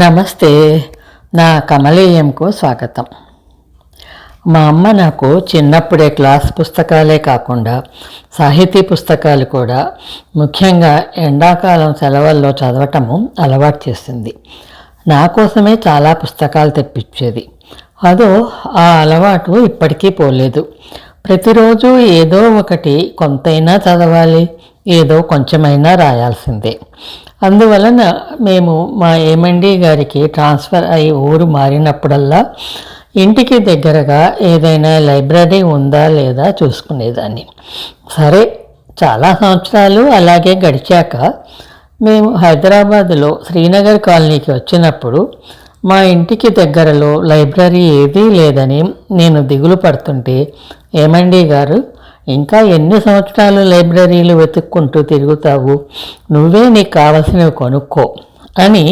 నమస్తే. నా కమలీయంకు స్వాగతం. మా అమ్మ నాకు చిన్నప్పుడే క్లాస్ పుస్తకాలే కాకుండా సాహితీ పుస్తకాలు కూడా ముఖ్యంగా ఎండాకాలం సెలవుల్లో చదవటము అలవాటు చేసింది. నా కోసమే చాలా పుస్తకాలు తెప్పించేది. అదో ఆ అలవాటు ఇప్పటికీ పోలేదు. ప్రతిరోజు ఏదో ఒకటి కొంతైనా చదవాలి, ఏదో కొంచెమైనా రాయాల్సిందే. అందువలన మేము మా ఏమండి గారికి ట్రాన్స్ఫర్ అయి ఊరు మారినప్పుడల్లా ఇంటికి దగ్గరగా ఏదైనా లైబ్రరీ ఉందా లేదా చూసుకునేదాన్ని. సరే, చాలా సంవత్సరాలు అలాగే గడిచాక మేము హైదరాబాదులో శ్రీనగర్ కాలనీకి వచ్చినప్పుడు మా ఇంటికి దగ్గరలో లైబ్రరీ ఏదీ లేదని నేను దిగులు పడుతుంటే ఏమండి గారు, ఇంకా ఎన్ని సంవత్సరాలు లైబ్రరీలు వెతుక్కుంటూ తిరుగుతావు, నువ్వే నీకు కావలసినవి కొనుక్కో అని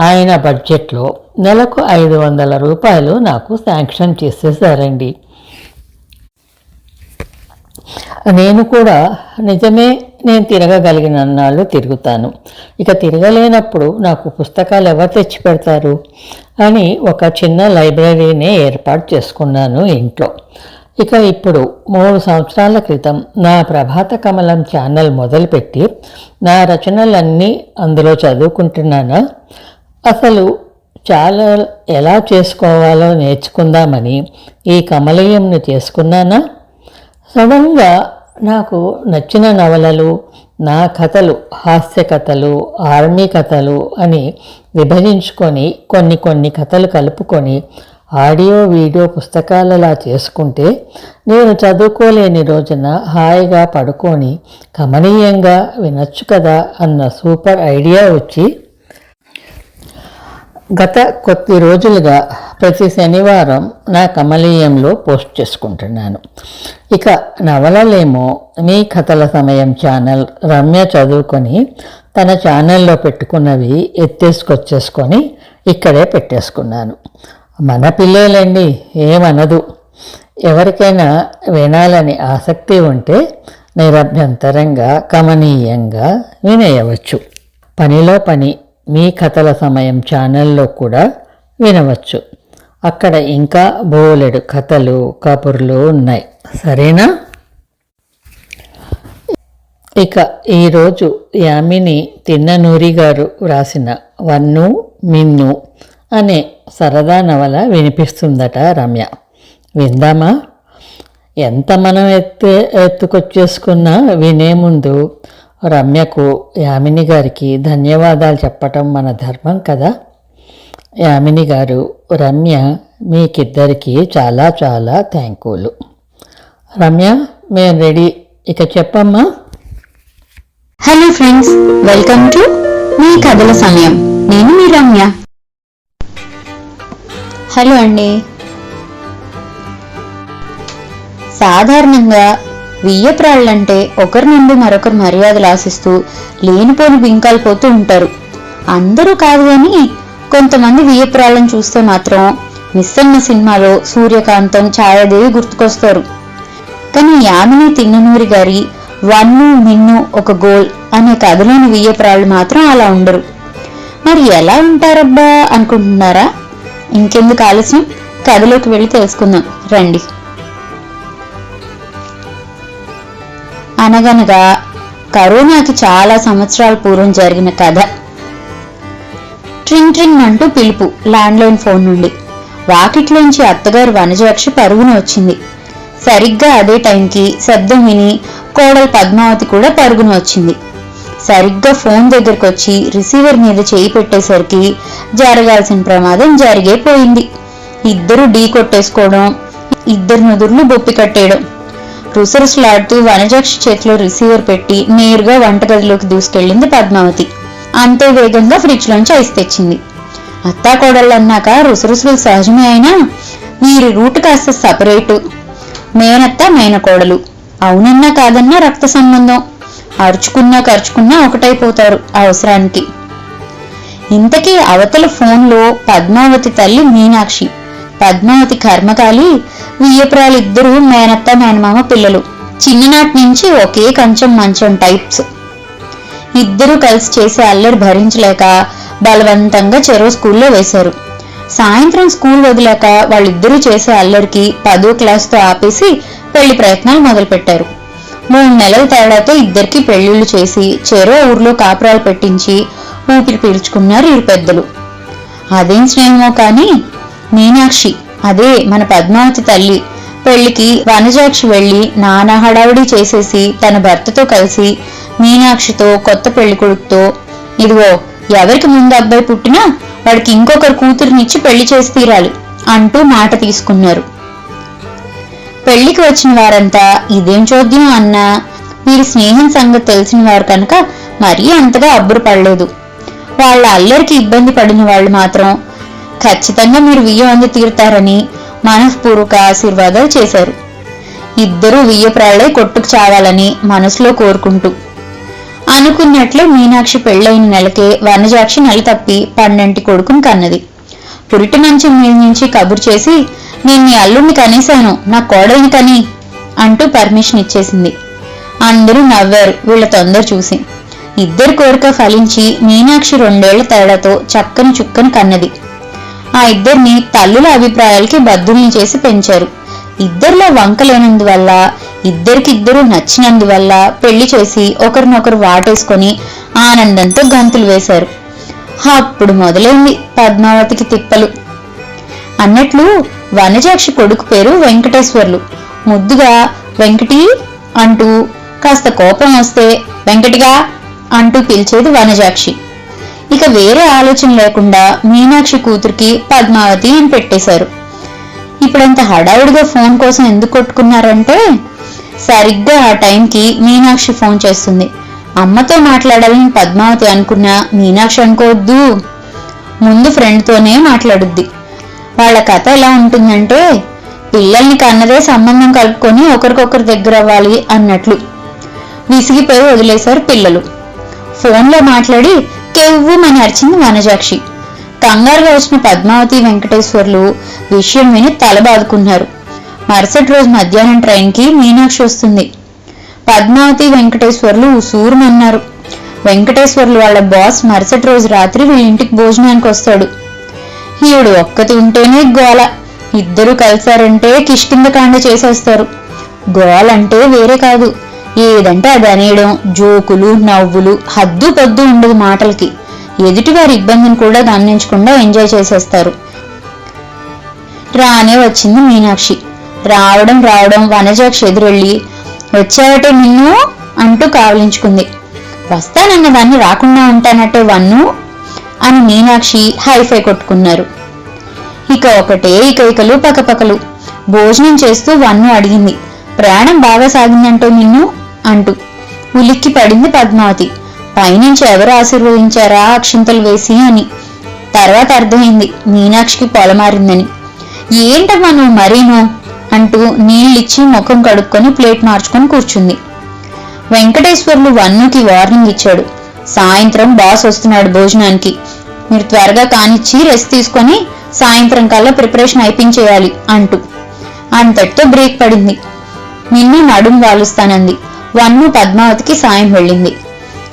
ఆయన బడ్జెట్లో నెలకు 500 రూపాయలు నాకు శాంక్షన్ చేసేసారండి. నేను కూడా నిజమే, నేను తిరగగలిగిన నాళ్ళు తిరుగుతాను, ఇక తిరగలేనప్పుడు నాకు పుస్తకాలు ఎవరు తెచ్చి పెడతారు అని ఒక చిన్న లైబ్రరీనే ఏర్పాటు చేసుకున్నాను ఇంట్లో. ఇక ఇప్పుడు 3 సంవత్సరాల క్రితం నా ప్రభాత కమలం ఛానల్ మొదలుపెట్టి నా రచనలన్నీ అందులో చదువుకుంటున్నానా, అసలు ఛానల్ ఎలా చేసుకోవాలో నేర్చుకుందామని ఈ కమలీయంను చేసుకున్నానా. సడన్గా నాకు నచ్చిన నవలలు, నా కథలు, హాస్య కథలు, ఆర్మీ కథలు అని విభజించుకొని కొన్ని కథలు కలుపుకొని ఆడియో వీడియో పుస్తకాలలా చేసుకుంటే నేను చదువుకోలేని రోజున హాయిగా పడుకొని కమనీయంగా వినొచ్చు కదా అన్న సూపర్ ఐడియా వచ్చి గత కొద్ది రోజులుగా ప్రతి శనివారం నా కమలీయంలో పోస్ట్ చేసుకుంటున్నాను. ఇక నవలలేమో మీ కథల సమయం ఛానల్ రమ్య చదువుకొని తన ఛానల్లో పెట్టుకున్నవి ఎత్తేసుకొచ్చేసుకొని ఇక్కడే పెట్టేసుకున్నాను. మన పిల్లలండి, ఏమనదు. ఎవరికైనా వినాలని ఆసక్తి ఉంటే నిరభ్యంతరంగా కమనీయంగా వినేయవచ్చు. పనిలో పని మీ కథల సమయం ఛానల్లో కూడా వినవచ్చు. అక్కడ ఇంకా బోలెడు కథలు, కబుర్లు ఉన్నాయి. సరేనా? ఇక ఈరోజు యామిని తిన్ననూరి గారు రాసిన వన్ను మిన్ను అనే సరదా నవల వినిపిస్తుందట రమ్య. విందామా? ఎంత మనం ఎత్తుకొచ్చేసుకున్నా వినే ముందు రమ్యకు, యామిని గారికి ధన్యవాదాలు చెప్పటం మన ధర్మం కదా. యామిని గారు, రమ్య మీకిద్దరికీ చాలా చాలా థ్యాంకులు. రమ్య, మేము రెడీ, ఇక చెప్పమ్మా. Hello friends, welcome to me కథల సమయం. నేను మీ రమ్య. హలో అండి. సాధారణంగా వియ్యప్రాళ్ళంటే ఒకరి నుండి మరొకరు మర్యాదలు ఆశిస్తూ లేనిపోని బింకాలు పోతూ ఉంటారు. అందరూ కాదు కానీ కొంతమంది వియ్యప్రాళ్ళను చూస్తే మాత్రం మిస్సమ్మ సినిమాలో సూర్యకాంతం, ఛాయాదేవి గుర్తుకొస్తారు. కానీ యామిని తిన్ననూరి గారి వన్ను మిన్ను ఒక గోల్ అనే కథలోని వియ్యప్రాళ్ళు మాత్రం అలా ఉండరు. మరి ఎలా ఉంటారబ్బా అనుకుంటున్నారా? ఇంకెందుకు ఆలస్యం, కథలోకి వెళ్ళి తెలుసుకుందాం రండి. అనగనగా కరోనాకి చాలా సంవత్సరాల పూర్వం జరిగిన కథ. ట్రింగ్ ట్రింగ్ అంటూ పిలుపు ల్యాండ్లైన్ ఫోన్ నుండి. వాకిట్లోంచి అత్తగారు వనజాక్షి పరుగున వచ్చింది. సరిగ్గా అదే టైంకి శబ్దం విని కోడలు పద్మావతి కూడా పరుగున వచ్చింది. సరిగ్గా ఫోన్ దగ్గరకు వచ్చి రిసీవర్ మీద చేయి పెట్టేసరికి జరగాల్సిన ప్రమాదం జరిగే పోయింది. ఇద్దరు ఢీ కొట్టేసుకోవడం, ఇద్దరు నుదుర్లు బొప్పి కట్టేయడం. రుసరుసలాడుతూ వనజాక్షి చేతిలో రిసీవర్ పెట్టి నేరుగా వంటగదిలోకి దూసుకెళ్ళింది పద్మావతి. అంతే వేగంగా ఫ్రిడ్జ్ లోంచి ఐస్ తెచ్చింది. అత్తా కోడళ్ళు అన్నాక రుసరుసులు సహజమే అయినా వీరి రూట్ కాస్త సపరేటు. మేనత్త మేనకోడలు, అవునన్నా కాదన్నా రక్త సంబంధం. అరుచుకున్నా ఖర్చుకున్నా ఒకటైపోతారు అవసరానికి. ఇంతకీ అవతల ఫోన్లో పద్మావతి తల్లి మీనాక్షి, పద్మావతి కర్మకాలి, వియ్యపురాలిద్దరూ మేనత్త మేనమామ పిల్లలు. చిన్ననాటి నుంచి ఒకే కంచం మంచం టైప్స్. ఇద్దరూ కలిసి చేసే అల్లరి భరించలేక బలవంతంగా చెరో స్కూల్లో వేశారు. సాయంత్రం స్కూల్ వదిలాక వాళ్ళిద్దరూ చేసే అల్లరికి 10వ క్లాసుతో ఆపేసి పెళ్లి ప్రయత్నాలు మొదలుపెట్టారు. 3 నెలల తేడాతో ఇద్దరికి పెళ్లిళ్లు చేసి చెరో ఊర్లో కాపురాలు పెట్టించి ఊపిరి పీల్చుకున్నారు ఈ పెద్దలు. అదేం స్నేహమో కాని మీనాక్షి, అదే మన పద్మావతి తల్లి, పెళ్లికి వనజాక్షి వెళ్లి నానా హడావుడి చేసేసి తన భర్తతో కలిసి మీనాక్షితో కొత్త పెళ్లి కొడుకుతో, ఇదిగో ఎవరికి ముందు అబ్బాయి పుట్టినా వాడికి ఇంకొకరు కూతురునిచ్చి పెళ్లి చేసి తీరాలి అంటూ మాట తీసుకున్నారు. పెళ్లికి వచ్చిన వారంతా ఇదేం చోద్యం అన్నా వీరి స్నేహం సంగతి తెలిసిన వారు కనుక మరీ అంతగా అబ్బురు పడలేదు. వాళ్ళ అల్లరికి ఇబ్బంది పడిన వాళ్ళు మాత్రం ఖచ్చితంగా మీరు వియ్యం అంది తీరుతారని మనఃపూర్వక ఆశీర్వాదాలు చేశారు. ఇద్దరూ వియ్యప్రాళ్లే కొట్టుకు చావాలని మనసులో కోరుకుంటూ. అనుకున్నట్లే మీనాక్షి పెళ్లైన నెలకే వనజాక్షి నెల తప్పి 12 కొడుకుని కన్నది. పురిటి మంచం మీద నుంచి కబురు చేసి, నేను నీ అల్లుడిని కనేశాను, నా కోడల్ని కని అంటూ పర్మిషన్ ఇచ్చేసింది. అందరూ నవ్వారు వీళ్ల తొందర చూసి. ఇద్దరి కోరిక ఫలించి మీనాక్షి 2 ఏళ్ల తేడాతో చక్కని చుక్కని కన్నది. ఆ ఇద్దరిని తల్లుల అభిప్రాయాలకి బద్దుల్ని చేసి పెంచారు. ఇద్దరిలో వంకలేనందువల్ల, ఇద్దరికిద్దరూ నచ్చినందువల్ల పెళ్లి చేసి ఒకరినొకరు వాటేసుకొని ఆనందంతో గంతులు వేశారు. అప్పుడు మొదలైంది పద్మావతికి తిప్పలు. అన్నట్లు వనజాక్షి కొడుకు పేరు వెంకటేశ్వర్లు. ముద్దుగా వెంకటి అంటూ, కాస్త కోపం వస్తే వెంకటిగా అంటూ పిలిచేది వనజాక్షి. ఇక వేరే ఆలోచన లేకుండా మీనాక్షి కూతురికి పద్మావతి అని పెట్టేశారు. ఇప్పుడంత హడావుడిగా ఫోన్ కోసం ఎందుకు కొట్టుకున్నారంటే, సరిగ్గా ఆ టైంకి మీనాక్షి ఫోన్ చేస్తుంది. అమ్మతో మాట్లాడాలని పద్మావతి అనుకున్నా మీనాక్షి అనుకోవద్దు, ముందు ఫ్రెండ్తోనే మాట్లాడుద్ది. వాళ్ళ కథ ఎలా ఉంటుందంటే, పిల్లల్ని కన్నదే సంబంధం కలుపుకొని ఒకరికొకరు దగ్గర అవ్వాలి అన్నట్లు. విసిగిపోయి వదిలేశారు పిల్లలు. ఫోన్లో మాట్లాడి కెవ్వుమని అరిచింది వనజాక్షి. కంగారుగా వచ్చిన పద్మావతి వెంకటేశ్వర్లు విషయం విని తల బాదుకున్నారు. మరుసటి రోజు మధ్యాహ్నం ట్రైన్కి మీనాక్షి వస్తుంది. పద్మావతి వెంకటేశ్వర్లు ఉసూరుమన్నారు. వెంకటేశ్వర్లు వాళ్ళ బాస్ మరుసటి రోజు రాత్రి వీళ్ళింటికి భోజనానికి వస్తాడు. ఈవిడు ఒక్కతి ఉంటేనే గోల, ఇద్దరు కలిశారంటే కిష్కిందకాండ చేసేస్తారు. గోలంటే వేరే కాదు, ఏదంటే అది అనేయడం, జోకులు నవ్వులు, హద్దు పద్దు ఉండదు మాటలకి. ఎదుటివారి ఇబ్బందిని కూడా గమనించకుండా ఎంజాయ్ చేసేస్తారు. రానే వచ్చింది మీనాక్షి. రావడం వనజాక్షి ఎదురెళ్ళి, వచ్చావటే నిన్ను అంటూ కావలించుకుంది. వస్తానన్న దాన్ని రాకుండా ఉంటానట్టే వన్ను అని మీనాక్షి హైఫై కొట్టుకున్నారు. ఇక ఒకటే ఇకలు పకపకలు. భోజనం చేస్తూ వన్ను అడిగింది, ప్రయాణం బాగా సాగిందంటో నిన్ను అంటూ. ఉలిక్కి పడింది పద్మావతి. పైనుంచి ఎవరు ఆశీర్వదించారా అక్షింతలు వేసి అని. తర్వాత అర్థమైంది మీనాక్షికి పొలమారిందని. ఏంటమ్మా నువ్వు మరీను అంటూ నీళ్ళిచ్చి ముఖం కడుక్కొని ప్లేట్ మార్చుకొని కూర్చుంది. వెంకటేశ్వర్లు వన్నుకి వార్నింగ్ ఇచ్చాడు, సాయంత్రం బాస్ వస్తున్నాడు భోజనానికి, మీరు త్వరగా కానిచ్చి రెస్ట్ తీసుకొని సాయంత్రం కల్లా ప్రిపరేషన్ అయిపించేయాలి అంటూ. అంతటితో బ్రేక్ పడింది. నిన్ను నడుం వాలుస్తానంది. వన్ను పద్మావతికి సాయం వెళ్ళింది.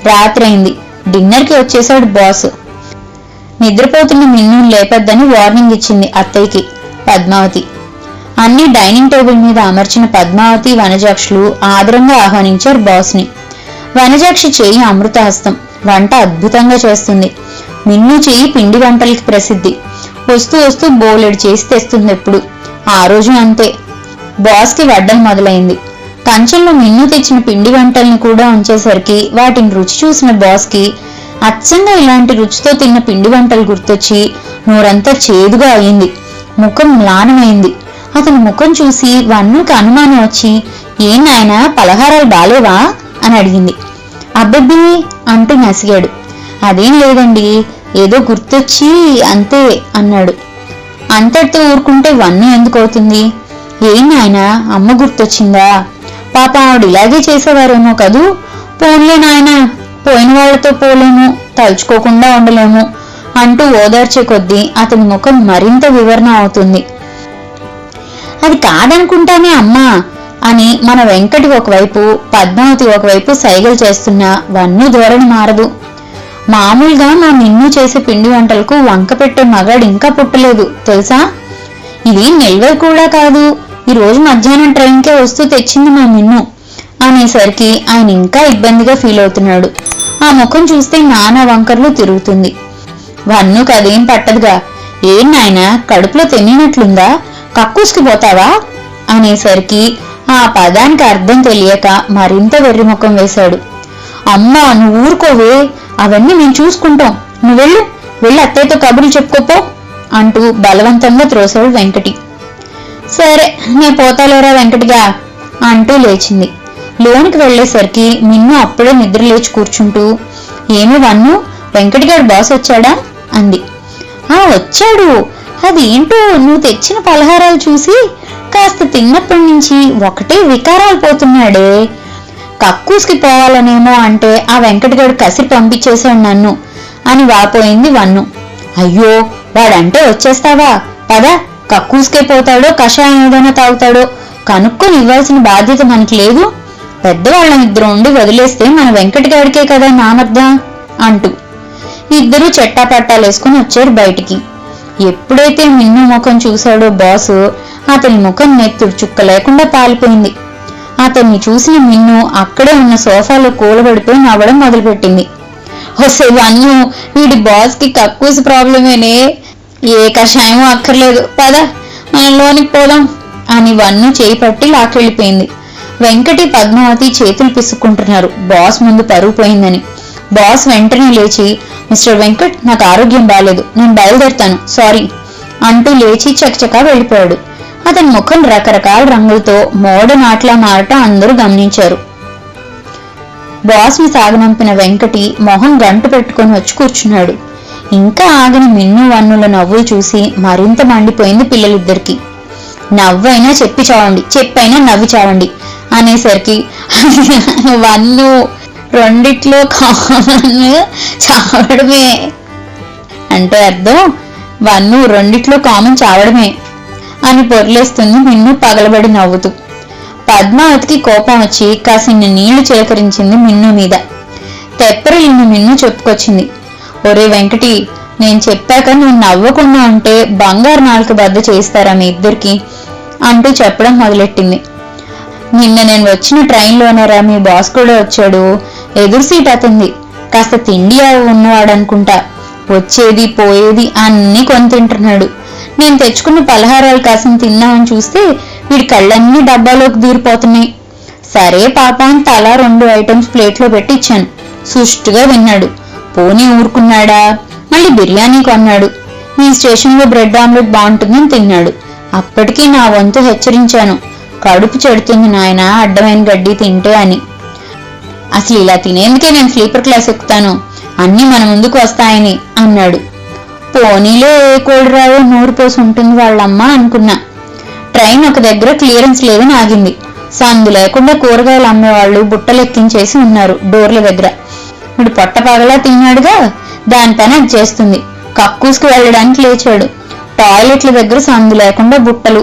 రాత్రైంది. డిన్నర్కి వచ్చేశాడు బాస్. నిద్రపోతున్న మిన్ను లేపొద్దని వార్నింగ్ ఇచ్చింది అత్తయ్యకి పద్మావతి. అన్ని డైనింగ్ టేబుల్ మీద అమర్చిన పద్మావతి వనజాక్షులు ఆదరంగా ఆహ్వానించారు బాస్ని. వనజాక్షి చెయ్యి అమృతహస్తం, వంట అద్భుతంగా చేస్తుంది. మిన్ను చెయ్యి పిండి వంటలకి ప్రసిద్ధి. వస్తూ వస్తూ బోలెడు చేసి తెస్తుంది ఎప్పుడు. ఆ రోజు అంతే. బాస్కి వడ్డం మొదలైంది. కంచెంలో మిన్ను తెచ్చిన పిండి వంటల్ని కూడా ఉంచేసరికి వాటిని రుచి చూసిన బాస్కి అచ్చంగా ఇలాంటి రుచితో తిన్న పిండి వంటలు గుర్తొచ్చి నోరంతా చేదుగా అయింది. ముఖం మ్లానమైంది. అతని ముఖం చూసి వన్నుకి అనుమానం వచ్చి, ఏం నాయనా పలహారాలు బాలేవా అని అడిగింది. అబ్బబ్బి అంటూ నసిగాడు. అదేం లేదండి, ఏదో గుర్తొచ్చి అంతే అన్నాడు. అంతటితో ఊరుకుంటే వన్ను ఎందుకు అవుతుంది? ఏం నాయనా అమ్మ గుర్తొచ్చిందా? పాప ఆవిడ ఇలాగే చేసేవారేమో కదూ. పోన్లే నాయనా, పోయిన వాళ్లతో పోలేము, తలుచుకోకుండా ఉండలేము అంటూ ఓదార్చే కొద్దీ అతని ముఖం మరింత వివరణ అవుతుంది. అది కాదనుకుంటానే అమ్మా అని మన వెంకటి ఒకవైపు, పద్మావతి ఒకవైపు సైగలు చేస్తున్నా వన్ను ధోరణి మారదు. మామూలుగా మా నిన్ను చేసే పిండి వంటలకు వంక పెట్టే మగాడు ఇంకా పుట్టలేదు తెలుసా. ఇది నిల్వ కూడా కాదు, ఈ రోజు మధ్యాహ్నం ట్రైన్కే వస్తూ తెచ్చింది మా మిన్ను అనేసరికి ఆయన ఇంకా ఇబ్బందిగా ఫీల్ అవుతున్నాడు. ఆ ముఖం చూస్తే నానా వంకర్లు తిరుగుతుంది. వన్నుకు అదేం పట్టదుగా. ఏం నాయనా, కడుపులో తిన్నట్లుందా, కక్కూసుకి పోతావా అనేసరికి ఆ పదానికి అర్థం తెలియక మరింత వెర్రి ముఖం వేశాడు. అమ్మా నువ్వు ఊరుకోవే, అవన్నీ మేము చూసుకుంటాం, నువ్వు వెళ్ళి అత్తయ్యతో కబుర్లు చెప్పుకోపో అంటూ బలవంతంగా త్రోసాడు వెంకటి. సరే నేను పోతాలేరా వెంకటిగా అంటూ లేచింది. లోనికి వెళ్లేసరికి మిన్ను అప్పుడే నిద్ర లేచి కూర్చుంటూ, ఏమి వన్ను, వెంకటిగాడు బాస్ వచ్చాడా అంది. వచ్చాడు, అదేంటో నువ్వు తెచ్చిన పలహారాలు చూసి కాస్త తిన్నప్పటి నుంచి ఒకటే వికారాలు పోతున్నాడే. కక్కూసుకి పోవాలనేమో అంటే ఆ వెంకటగాడు కసిరి పంపించేశాడు నన్ను అని వాపోయింది వన్ను. అయ్యో వాడంటే వచ్చేస్తావా, పద కక్కూసుకే పోతాడో కషాయం ఏదైనా తాగుతాడో కనుక్కొని ఇవ్వాల్సిన బాధ్యత మనకి లేదు. పెద్దవాళ్ళం ఇద్దరు ఉండి వదిలేస్తే మన వెంకటగాడికే కదా నామర్దా అంటూ ఇద్దరూ చెట్టాపట్టాలేసుకుని వచ్చారు బయటికి. ఎప్పుడైతే మిన్ను ముఖం చూశాడో బాసు, అతని ముఖం నెత్తుడు చుక్క లేకుండా పాలిపోయింది. అతన్ని చూసిన మిన్ను అక్కడే ఉన్న సోఫాలో కూలబడిపోయి నవ్వడం మొదలుపెట్టింది. వస్తే వన్ను, వీడి బాస్ కి కక్కూసి ప్రాబ్లమేనే, ఏ కషాయం అక్కర్లేదు, పద మనం లోనికి పోదాం అని వన్ను చేయి పట్టి లాక్కెళ్ళిపోయింది. వెంకటి పద్మావతి చేతులు పిసుక్కుంటున్నారు బాస్ ముందు పరుగు పోయిందని. బాస్ వెంటనే లేచి, మిస్టర్ వెంకట్, నాకు ఆరోగ్యం బాలేదు, నేను బయలుదేరుతాను, సారీ అంటూ లేచి చకచకా వెళ్ళిపోయాడు. అతని ముఖం రకరకాల రంగులతో మోడర్న్ ఆటలా మారటం అందరూ గమనించారు. బాస్ ని సాగనంపిన వెంకటి మొహం గంటు పెట్టుకుని వచ్చి కూర్చున్నాడు. ఇంకా ఆగని మిన్ను వన్నుల నవ్వులు చూసి మరింత మండిపోయింది పిల్లలిద్దరికి. నవ్వైనా చెప్పైనా నవ్వి చావండి అనేసరికి వన్ను, రెండిట్లో కామన్ చావడమే అంటే అర్థం వన్ను రెండిట్లో కామన్ చావడమే అని పొర్లేస్తుంది మిన్ను పగలబడి నవ్వుతూ. పద్మావతికి కోపం వచ్చి కాసిన్ని నీళ్లు చిలకరించింది మిన్ను మీద. తెప్పరిల్లిన మిన్ను చెప్పుకొచ్చింది. ఒరే వెంకటి, నేను చెప్పాక నువ్వు నవ్వకుండా ఉంటే బంగారు నాలుక బద్ద చేస్తారా మీ ఇద్దరికి అంటూ చెప్పడం మొదలెట్టింది. నిన్న నేను వచ్చిన ట్రైన్లోనేరా మీ బాస్ కూడా వచ్చాడు, ఎదురు సీట్ అతంది, కాస్త తిండి ఉన్నవాడనుకుంటా, వచ్చేది పోయేది అన్నీ కొని తింటున్నాడు. నేను తెచ్చుకున్న పలహారాలు కాసిన తిన్నామని చూస్తే వీడి కళ్ళన్నీ డబ్బాలోకి దూరిపోతున్నాయి. సరే పాపాన్ని తలా 2 ఐటమ్స్ ప్లేట్లో పెట్టి ఇచ్చాను, సుష్టుగా విన్నాడు. పోనీ ఊరుకున్నాడా, మళ్ళీ బిర్యానీ కొన్నాడు. ఈ స్టేషన్లో బ్రెడ్ ఆమ్లెట్ బాగుంటుందని తిన్నాడు. అప్పటికీ నా వంతు హెచ్చరించాను, కడుపు చెడుతుంది నాయన అడ్డమైన గడ్డి తింటే అని. అసలు ఇలా తినేందుకే నేను స్లీపర్ క్లాస్ ఎక్కుతాను, అన్నీ మన ముందుకు వస్తాయని అన్నాడు. పోనీలో ఏ కోడిరావో నోరు పోసి ఉంటుంది వాళ్ళమ్మ అనుకున్నా. ట్రైన్ ఒక దగ్గర క్లియరెన్స్ లేదని ఆగింది. సందు లేకుండా కూరగాయలు అమ్మేవాళ్ళు బుట్టలెక్కించేసి ఉన్నారు డోర్ల దగ్గర. ఇప్పుడు పొట్టపగలా తిన్నాడుగా, దాని పని అది చేస్తుంది. కక్కూసుకు వెళ్ళడానికి లేచాడు. టాయిలెట్ల దగ్గర సందు లేకుండా బుట్టలు,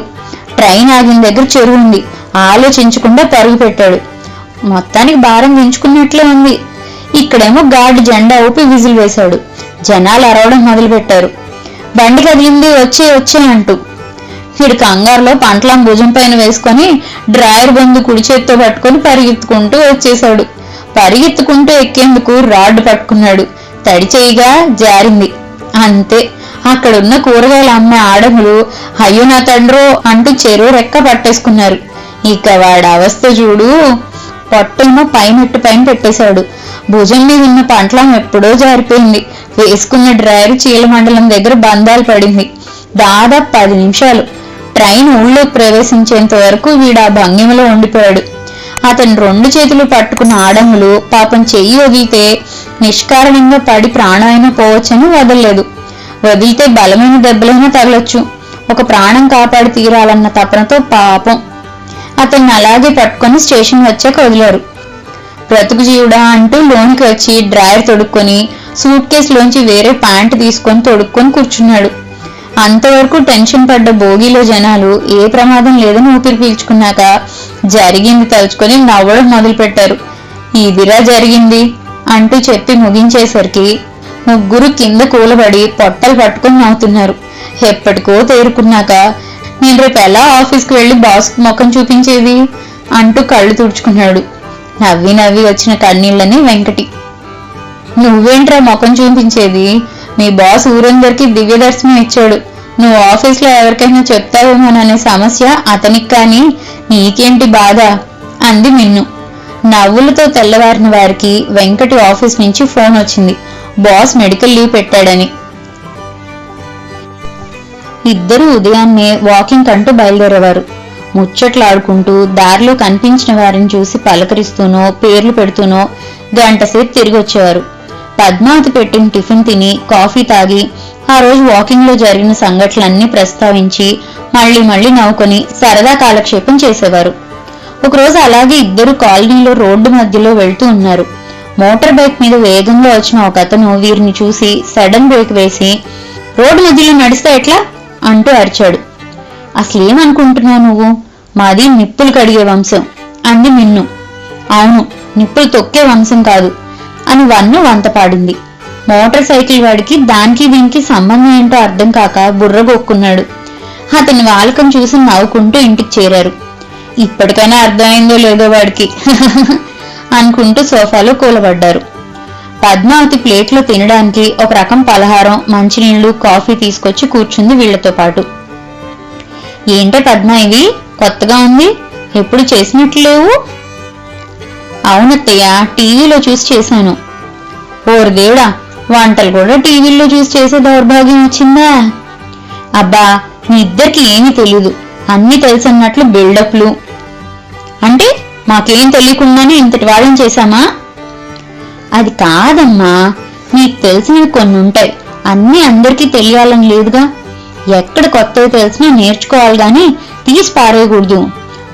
ట్రైన్ ఆగిన దగ్గర చెరువు ఉంది, ఆలోచించకుండా పరుగు పెట్టాడు. మొత్తానికి భారం దించుకున్నట్లే ఉంది. ఇక్కడేమో గార్డు జెండా ఊపి విజిల్ వేశాడు. జనాలు అరవడం మొదలు పెట్టారు. బండి కదిలింది, వచ్చే అంటూ. వీడు కంగారులో పంటలం భుజం పైన వేసుకొని డ్రాయర్ బందు కుడి చేత్తో పట్టుకొని పరిగెత్తుకుంటూ వచ్చేశాడు. పరిగెత్తుకుంటూ ఎక్కేందుకు రాడ్డు పట్టుకున్నాడు. తడి చేయిగా జారింది, అంతే. అక్కడున్న కూరగాయలు అమ్మే ఆడములు అయ్యో నా తండ్రో అంటూ చెరువు రెక్క పట్టేసుకున్నారు. ఇక వాడి అవస్థ చూడు. పొట్టేమో పైమెట్టు పైన పెట్టేశాడు. భుజం మీద ఉన్న పంటలం ఎప్పుడో జారిపోయింది. వేసుకున్న డ్రైవర్ చీలమండలం దగ్గర బంధాలు పడింది. దాదాపు 10 నిమిషాలు. ట్రైన్ ఊళ్ళోకి ప్రవేశించేంత వరకు వీడు ఆ భంగిమలో ఉండిపోయాడు. అతను 2 చేతులు పట్టుకున్న ఆడములు పాపం చెయ్యి వదిలితే నిష్కారణంగా పడి ప్రాణమైనా పోవచ్చని వదలలేదు. వదిలితే బలమైన దెబ్బలైనా తగలొచ్చు. ఒక ప్రాణం కాపాడి తీరాలన్న తపనతో పాపం అతన్ని అలాగే పట్టుకొని స్టేషన్ వచ్చాక వదిలారు. బ్రతుకు జీవుడా అంటూ లోనికి వచ్చి డ్రాయర్ తొడుక్కొని సూట్ కేసులోంచి వేరే ప్యాంటు తీసుకొని తొడుక్కొని కూర్చున్నాడు. అంతవరకు టెన్షన్ పడ్డ బోగీలో జనాలు ఏ ప్రమాదం లేదని ఊపిరి పీల్చుకున్నాక జరిగింది తలుచుకొని నవ్వడం మొదలు పెట్టారు. ఇదిరా జరిగింది అంటూ చెప్పి ముగించేసరికి ముగ్గురు కింద కూలబడి పొట్టలు పట్టుకుని నవ్వుతున్నారు. ఎప్పటికో తేరుకున్నాక నేను రేపు ఎలా ఆఫీస్కి వెళ్లి బాస్కి ముఖం చూపించేది అంటూ కళ్ళు తుడుచుకున్నాడు. నవ్వి నవ్వి వచ్చిన కన్నీళ్ళని వెంకటి. నువ్వేంట్రా ముఖం చూపించేది? మీ బాస్ ఊరందరికీ దివ్య దర్శనం ఇచ్చాడు. నువ్వు ఆఫీస్లో ఎవరికైనా చెప్తావేమోననే సమస్య అతనికి, కానీ నీకేంటి బాధ అంది మిన్ను. నవ్వులతో తెల్లవారిన వారికి వెంకటి ఆఫీస్ నుంచి ఫోన్ వచ్చింది, బాస్ మెడికల్ లీవ్ పెట్టాడని. ఇద్దరు ఉదయాన్నే వాకింగ్ అంటూ బయలుదేరేవారు. ముచ్చట్లాడుకుంటూ దారిలో కనిపించిన వారిని చూసి పలకరిస్తూనో పేర్లు పెడుతూనో గంటసేపు తిరిగి వచ్చేవారు. పద్మావతి పెట్టిన టిఫిన్ తిని కాఫీ తాగి ఆ రోజు వాకింగ్ లో జరిగిన సంఘటనలన్నీ ప్రస్తావించి మళ్లీ నవ్వుకొని సరదా కాలక్షేపం చేసేవారు. ఒకరోజు అలాగే ఇద్దరు కాలనీలో రోడ్డు మధ్యలో వెళ్తూ ఉన్నారు. మోటార్ బైక్ మీద వేగంగా వచ్చిన ఒక అతను వీరిని చూసి సడన్ బ్రేక్ వేసి, రోడ్డు మధ్యలో నడిస్తే ఎట్లా అంటూ అరిచాడు. అసలేమనుకుంటున్నావు నువ్వు? మాది నిప్పులు కడిగే వంశం అంది మిన్ను. అవును, నిప్పులు తొక్కే వంశం కాదు అని వన్ను వంత పాడింది. మోటార్ సైకిల్ వాడికి దానికి దీనికి సంబంధం ఏంటో అర్థం కాక బుర్రగొక్కున్నాడు. అతని వాలకం చూసి నవ్వుకుంటూ ఇంటికి చేరారు. ఇప్పటికైనా అర్థమైందో లేదో వాడికి అనుకుంటూ సోఫాలో కూలబడ్డారు. పద్మావతి ప్లేట్లో తినడానికి ఒక రకం పలహారం, మంచినీళ్లు, కాఫీ తీసుకొచ్చి కూర్చుంది వీళ్లతో పాటు. ఏంటే పద్మ, ఇవి కొత్తగా ఉంది, ఎప్పుడు చేసినట్లు లేవు? అవునత్తయ్య, టీవీలో చూసి చేశాను. ఓరు దేవుడా, వంటలు కూడా టీవీల్లో చూసి చేసే దౌర్భాగ్యం వచ్చిందా? అబ్బా, మీ ఇద్దరికి ఏమీ తెలీదు, అన్నీ తెలుసన్నట్లు బిల్డప్లు. అంటే మాకేం తెలియకుండానే ఇంతటి వాళ్ళని చేశామా? అది కాదమ్మా, నీకు తెలిసినవి కొన్ని ఉంటాయి, అన్నీ అందరికీ తెలియాలని లేదుగా. ఎక్కడ కొత్తవి తెలిసినా నేర్చుకోవాలి గాని తీసి పారేయకూడదు.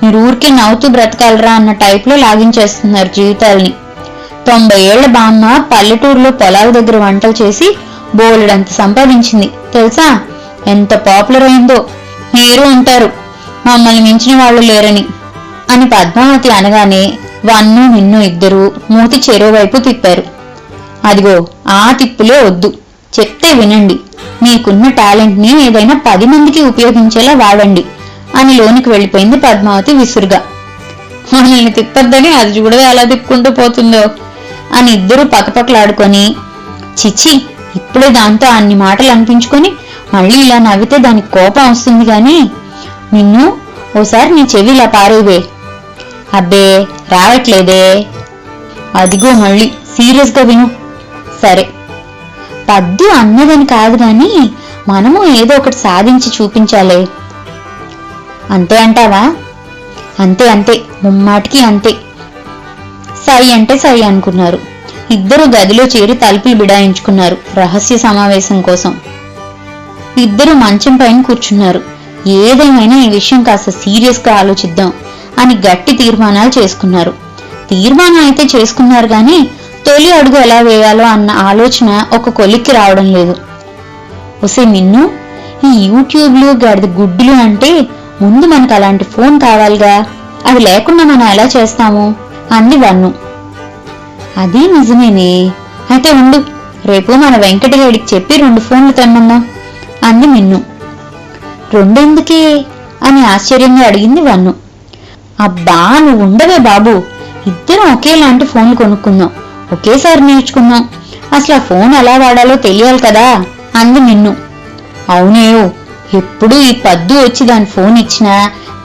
మీరు ఊరికే నవ్వుతూ బ్రతకాలరా అన్న టైప్లో లాగించేస్తున్నారు జీవితాల్ని. 90 ఏళ్ల బామ్మ పల్లెటూరులో పొలాల దగ్గర వంటలు చేసి బోలెడంత సంపాదించింది తెలుసా? ఎంత పాపులర్ అయిందో. మీరు అంటారు మమ్మల్ని మించిన వాళ్ళు లేరని అని పద్మావతి అనగానే వన్ను మిన్ను ఇద్దరు మూతి చెరోవైపు తిప్పారు. అదిగో ఆ తిప్పులే వద్దు, చెప్తే వినండి. మీకున్న టాలెంట్ ని ఏదైనా 10 మందికి ఉపయోగించేలా వాడండి అని లోనికి వెళ్లిపోయింది పద్మావతి విసురుగా. మనల్ని తిప్పొద్దని అది చూడగా ఎలా తిప్పుకుంటూ పోతుందో అని ఇద్దరు పక్కపక్కలాడుకొని, చిచ్చి ఇప్పుడే దాంతో అన్ని మాటలు అనిపించుకొని మళ్ళీ ఇలా నవ్వితే దానికి కోపం వస్తుంది గాని, నిన్ను ఓసారి నీ చెవి ఇలా పారేవే. అబ్బే రావట్లేదే. అదిగో మళ్ళీ సీరియస్ గా విను. సరే, పద్దు అన్నదని కాదు గాని మనము ఏదో ఒకటి సాధించి చూపించాలే. అంతే అంటావా? అంతే అంతే, ముమ్మాటికి అంతే. సై అంటే సై అనుకున్నారు. ఇద్దరు గదిలో చేరి తలుపులు బిడాయించుకున్నారు రహస్య సమావేశం కోసం. ఇద్దరు మంచం పైన కూర్చున్నారు. ఏదేమైనా ఈ విషయం కాస్త సీరియస్ గా ఆలోచిద్దాం అని గట్టి తీర్మానాలు చేసుకున్నారు. తీర్మానం అయితే చేసుకున్నారు గాని తొలి అడుగు ఎలా వేయాలో అన్న ఆలోచన ఒక కొలిక్కి రావడం లేదు. ఒసే మిన్ను, ఈ యూట్యూబ్లు గడిద గుడ్డులు అంటే ముందు మనకు అలాంటి ఫోన్ కావాలిగా, అది లేకుండా మనం ఎలా చేస్తాము అంది వన్ను. అది నిజమేనే, అయితే ఉండు, రేపు మన వెంకటగడికి చెప్పి 2 ఫోన్లు తెమ్మందాం అంది మిన్ను. 2 ఎందుకే అని ఆశ్చర్యంగా అడిగింది వన్ను. అబ్బా నువ్వు ఉండవే బాబు, ఇద్దరం ఒకేలాంటి ఫోన్లు కొనుక్కుందాం, ఒకేసారి నేర్చుకుందాం. అసలు ఆ ఫోన్ ఎలా వాడాలో తెలియాలి కదా అంది మిన్ను. అవునేవు, ఎప్పుడు ఈ పద్దు వచ్చి దాని ఫోన్ ఇచ్చినా,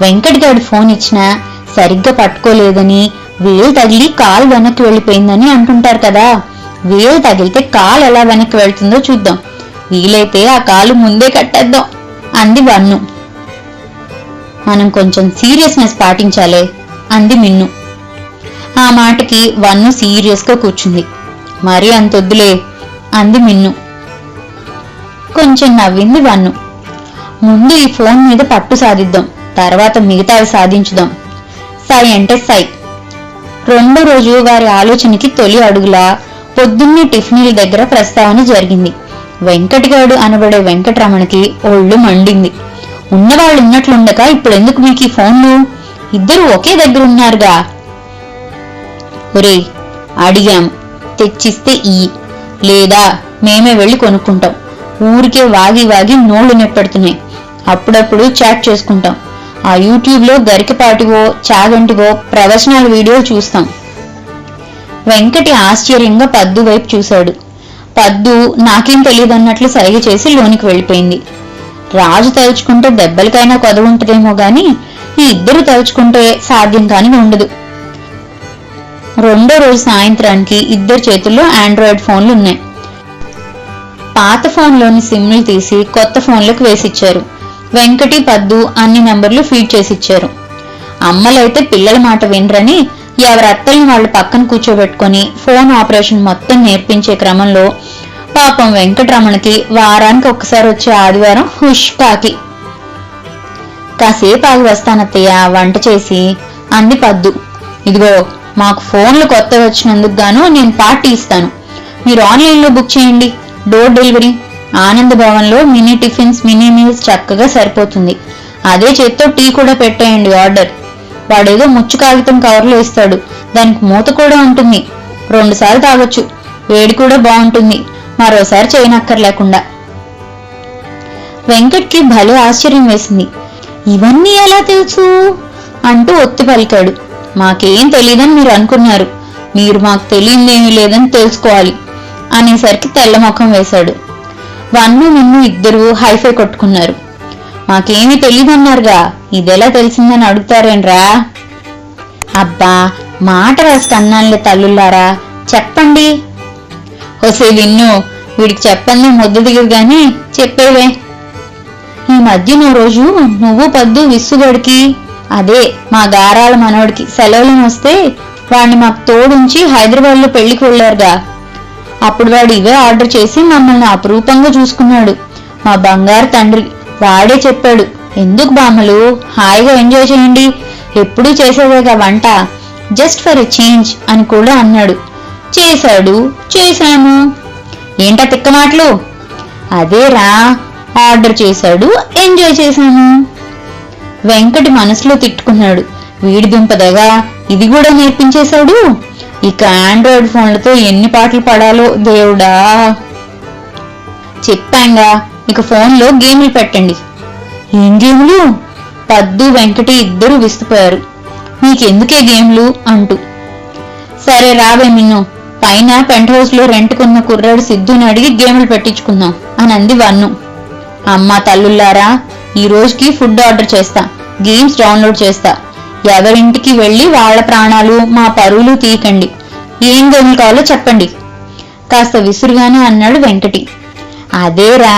వెంకటగాడి ఫోన్ ఇచ్చినా సరిగ్గా పట్టుకోలేదని, వేలు తగిలి కాలు వెనక్కి వెళ్ళిపోయిందని అంటుంటారు కదా. వేలు తగిలితే కాలు ఎలా వెనక్కి వెళ్తుందో చూద్దాం, వీలైతే ఆ కాలు ముందే కట్టేద్దాం అంది వన్ను. మనం కొంచెం సీరియస్నెస్ పాటించాలే అంది మిన్ను. ఆ మాటకి వన్ను సీరియస్ గా కూర్చుంది. మరీ అంతొద్దులే అంది మిన్ను. కొంచెం నవ్వింది వన్ను. ముందు ఈ ఫోన్ మీద పట్టు సాధిద్దాం, తర్వాత మిగతావి సాధించుదాం. సై అంటే సై. 2వ రోజు వారి ఆలోచనకి తొలి అడుగులా పొద్దున్నే టిఫినీల దగ్గర ప్రస్తావన జరిగింది. వెంకటగాడు అనబడే వెంకటరమణకి ఒళ్ళు మండింది. ఉన్నవాళ్ళు ఉన్నట్లుండక ఇప్పుడెందుకు మీకు ఈ ఫోన్లు? ఇద్దరు ఒకే దగ్గర ఉన్నారుగా. ఒరే, అడిగాం తెచ్చిస్తే ఈ, లేదా మేమే వెళ్ళి కొనుక్కుంటాం. ఊరికే వాగి వాగి నోళ్లు నెప్పెడుతున్నాయి. అప్పుడప్పుడు చాట్ చేసుకుంటాం. ఆ యూట్యూబ్లో గరికపాటివో చాగంటివో ప్రవచనాల వీడియో చూస్తాం. వెంకటి ఆశ్చర్యంగా పద్దు వైపు చూశాడు. పద్దు నాకేం తెలియదన్నట్లు సైగ చేసి లోనికి వెళ్ళిపోయింది. రాజు తలుచుకుంటే దెబ్బలకైనా కొదవుంటదేమో గాని ఈ ఇద్దరు తలుచుకుంటే సాధ్యం కాని ఉండదు. రెండో రోజు సాయంత్రానికి ఇద్దరు చేతుల్లో ఆండ్రాయిడ్ ఫోన్లు ఉన్నాయి. పాత ఫోన్లోని సిమ్లు తీసి కొత్త ఫోన్లకు వేసిచ్చారు. వెంకటి పద్దు అన్ని నంబర్లు ఫీడ్ చేసిచ్చారు. అమ్మలైతే పిల్లల మాట వినరని ఎవరి అత్తల్ని వాళ్ళు పక్కన కూర్చోబెట్టుకుని ఫోన్ ఆపరేషన్ మొత్తం నేర్పించే క్రమంలో పాపం వెంకటరమణకి వారానికి ఒక్కసారి వచ్చే ఆదివారం హుష్ కాకి. కాసేపు ఆగి వస్తానత్తయ్య వంట చేసి అంది పద్దు. ఇదిగో మాకు ఫోన్లు కొత్త వచ్చినందుకు గాను నేను పార్టీ ఇస్తాను. మీరు ఆన్లైన్లో బుక్ చేయండి. Door delivery. ఆనంద భవన్లో మినీ టిఫిన్స్ మినీ మీల్స్ చక్కగా సరిపోతుంది. అదే చేత్తో టీ కూడా పెట్టేయండి ఆర్డర్. వాడేదో ముచ్చు కాగితం కవర్లో ఇస్తాడు. దానికి మూత కూడా ఉంటుంది. 2 సార్లు తాగొచ్చు. వేడి కూడా బాగుంటుంది. మరోసారి చేయనక్కర్లేకుండా. వెంకట్కి భలే ఆశ్చర్యం వేసింది. ఇవన్నీ ఎలా తెలుసు అంటూ ఒత్తి పలికాడు. మాకేం తెలియదని మీరు అనుకున్నారు. మీరు మాకు తెలియదేమీ లేదని తెలుసుకోవాలి అనేసరికి తెల్ల ముఖం వేశాడు. వన్ను నిన్ను ఇద్దరు హైఫై కొట్టుకున్నారు. మాకేమీ తెలియదన్నారుగా, ఇదెలా తెలిసిందని అడుగుతారేంట్రా? అబ్బా మాట రాసి కన్నాళ్ళే తల్లులారా, చెప్పండి. ఒసే విన్ను, వీడికి చెప్పండి ముద్దు దిగదు గాని చెప్పేవే. ఈ మధ్య రోజు నువ్వు పద్దు విస్సుగడికి, అదే మా గారాల మనవడికి సెలవులను వస్తే వాడిని మాకు తోడుంచి హైదరాబాద్లో పెళ్లికి వెళ్ళారుగా. అప్పుడు వాడు ఇవే ఆర్డర్ చేసి మమ్మల్ని అపురూపంగా చూసుకున్నాడు. మా బంగారు తండ్రి. వాడే చెప్పాడు, ఎందుకు బామ్మలు, హాయిగా ఎంజాయ్ చేయండి, ఎప్పుడూ చేసేదేగా వంట, జస్ట్ ఫర్ ఎ చేంజ్ అని కూడా అన్నాడు. చేశాడు, చేశాను. ఏంటా తిక్క మాటలు? అదేరా, ఆర్డర్ చేశాడు, ఎంజాయ్ చేశాను. వెంకటి మనసులో తిట్టుకున్నాడు. వీడి దుంపదగా ఇది కూడా నేర్పించేశాడు. ఇక ఆండ్రాయిడ్ ఫోన్లతో ఎన్ని పాటలు పడాలో దేవుడా. చెప్పాంగా, ఇక ఫోన్లో గేమ్లు పెట్టండి. ఏం గేమ్లు? పద్దు వెంకటి ఇద్దరూ విస్తుపోయారు. నీకెందుకే గేమ్లు అంటూ. సరే రావే మిన్ను, పైన పెంట్ హౌస్ లో రెంట్కున్న కుర్రాడు సిద్ధుని అడిగి గేమ్లు పెట్టించుకుందాం అని అంది వన్ను. అమ్మా తల్లుల్లారా, ఈ రోజుకి ఫుడ్ ఆర్డర్ చేస్తా, గేమ్స్ డౌన్లోడ్ చేస్తా. ఎవరింటికి వెళ్ళి వాళ్ళ ప్రాణాలు మా పరువులు తీయకండి. ఏం గేమ్లు కావాలో చెప్పండి కాస్త విసురుగానే అన్నాడు వెంకటి. అదేరా,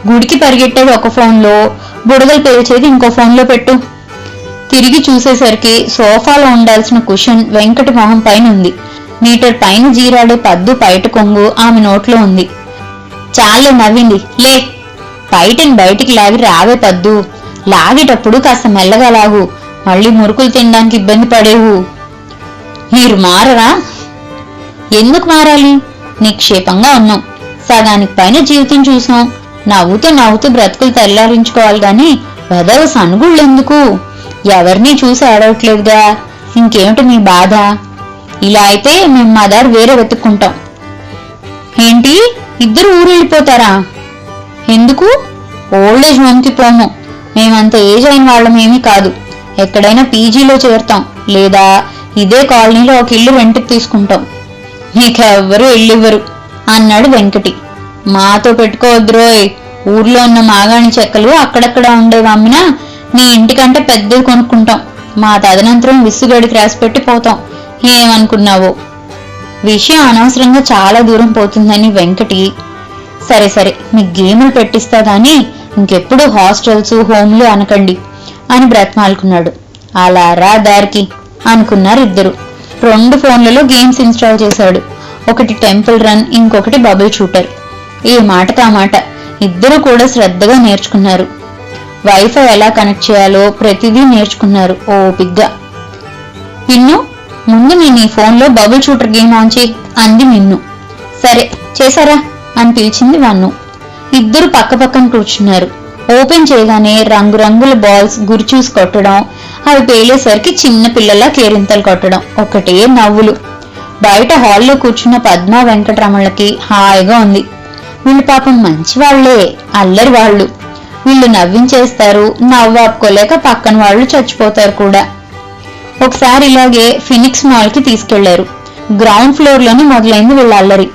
గుడికి పరిగెట్టేది ఒక ఫోన్లో, బుడగలు పేల్చేది ఇంకో ఫోన్లో పెట్టు. తిరిగి చూసేసరికి సోఫాలో ఉండాల్సిన కుషన్ వెంకటి మొహం పైన ఉంది. మీటర్ పైన జీరాడే పద్దు పైట కొంగు ఆమె నోట్లో ఉంది. చాలే నవ్వింది. లే, పైటని బయటికి లాగి రావే పద్దు. లాగేటప్పుడు కాస్త మెల్లగా లాగు, మళ్ళీ మురుకులు తినడానికి ఇబ్బంది పడేవు. మీరు మారరా? ఎందుకు మారాలి? నిక్షేపంగా ఉన్నాం, సగానికి పైన జీవితం చూసాం. నవ్వుతూ నవ్వుతూ బ్రతుకులు తెల్లారించుకోవాలి గాని వెదవ సనుగుళ్ళెందుకు? ఎవరినీ చూసి ఆడవట్లేదుగా, ఇంకేమిటి మీ బాధ? ఇలా అయితే మేము మా దారి వేరే వెతుక్కుంటాం. ఏంటి, ఇద్దరు ఊరు వెళ్ళిపోతారా? ఎందుకు? ఓల్డేజ్ హోమ్కి పోము. మేమంత ఏజ్ అయిన వాళ్ళమేమీ కాదు. ఎక్కడైనా పీజీలో చేరుతాం, లేదా ఇదే కాలనీలో ఒక ఇల్లు రెంట్కి తీసుకుంటాం. నీకెవ్వరూ ఇల్లివ్వరు అన్నాడు వెంకటి. మాతో పెట్టుకోవద్దురోయ్. ఊర్లో ఉన్న మాగాణి చెక్కలు అక్కడక్కడ ఉండేవి అమ్మినా నీ ఇంటికంటే పెద్దది కొనుక్కుంటాం. మా తదనంతరం విసుగడికి రాసిపెట్టి పోతాం. ఏమనుకున్నావో? విషయం అనవసరంగా చాలా దూరం పోతుందని వెంకటి, సరే సరే మీకు గేములు పెట్టిస్తా గానీ ఇంకెప్పుడు హాస్టల్స్ హోమ్లు అనకండి అని బ్రతిమాలుకున్నాడు. అలా రా దారికి అనుకున్నారు ఇద్దరు. 2 ఫోన్లలో గేమ్స్ ఇన్స్టాల్ చేశాడు. ఒకటి టెంపుల్ రన్, ఇంకొకటి బబుల్ షూటర్. ఏ మాటకా మాట ఇద్దరు కూడా శ్రద్ధగా నేర్చుకున్నారు. వైఫై ఎలా కనెక్ట్ చేయాలో ప్రతిదీ నేర్చుకున్నారు ఓపిగ్గా. పిన్ను, ముందు నేను ఈ ఫోన్లో బబుల్ షూటర్ గేమ్ ఆన్ చేయి అంది మిన్ను. సరే చేశారా అని పిలిచింది వన్ను. ఇద్దరు పక్క పక్కన కూర్చున్నారు. ఓపెన్ చేయగానే రంగురంగుల బాల్స్ గురి చూసి కొట్టడం, అవి పేలేసరికి చిన్న పిల్లలా కేరింతలు కొట్టడం, ఒకటే నవ్వులు. బయట హాల్లో కూర్చున్న పద్మ వెంకటరమణకి హాయిగా ఉంది. వీళ్ళు పాపం మంచి వాళ్లే, అల్లరి వాళ్ళు. వీళ్ళు నవ్వించేస్తారు, నవ్వాపుకోలేక పక్కన వాళ్ళు చచ్చిపోతారు కూడా. ఒకసారి ఇలాగే ఫినిక్స్ మాల్ కి తీసుకెళ్లారు. గ్రౌండ్ ఫ్లోర్ లోనే మొదలైంది వీళ్ళ అల్లరి.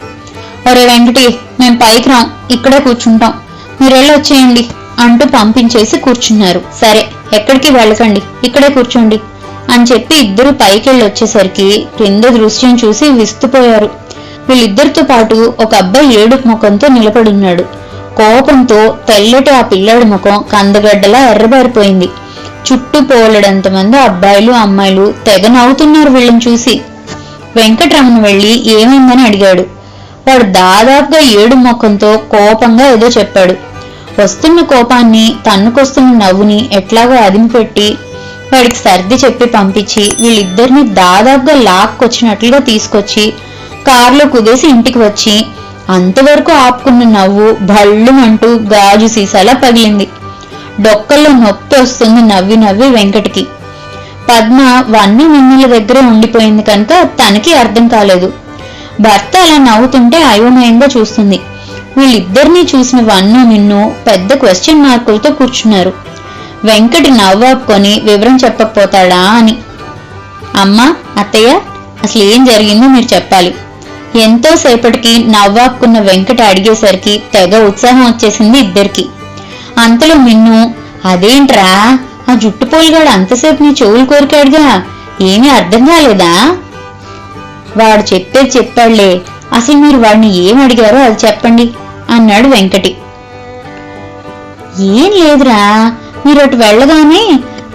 ఒరే వెంకటి, మేం పైకి రాం, ఇక్కడే కూర్చుంటాం, మీరెళ్ళొచ్చేయండి అంటూ పంపించేసి కూర్చున్నారు. సరే, ఎక్కడికి వెళ్ళకండి, ఇక్కడే కూర్చోండి అని చెప్పి ఇద్దరు పైకెళ్ళి వచ్చేసరికి కింద దృశ్యం చూసి విస్తుపోయారు. వీళ్ళిద్దరితో పాటు ఒక అబ్బాయి ఏడుపు ముఖంతో నిలబడున్నాడు. కోపంతో తెల్లటి ఆ పిల్లాడి ముఖం కందగడ్డలా ఎర్రబారిపోయింది. చుట్టూ పోలడంతమంది అబ్బాయిలు అమ్మాయిలు తెగ నవ్వుతున్నారు వీళ్ళని చూసి. వెంకటరమణ వెళ్లి ఏమైందని అడిగాడు. వాడు దాదాపుగా ఏడు ముఖంతో కోపంగా ఏదో చెప్పాడు. వస్తున్న కోపాన్ని, తన్నుకొస్తున్న నవ్వుని ఎట్లాగో అదిమిపెట్టి వాడికి సర్ది చెప్పి పంపించి వీళ్ళిద్దరిని దాదాపుగా లాక్కొచ్చినట్లుగా తీసుకొచ్చి కారులో కుదేసి ఇంటికి వచ్చి అంతవరకు ఆపుకున్న నవ్వు భళ్ళుమంటూ గాజు సీసాలా పగిలింది. డొక్కల్లో నొప్పి వస్తుంది నవ్వి నవ్వి వెంకటికి. పద్మ వన్ను మిన్నుల దగ్గరే ఉండిపోయింది కనుక తనకి అర్థం కాలేదు. భర్త అలా నవ్వుతుంటే అయోమయంగా చూస్తుంది. వీళ్ళిద్దరినీ చూసిన వన్ను నిన్ను పెద్ద క్వశ్చన్ మార్కులతో కూర్చున్నారు. వెంకటి నవ్వాపుకొని వివరం చెప్పకపోతాడా అని. అమ్మా, అత్తయ్య, అసలు ఏం జరిగిందో మీరు చెప్పాలి. ఎంతో సేపటికి నవ్వాపుకున్న వెంకట అడిగేసరికి తెగ ఉత్సాహం వచ్చేసింది ఇద్దరికి. అంతలో మిన్ను, అదేంట్రా ఆ జుట్టుపోలుగాడు అంతసేపు నీ చెవులు కోరికాడుగా, ఏమీ అర్థం కాలేదా? వాడు చెప్పేది చెప్పాళ్లే, అసలు మీరు వాడిని ఏం అడిగారో అది చెప్పండి అన్నాడు వెంకటి. ఏం లేదురా, మీరు అటు వెళ్ళగానే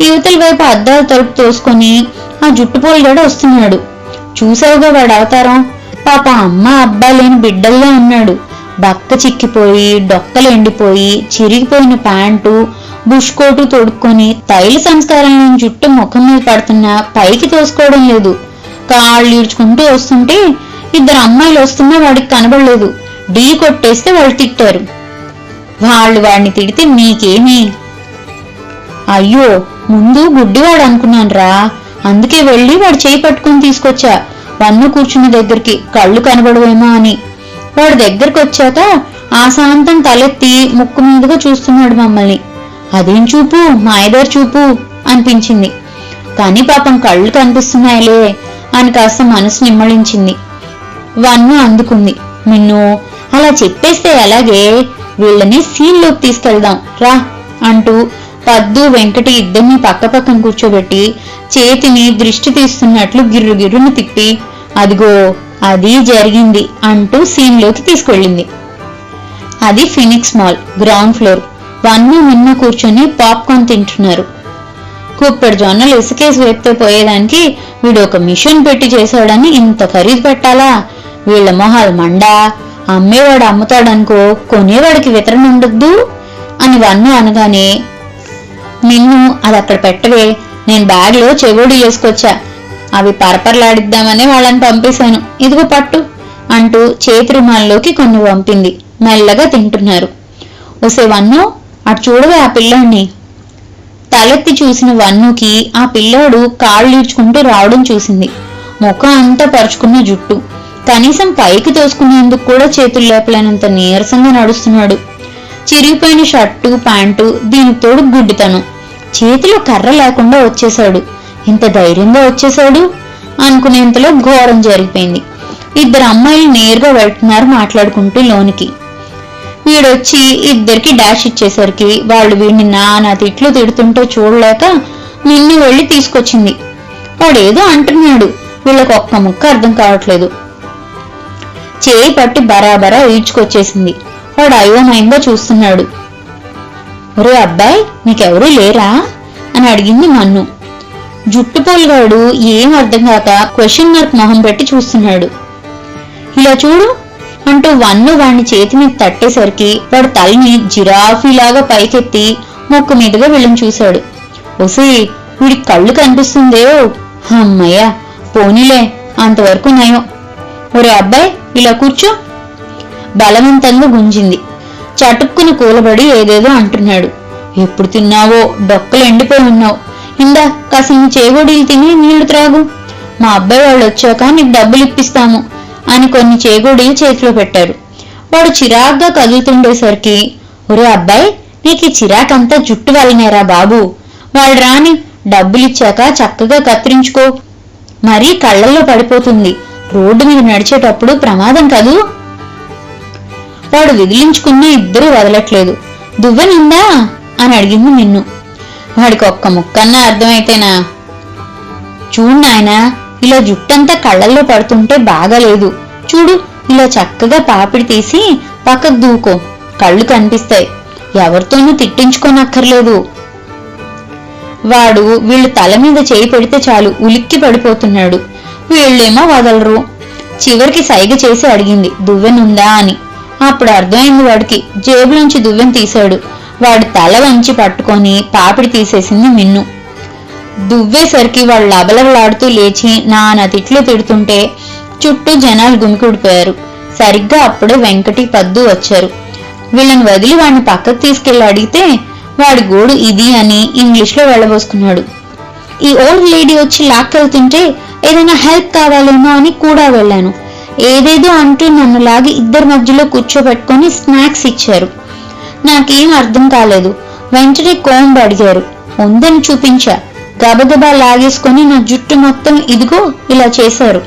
యువతల వైపు అద్దాలు తలుపు తోసుకొని ఆ జుట్టుపోలుగాడు వస్తున్నాడు. చూసావుగా వాడు అవతారం. పాప అమ్మ అబ్బా లేని బిడ్డల్లా ఉన్నాడు. బక్క చిక్కిపోయి, డొక్కలు ఎండిపోయి, చిరిగిపోయిన ప్యాంటు, బుష్కోటు తొడుక్కొని తైల సంస్కారంలో జుట్టు ముఖం మీద పడుతున్నా పైకి తోసుకోవడం లేదు. కాళ్ళు ఈడ్చుకుంటూ వస్తుంటే ఇద్దరు అమ్మాయిలు వస్తున్నా వాడికి కనబడలేదు. ఢీ కొట్టేస్తే వాళ్ళు తిట్టారు. వాళ్ళు వాడిని తిడితే మీకేమి? అయ్యో, ముందు గుడ్డివాడు అనుకున్నానురా, అందుకే వెళ్ళి వాడు చేయి పట్టుకుని తీసుకొచ్చా వన్ను కూర్చున్న దగ్గరికి, కళ్ళు కనబడవేమో అని. వాడు దగ్గరికి వచ్చాక ఆశాంతం తలెత్తి ముక్కు మీదుగా చూస్తున్నాడు మమ్మల్ని. అదేం చూపు, మాయదారి చూపు అనిపించింది. కాని పాపం కళ్ళు కనిపిస్తున్నాయిలే అని కాస్త మనసు నిమ్మళించింది. వన్ను అందుకుంది. మిన్ను, అలా చెప్పేస్తే ఎలాగే, వీళ్ళని సీన్లోకి తీసుకెళ్దాం రా అంటూ పద్దు వెంకటి ఇద్దరిని పక్క పక్కన కూర్చోబెట్టి చేతిని దృష్టి తీస్తున్నట్లు గిర్రుగిర్రును తిప్పి, అదిగో అది జరిగింది అంటూ సీన్లోకి తీసుకెళ్ళింది. అది ఫినిక్స్ మాల్ గ్రౌండ్ ఫ్లోర్. వన్ను మిన్ను కూర్చొని పాప్కార్న్ తింటున్నారు. కుప్పెడు జొన్నలు ఇసుకేసి వేపితే పోయేదానికి వీడు ఒక మిషన్ పెట్టి చేశాడని ఇంత ఖరీదు పెట్టాలా? వీళ్ల మొహాలు మండా. అమ్మేవాడు అమ్ముతాడనుకో, కొనేవాడికి వితరణ ఉండద్దు అని వన్ను అనగానే, నిన్ను అది అక్కడ పెట్టవే, నేను బ్యాగ్లో చెవుడు వేసుకొచ్చా, అవి పరపరలాడిద్దామని వాళ్ళని పంపేశాను, ఇదిగో పట్టు అంటూ చేతి రుమాల్లోకి కొన్ని పంపింది. మెల్లగా తింటున్నారు. ఒసే వన్ను, అటు చూడవే ఆ పిల్లాడిని. తలెత్తి చూసిన వన్నుకి ఆ పిల్లాడు కాళ్ళు ఈడ్చుకుంటూ రావడం చూసింది. ముఖం అంతా పరుచుకున్న జుట్టు, కనీసం పైకి తోసుకునేందుకు కూడా చేతులు లేపలేనంత నీరసంగా నడుస్తున్నాడు. చిరిగిపోయిన షర్టు ప్యాంటు, దీనికి తోడు గుడ్డితనం. చేతిలో కర్ర లేకుండా వచ్చేశాడు. ఇంత ధైర్యంగా వచ్చేశాడు అనుకునేంతలో ఘోరం జరిగిపోయింది. ఇద్దరు అమ్మాయిలు నేరుగా వెళ్తున్నారు మాట్లాడుకుంటూ లోనికి. వీడొచ్చి ఇద్దరికి డాష్ ఇచ్చేసరికి వాళ్ళు వీడిని నానా తిట్లు తిడుతుంటే చూడలేక నిన్ను వెళ్లి తీసుకొచ్చింది. వాడేదో అంటున్నాడు, వీళ్ళకి ఒక్క ముక్క అర్థం కావట్లేదు. చేయి పట్టి బరాబరా ఈడ్చుకొచ్చేసింది. వాడు అయోమయంగా చూస్తున్నాడు. ఒరే అబ్బాయి, నీకెవరూ లేరా అని అడిగింది మన్ను. జుట్టుపోలుగాడు ఏం అర్థం కాక క్వశ్చన్ మార్క్ మొహం పెట్టి చూస్తున్నాడు. ఇలా చూడు అంటూ వన్ను వాడిని చేతి మీద తట్టేసరికి వాడు తలని జిరాఫీలాగా పైకెత్తి మొక్కు మీదుగా వీళ్ళని చూశాడు. ఒసే, వీడికి కళ్ళు కనిపిస్తుందే. అమ్మయ్యా, పోనీలే, అంతవరకు నయం. ఒరే అబ్బాయి, ఇలా కూర్చో. బలవంతంగా గుంజింది. చటుక్కుని కూలబడి ఏదేదో అంటున్నాడు. ఎప్పుడు తిన్నావో, డొక్కలు ఎండిపోయి ఉన్నావు. ఇందా కాసిన చేగోడీలు తిని నీళ్లు త్రాగు. మా అబ్బాయి వాళ్ళు వచ్చాక నీకు డబ్బులు ఇప్పిస్తాము అని కొన్ని చేగోడీలు చేతిలో పెట్టారు. వాడు చిరాగ్గా కదులుతుండేసరికి, ఒరే అబ్బాయి, నీకు ఈ చిరాకంతా జుట్టు వల్లనేరా బాబు, వాళ్ళు రాని, డబ్బులిచ్చాక చక్కగా కత్తిరించుకో, మరీ కళ్ళల్లో పడిపోతుంది, రోడ్డు మీద నడిచేటప్పుడు ప్రమాదం కదూ. వాడు విదిలించుకున్నా ఇద్దరూ వదలట్లేదు. దువ్వెనుందా అని అడిగింది మిన్ను. వాడికి ఒక్క ముక్కన్నా అర్థమైతేనా? చూడు నాయనా, ఇలా జుట్టంతా కళ్ళల్లో పడుతుంటే బాగాలేదు, చూడు, ఇలా చక్కగా పాపిడి తీసి పక్కకు దూకో, కళ్ళు కనిపిస్తాయి, ఎవరితోనూ తిట్టించుకోనక్కర్లేదు. వాడు వీళ్ళు తల మీద చేయి పెడితే చాలు ఉలిక్కి పడిపోతున్నాడు. వీళ్ళేమో వదలరు. చివరికి సైగ చేసి అడిగింది, దువ్వెనుందా అని. అప్పుడు అర్థమైంది వాడికి. జేబులోంచి దువ్వెన తీశాడు. వాడు తల వంచి పట్టుకొని పాపిడి తీసేసింది మిన్ను. దువ్వేసరికి వాళ్ళు లబలబలాడుతూ లేచి నానా తిట్లు తిడుతుంటే చుట్టూ జనాలు గుమికూడిపోయారు. సరిగ్గా అప్పుడే వెంకటి, పద్దు వచ్చారు. వీళ్ళని వదిలి వాడిని పక్కకు తీసుకెళ్లి అడిగితే వాడి గోడు ఇది అని ఇంగ్లీష్లో వెళ్ళబోసుకున్నాడు. ఈ ఓల్డ్ లేడీ వచ్చి లాక్కెళ్తుంటే ఏదైనా హెల్ప్ కావాలేమో అని కూడా వెళ్ళాను. ఏదేదో అంటూ నన్ను లాగి ఇద్దరి మధ్యలో కూర్చోబెట్టుకొని స్నాక్స్ ఇచ్చారు. నాకేం అర్థం కాలేదు. వెంటనే కోంబు అడిగారు. ఉందని చూపించా. గబగబా లాగేసుకొని నా జుట్టు మొత్తం ఇదిగో ఇలా చేశారు.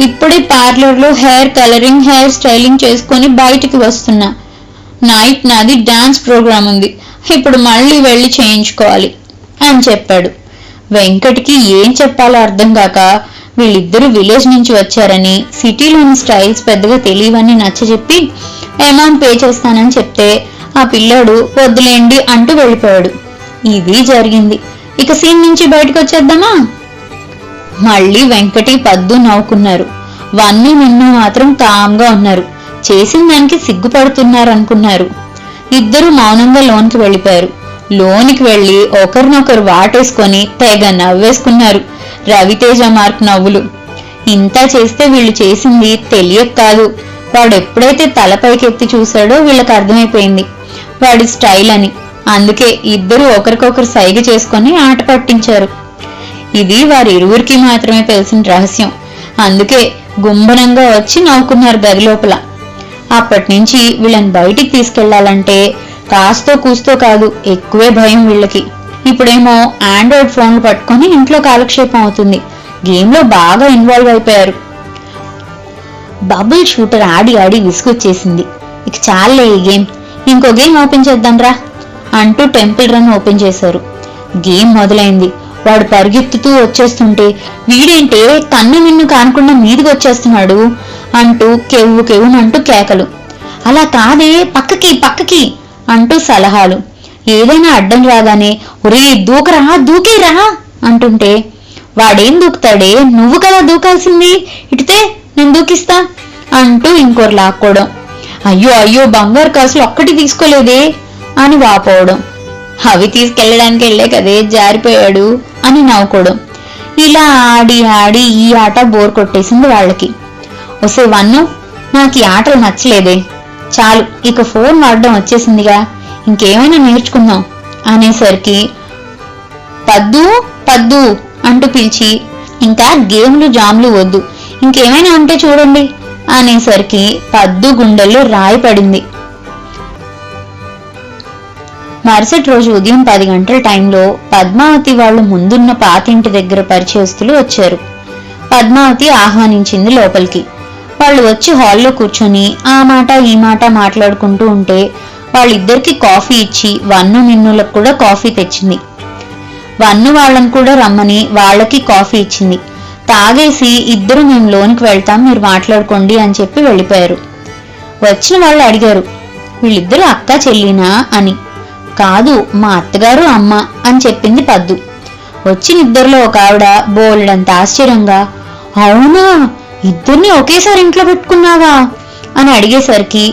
ఇప్పుడే పార్లర్లో హెయిర్ కలరింగ్, హెయిర్ స్టైలింగ్ చేసుకొని బయటికి వస్తున్నా. నైట్ నాది డాన్స్ ప్రోగ్రామ్ ఉంది, ఇప్పుడు మళ్ళీ వెళ్ళి చేయించుకోవాలి అని చెప్పాడు. వెంకట్కి ఏం చెప్పాలో అర్థం కాక వీళ్ళిద్దరూ విలేజ్ నుంచి వచ్చారని, సిటీలోని స్టైల్స్ పెద్దగా తెలియవని నచ్చజెప్పి అమౌంట్ పే చేస్తానని చెప్తే ఆ పిల్లాడు వద్దులేండి అంటూ వెళ్ళిపోయాడు. ఇది జరిగింది. ఇక సీన్ నుంచి బయటకు వచ్చేద్దామా? మళ్ళీ వెంకటి, పద్దు నవ్వుకున్నారు. వన్ను, మిన్ను మాత్రం కామ్గా ఉన్నారు. చేసిన దానికి సిగ్గుపడుతున్నారనుకున్నారు. ఇద్దరు మౌనంగా లోనికి వెళ్ళిపోయారు. లోనికి వెళ్లి ఒకరినొకరు వాటేసుకొని తెగ నవ్వేసుకున్నారు. రవితేజ మార్క్ నవ్వులు. ఇంతా చేస్తే వీళ్ళు చేసింది తెలియక కాదు. వాడు ఎప్పుడైతే తలపైకెత్తి చూశాడో వీళ్ళకి అర్థమైపోయింది వాడి స్టైల్ అని. అందుకే ఇద్దరు ఒకరికొకరు సైగ చేసుకొని ఆట పట్టించారు. ఇది వారిరువురికి మాత్రమే తెలిసిన రహస్యం. అందుకే గుంభనంగా వచ్చి నవ్వుకున్నారు గది లోపల. అప్పటినుంచి వీళ్ళని బయటికి తీసుకెళ్లాలంటే కాస్తో కూస్తో కాదు, ఎక్కువే భయం వీళ్ళకి. ఇప్పుడేమో ఆండ్రాయిడ్ ఫోన్లు పట్టుకొని ఇంట్లో కాలక్షేపం అవుతుంది. గేమ్ లో బాగా ఇన్వాల్వ్ అయిపోయారు. బబుల్ షూటర్ ఆడి ఆడి విసుగొచ్చేసింది. ఇక చాలే ఈ గేమ్, ఇంకో గేమ్ ఓపెన్ చేద్దాంరా అంటూ టెంపుల్ రన్ ఓపెన్ చేశారు. గేమ్ మొదలైంది. వాడు పరిగెత్తుతూ వచ్చేస్తుంటే వీడేంటే కన్ను మిన్ను కానకుండా మీదికి వచ్చేస్తున్నాడు అంటూ కెవ్వు కెవ్వునంటూ కేకలు. అలా కాదే, పక్కకి పక్కకి అంటూ సలహాలు. ఏదైనా అడ్డం రాగానే ఒరే దూకరా, దూకేరా అంటుంటే వాడేం దూకుతాడే, నువ్వు కదా దూకాల్సింది, ఇటుతే నేను దూకిస్తా అంటూ ఇంకోరు లాక్కోవడం. అయ్యో అయ్యో బంగారు కాసులు ఒక్కటి తీసుకోలేదే అని వాపోవడం. అవి తీసుకెళ్లడానికి వెళ్లే కదే జారిపోయాడు అని నవ్వుకోవడం. ఇలా ఆడి ఆడి ఈ ఆట బోర్ కొట్టేసింది వాళ్ళకి. ఒసే వన్ను, నాకు ఈ ఆటలు నచ్చలేదే, చాలు ఇక ఫోన్ వాడడం వచ్చేసిందిగా, ఇంకేమైనా నేర్చుకుందాం అనేసరికి పద్దు పద్దు అంటూ పిలిచి, ఇంకా గేమ్లు జామ్లు వద్దు, ఇంకేమైనా ఉంటే చూడండి అనేసరికి పద్దు గుండెల్లో రాయి పడింది. మరుసటి రోజు ఉదయం 10 గంటల టైంలో పద్మావతి వాళ్ళు ముందున్న పాతింటి దగ్గర పరిచయస్తులు వచ్చారు. పద్మావతి ఆహ్వానించింది లోపలికి. వాళ్ళు వచ్చి హాల్లో కూర్చొని ఆ మాట ఈ మాట మాట్లాడుకుంటూ ఉంటే వాళ్ళిద్దరికి కాఫీ ఇచ్చి వన్ను మిన్నులకు కూడా కాఫీ తెచ్చింది. వన్ను వాళ్ళని కూడా రమ్మని వాళ్ళకి కాఫీ ఇచ్చింది. తాగేసి ఇద్దరు మేము లోనికి వెళ్తాం, మీరు మాట్లాడుకోండి అని చెప్పి వెళ్ళిపోయారు. వచ్చిన వాళ్ళు అడిగారు, వీళ్ళిద్దరూ అక్క చెల్లినా అని. కాదు, మా అత్తగారు అమ్మ అని చెప్పింది పద్దు. వచ్చిన ఇద్దరిలో ఒక ఆవిడ బోల్డంత ఆశ్చర్యంగా, అవునా, ఇద్దరిని ఒకేసారి ఇంట్లో పెట్టుకున్నావా అని అడిగేసరికి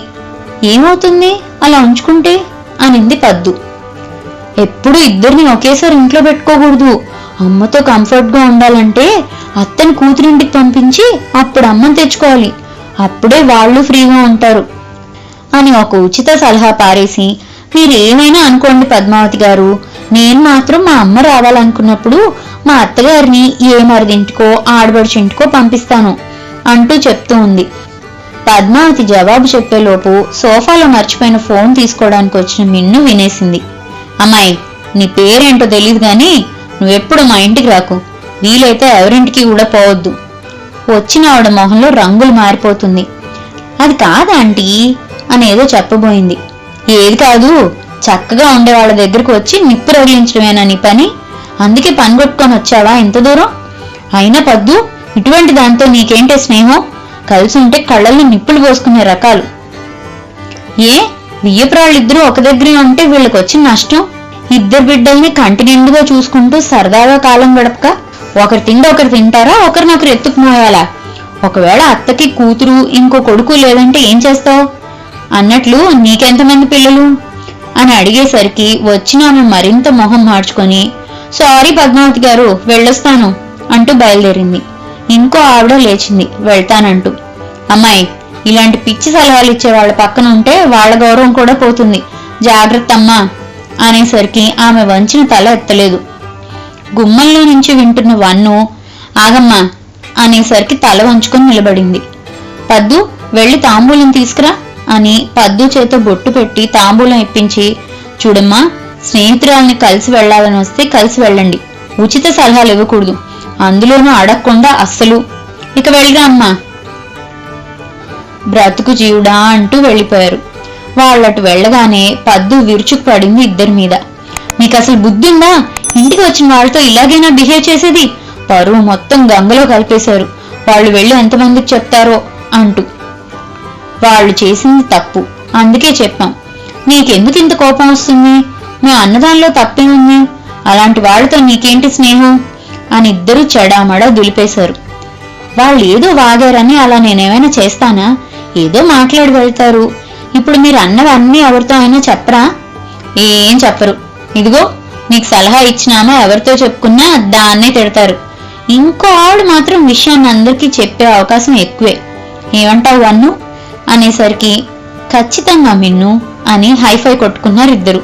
ఏమవుతుంది అలా ఉంచుకుంటే అనింది పద్దు. ఎప్పుడు ఇద్దరిని ఒకేసారి ఇంట్లో పెట్టుకోకూడదు, అమ్మతో కంఫర్ట్ గా ఉండాలంటే అత్తని కూతురింటికి పంపించి అప్పుడు అమ్మని తెచ్చుకోవాలి, అప్పుడే వాళ్ళు ఫ్రీగా ఉంటారు అని ఒక ఉచిత సలహా పారేసి, మీరు ఏమైనా అనుకోండి పద్మావతి గారు, నేను మాత్రం మా అమ్మ రావాలనుకున్నప్పుడు మా అత్తగారిని ఏ మరిదింటికో ఆడబడిచింటికో పంపిస్తాను అంటూ చెప్తూ ఉంది. పద్మావతి జవాబు చెప్పేలోపు సోఫాలో మర్చిపోయిన ఫోన్ తీసుకోవడానికి వచ్చిన మిన్ను వినేసింది. అమ్మాయి, నీ పేరేంటో తెలియదు గాని నువ్వెప్పుడు మా ఇంటికి రాకు, వీలైతే ఎవరింటికి కూడా పోవద్దు. వచ్చిన ఆవిడ మొహంలో రంగులు మారిపోతుంది. అది కాదా ఆంటీ అనేదో చెప్పబోయింది. ఏది కాదు, చక్కగా ఉండే వాళ్ళ దగ్గరకు వచ్చి నిప్పు రగిలించడమేనా నీ పని? అందుకే పని కొట్టుకొని వచ్చావా ఇంత దూరం? అయినా పద్దు, ఇటువంటి దాంతో నీకేంటే స్నేహం? కలిసి ఉంటే కళ్ళల్లో నిప్పులు పోసుకునే రకాలు. ఏ వియ్యపురాళ్ళిద్దరూ ఒక దగ్గరే ఉంటే వీళ్ళకి వచ్చిన నష్టం? ఇద్దరు బిడ్డల్ని కంటి నిండుగా చూసుకుంటూ సరదాగా కాలం గడపక ఒకరి తిండి ఒకరు తింటారా, ఒకరినొకరు ఎత్తుకుమోయాలా? ఒకవేళ అత్తకి కూతురు ఇంకో కొడుకు లేదంటే ఏం చేస్తావు? అన్నట్లు నీకెంతమంది పిల్లలు అని అడిగేసరికి వచ్చిన ఆమె మరింత మొహం మార్చుకొని, సారీ పద్మావతి గారు, వెళ్ళొస్తాను అంటూ బయలుదేరింది. ఇంకో ఆవిడ లేచింది వెళ్తానంటూ. అమ్మాయి, ఇలాంటి పిచ్చి సలహాలు ఇచ్చే వాళ్ళ పక్కన ఉంటే వాళ్ళ గౌరవం కూడా పోతుంది, జాగ్రత్త అమ్మా అనేసరికి ఆమె వంచిన తల ఎత్తలేదు. గుమ్మంలో నుంచి వింటున్న వన్ను ఆగమ్మా అనేసరికి తల వంచుకొని నిలబడింది. పద్దు, వెళ్ళి తాంబూలం తీసుకురా అని పద్దు చేత బొట్టు పెట్టి తాంబూలం ఇప్పించి, చూడమ్మా, స్నేహితురాల్ని కలిసి వెళ్లాలని వస్తే కలిసి వెళ్ళండి, ఉచిత సలహాలు ఇవ్వకూడదు, అందులోనూ అడగకుండా అస్సలు. ఇక వెళ్ళిరా అమ్మా. బ్రతుకు జీవుడా అంటూ వెళ్ళిపోయారు. వాళ్ళటు వెళ్ళగానే పద్దు విరుచుకు పడింది ఇద్దరి మీద. మీకు అసలు బుద్ధుందా? ఇంటికి వచ్చిన వాళ్ళతో ఇలాగైనా బిహేవ్ చేసేది? పరువు మొత్తం గంగలో కలిపేశారు. వాళ్ళు వెళ్ళి ఎంతమందికి చెప్తారో అంటూ. వాళ్ళు చేసింది తప్పు, అందుకే చెప్పాం. నీకెందుకు ఇంత కోపం వస్తుంది? మేము అన్నదానిలో తప్పేముంది? అలాంటి వాళ్ళతో నీకేంటి స్నేహం అని ఇద్దరూ చెడామడా దులిపేశారు. వాళ్ళు ఏదో వాగారని అలా నేనేమైనా చేస్తానా? ఏదో మాట్లాడి వెళ్తారు. ఇప్పుడు మీరు అన్నవన్నీ ఎవరితో అయినా చెప్పరా? ఏం చెప్పరు. ఇదిగో నీకు సలహా ఇచ్చినామా ఎవరితో చెప్పుకున్నా దాన్నే తిడతారు. ఇంకో ఆవిడ మాత్రం విషయాన్ని అందరికీ చెప్పే అవకాశం ఎక్కువే. ఏమంటావు వన్ను అనేసరికి ఖచ్చితంగా మిన్ను అని హైఫై కొట్టుకున్నారు ఇద్దరు.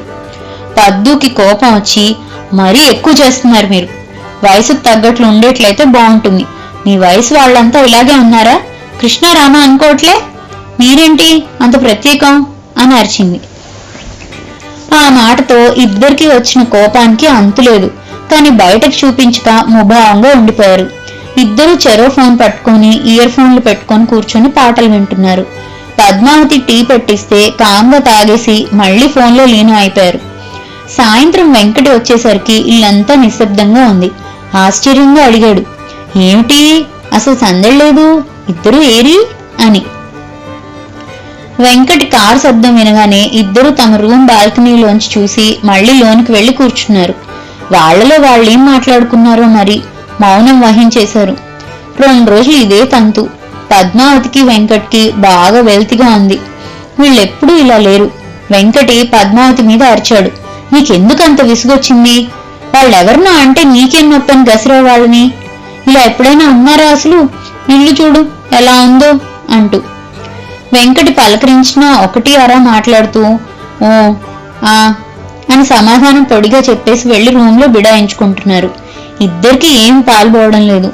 పద్దుకి కోపం వచ్చి, మరీ ఎక్కువ చేస్తున్నారు మీరు, వయసుకు తగ్గట్లు ఉండేట్లయితే బాగుంటుంది. నీ వయసు వాళ్ళంతా ఇలాగే ఉన్నారా? కృష్ణారామ అనుకోవట్లే, మీరేంటి అంత ప్రత్యేకం అని అరిచింది. ఆ మాటతో ఇద్దరికి వచ్చిన కోపానికి అంతులేదు. కాని బయటకు చూపించక ముభావంగా ఉండిపోయారు. ఇద్దరు చెరో ఫోన్ పట్టుకొని ఇయర్ ఫోన్లు పెట్టుకొని కూర్చొని పాటలు వింటున్నారు. పద్మావతి టీ పెట్టిస్తే కాంగా తాగేసి మళ్లీ ఫోన్లో లీనం అయిపోయారు. సాయంత్రం వెంకటి వచ్చేసరికి ఇల్లంతా నిశ్శబ్దంగా ఉంది. ఆశ్చర్యంగా అడిగాడు, ఏమిటి అసలు సందడిలేదు, ఇద్దరు ఏరి అని. వెంకటి కారు శబ్దం వినగానే ఇద్దరు తమ రూమ్ బాల్కనీలోంచి చూసి మళ్లీ లోనికి వెళ్లి కూర్చున్నారు. వాళ్లలో వాళ్ళేం మాట్లాడుకున్నారో మరి మౌనం వహించేశారు. 2 రోజులు ఇదే తంతు. పద్మావతికి వెంకట్కి బాగా వెల్తిగా ఉంది. వీళ్ళెప్పుడూ ఇలా లేరు. వెంకటి పద్మావతి మీద అరిచాడు, నీకెందుకంత విసుగొచ్చింది? వాళ్ళెవరినో అంటే నీకేం నొప్పని గసిరే వాళ్ళని? ఇలా ఎప్పుడైనా ఉన్నారా అసలు? ఇల్లు చూడు ఎలా ఉందో అంటూ. వెంకటి పలకరించినా ఒకటి అరా మాట్లాడుతూ ఓ ఆ అని సమాధానం పొడిగా చెప్పేసి వెళ్లి రూంలో బిడాయించుకుంటున్నారు. ఇద్దరికి ఏం పాల్పోవడం లేదు.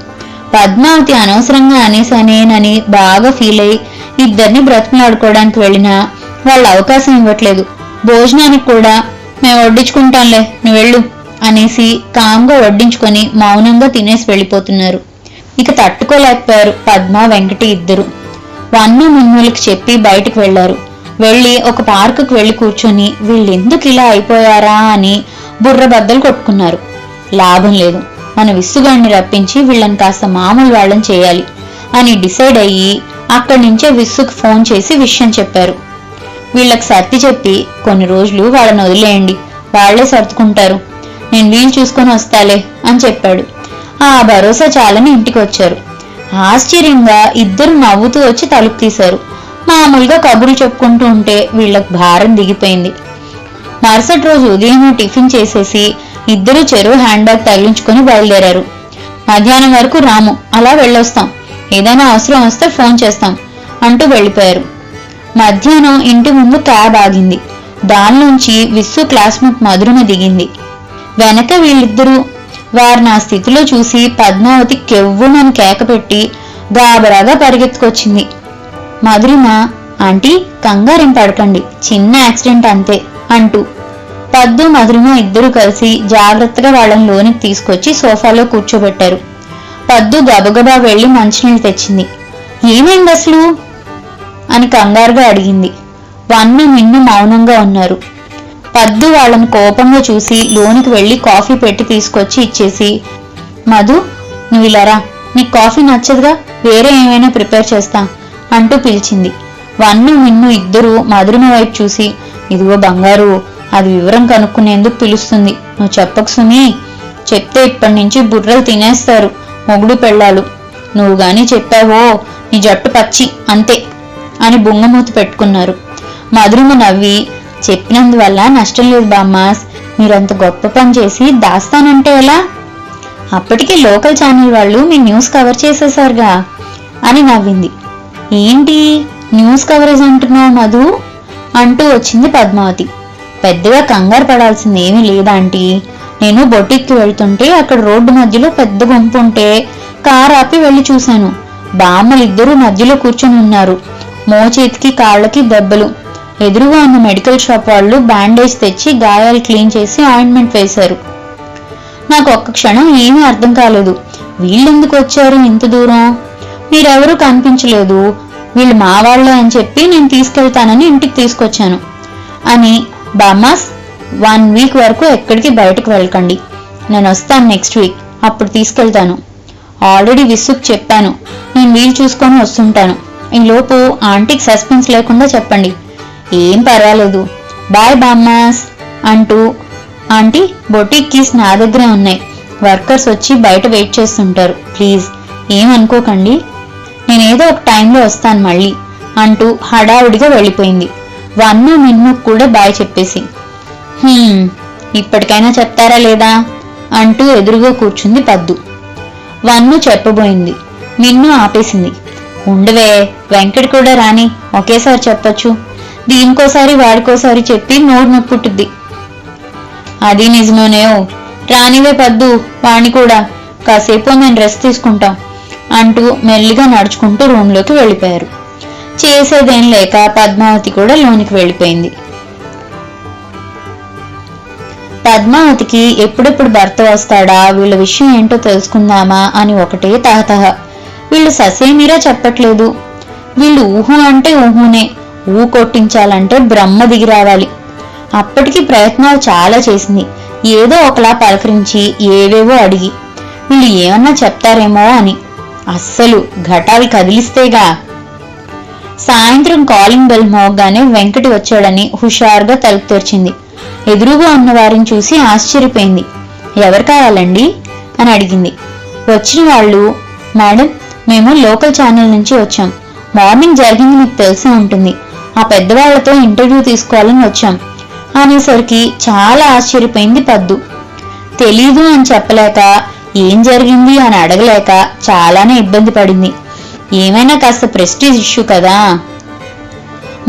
పద్మావతి అనవసరంగా అనేసానేనని బాగా ఫీల్ అయి ఇద్దరిని బ్రతిమలాడుకోవడానికి వెళ్ళినా వాళ్ళు అవకాశం ఇవ్వట్లేదు. భోజనానికి కూడా మేము వడ్డించుకుంటాంలే, నువ్వు వెళ్ళు అనేసి కామ్గా వడ్డించుకొని మౌనంగా తినేసి వెళ్ళిపోతున్నారు. ఇక తట్టుకోలేకపోయారు పద్మ వెంకటి ఇద్దరు. వన్ను మిన్నులకి చెప్పి బయటకు వెళ్లారు. వెళ్లి ఒక పార్కుకు వెళ్లి కూర్చొని వీళ్ళెందుకు ఇలా అయిపోయారా అని బుర్ర బద్దలు కొట్టుకున్నారు. లాభం లేదు, మన విసుగాన్ని రప్పించి వీళ్ళని కాస్త మామూలు వాళ్ళని చేయాలి అని డిసైడ్ అయ్యి అక్కడి నుంచే విస్సుకు ఫోన్ చేసి విషయం చెప్పారు. వీళ్ళకి సర్ది చెప్పి కొన్ని రోజులు వాళ్ళని వదిలేయండి, వాళ్లే సర్దుకుంటారు, నేను వీలు చూసుకొని వస్తాలే అని చెప్పాడు. ఆ భరోసా చాలని ఇంటికి వచ్చారు. ఆశ్చర్యంగా ఇద్దరు నవ్వుతూ వచ్చి తలుపు తీశారు. మామూలుగా కబుర్లు చెప్పుకుంటూ ఉంటే వీళ్ళకి భారం దిగిపోయింది. మరుసటి రోజు ఉదయం టిఫిన్ చేసేసి ఇద్దరు చెరువు హ్యాండ్ బ్యాగ్ తగిలించుకొని బయలుదేరారు. మధ్యాహ్నం వరకు రాము, అలా వెళ్ళొస్తాం, ఏదైనా అవసరం వస్తే ఫోన్ చేస్తాం అంటూ వెళ్ళిపోయారు. మధ్యాహ్నం ఇంటి ముందు క్యాబ్ ఆగింది. దానిలోంచి విస్సు క్లాస్మేట్ మధురమ దిగింది. వెనక వీళ్ళిద్దరూ. వారిని ఆ స్థితిలో చూసి పద్మావతి కెవ్వుమని కేకపెట్టి గాబరాగా పరిగెత్తుకొచ్చింది. మధురిమ, ఆంటీ కంగారేం పడకండి, చిన్న యాక్సిడెంట్ అంతే అంటూ పద్దు మధురిమ ఇద్దరు కలిసి జాగ్రత్తగా వాళ్ళని లోనికి తీసుకొచ్చి సోఫాలో కూర్చోబెట్టారు. పద్దు గబగబా వెళ్లి మంచినీళ్ళు తెచ్చింది. ఏమైంది అసలు అని కంగారుగా అడిగింది. వన్ను మిన్ను మౌనంగా ఉన్నారు. పద్దు వాళ్ళని కోపంగా చూసి లోనికి వెళ్లి కాఫీ పెట్టి తీసుకొచ్చి ఇచ్చేసి, మధు నువ్వు ఇలారా, నీకు కాఫీ నచ్చదుగా, వేరే ఏమైనా ప్రిపేర్ చేస్తా అంటూ పిలిచింది. వన్ను మిన్ను ఇద్దరు మధురిమ వైపు చూసి, ఇదిగో బంగారు, అది వివరం కనుక్కునేందుకు పిలుస్తుంది, నువ్వు చెప్పకు సుమి, చెప్తే ఇప్పటి నుంచి బుర్రలు తినేస్తారు మొగుడు పెళ్ళాలు, నువ్వు గాని చెప్పావో నీ జట్టు పచ్చి అంతే అని బుంగమూతి పెట్టుకున్నారు. మధురిమ నవ్వి, చెప్పినందువల్ల నష్టం లేదు బామ్మాస్, మీరంత గొప్ప పని చేసి దాస్తానంటే ఎలా, అప్పటికే లోకల్ ఛానల్ వాళ్ళు మీ న్యూస్ కవర్ చేసేశారుగా అని నవ్వింది. ఏంటి న్యూస్ కవరేజ్ అంటున్నావు మధు అంటూ వచ్చింది పద్మావతి. పెద్దగా కంగారు పడాల్సింది ఏమీ లేదాంటీ, నేను బొటిక్కి వెళ్తుంటే అక్కడ రోడ్డు మధ్యలో పెద్ద గుంపు ఉంటే కారు ఆపి వెళ్లి చూశాను. బామ్మలిద్దరూ మధ్యలో కూర్చొని ఉన్నారు. మోచేతికి కాళ్ళకి దెబ్బలు. ఎదురుగా ఉన్న మెడికల్ షాప్ వాళ్ళు బ్యాండేజ్ తెచ్చి గాయాలు క్లీన్ చేసి ఆయింట్మెంట్ వేశారు. నాకు ఒక్క క్షణం ఏమీ అర్థం కాలేదు. వీళ్ళెందుకు వచ్చారు ఇంత దూరం, మీరెవరూ కనిపించలేదు, వీళ్ళు మా వాళ్ళే అని చెప్పి నేను తీసుకెళ్తానని ఇంటికి తీసుకొచ్చాను అని. బామ్మాస్ 1 వీక్ వరకు ఎక్కడికి బయటకు వెళ్ళకండి, నేను వస్తాను నెక్స్ట్ వీక్, అప్పుడు తీసుకెళ్తాను. ఆల్రెడీ విసుక్ చెప్పాను, నేను వీలు చూసుకొని వస్తుంటాను. ఈలోపు ఆంటీకి సస్పెన్స్ లేకుండా చెప్పండి. ఏం పర్వాలేదు, బాయ్ బామ్మాస్ అంటూ, ఆంటీ బొటిక్ కీస్ నా దగ్గరే ఉన్నాయి, వర్కర్స్ వచ్చి బయట వెయిట్ చేస్తుంటారు, ప్లీజ్ ఏమనుకోకండి, నేనేదో ఒక టైంలో వస్తాను మళ్ళీ అంటూ హడావుడిగా వెళ్ళిపోయింది. వన్ను మిన్ను కూడా బాయ్ చెప్పేసి. ఇప్పటికైనా చెప్తారా లేదా అంటూ ఎదురుగా కూర్చుంది పద్దు. వన్ను చెప్పబోయింది, మిన్ను ఆపేసింది. ఉండవే, వెంకట్ కూడా రాని, ఒకేసారి చెప్పొచ్చు, దీనికోసారి వాడికోసారి చెప్పి నోరు నొప్పుట్టుద్ది. అది నిజమేనేవు, రానివే పద్దు, వాణ్ణి కూడా, కాసేపు మేము రెస్ట్ తీసుకుంటాం అంటూ మెల్లిగా నడుచుకుంటూ రూంలోకి వెళ్ళిపోయారు. చేసేదేం లేక పద్మావతి కూడా లోనికి వెళ్ళిపోయింది. పద్మావతికి ఎప్పుడెప్పుడు భర్త వస్తాడా, వీళ్ళ విషయం ఏంటో తెలుసుకుందామా అని ఒకటే తహతహ. వీళ్ళు ససేమీరా చెప్పట్లేదు. వీళ్ళు ఊహు అంటే ఊహునే, ఊ కొట్టించాలంటే బ్రహ్మ దిగి రావాలి. అప్పటికి ప్రయత్నాలు చాలా చేసింది, ఏదో ఒకలా పలకరించి ఏవేవో అడిగి, వీళ్ళు ఏమన్నా చెప్తారేమో అని. అస్సలు ఘటావి కదిలిస్తేగా. సాయంత్రం కాలింగ్ బెల్ మోగ్గానే వెంకటి వచ్చాడని హుషారుగా తలుపు తెరిచింది. ఎదురుగా ఉన్న వారిని చూసి ఆశ్చర్యపోయింది. ఎవరు కావాలండి అని అడిగింది. వచ్చిన వాళ్ళు, మేడం మేము లోకల్ ఛానల్ నుంచి వచ్చాం, మార్నింగ్ జరిగింది మీకు తెలిసి ఉంటుంది, ఆ పెద్దవాళ్లతో ఇంటర్వ్యూ తీసుకోవాలని వచ్చాం అనేసరికి చాలా ఆశ్చర్యపోయింది పద్దు. తెలీదు అని చెప్పలేక, ఏం జరిగింది అని అడగలేక చాలానే ఇబ్బంది పడింది. ఏమైనా కాస్త ప్రెస్టీజ్ ఇష్యూ కదా.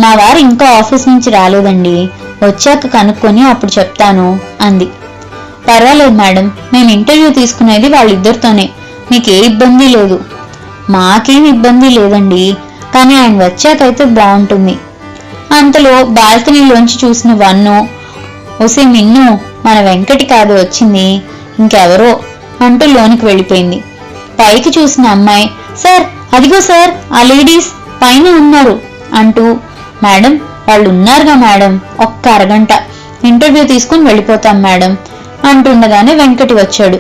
మా వారు ఇంకా ఆఫీస్ నుంచి రాలేదండి, వచ్చాక కనుక్కొని అప్పుడు చెప్తాను అంది. పర్వాలేదు మేడం, మేము ఇంటర్వ్యూ తీసుకునేది వాళ్ళిద్దరితోనే, మీకే ఇబ్బంది లేదు. మాకేం ఇబ్బంది లేదండి, కానీ ఆయన వచ్చాకైతే బాగుంటుంది. అంతలో బాల్కనీలోంచి చూసిన వన్ను, ఒసే మిన్ను, మన వెంకటి కాదు వచ్చింది, ఇంకెవరో అంటూ లోనికి వెళ్ళిపోయింది. పైకి చూసిన అమ్మాయి, సార్ అదిగో సార్ ఆ లేడీస్ పైన ఉన్నారు అంటూ, మేడం వాళ్ళు ఉన్నారుగా మేడం, ఒక్క అరగంట ఇంటర్వ్యూ తీసుకుని వెళ్ళిపోతాం మేడం అంటుండగానే వెంకటి వచ్చాడు.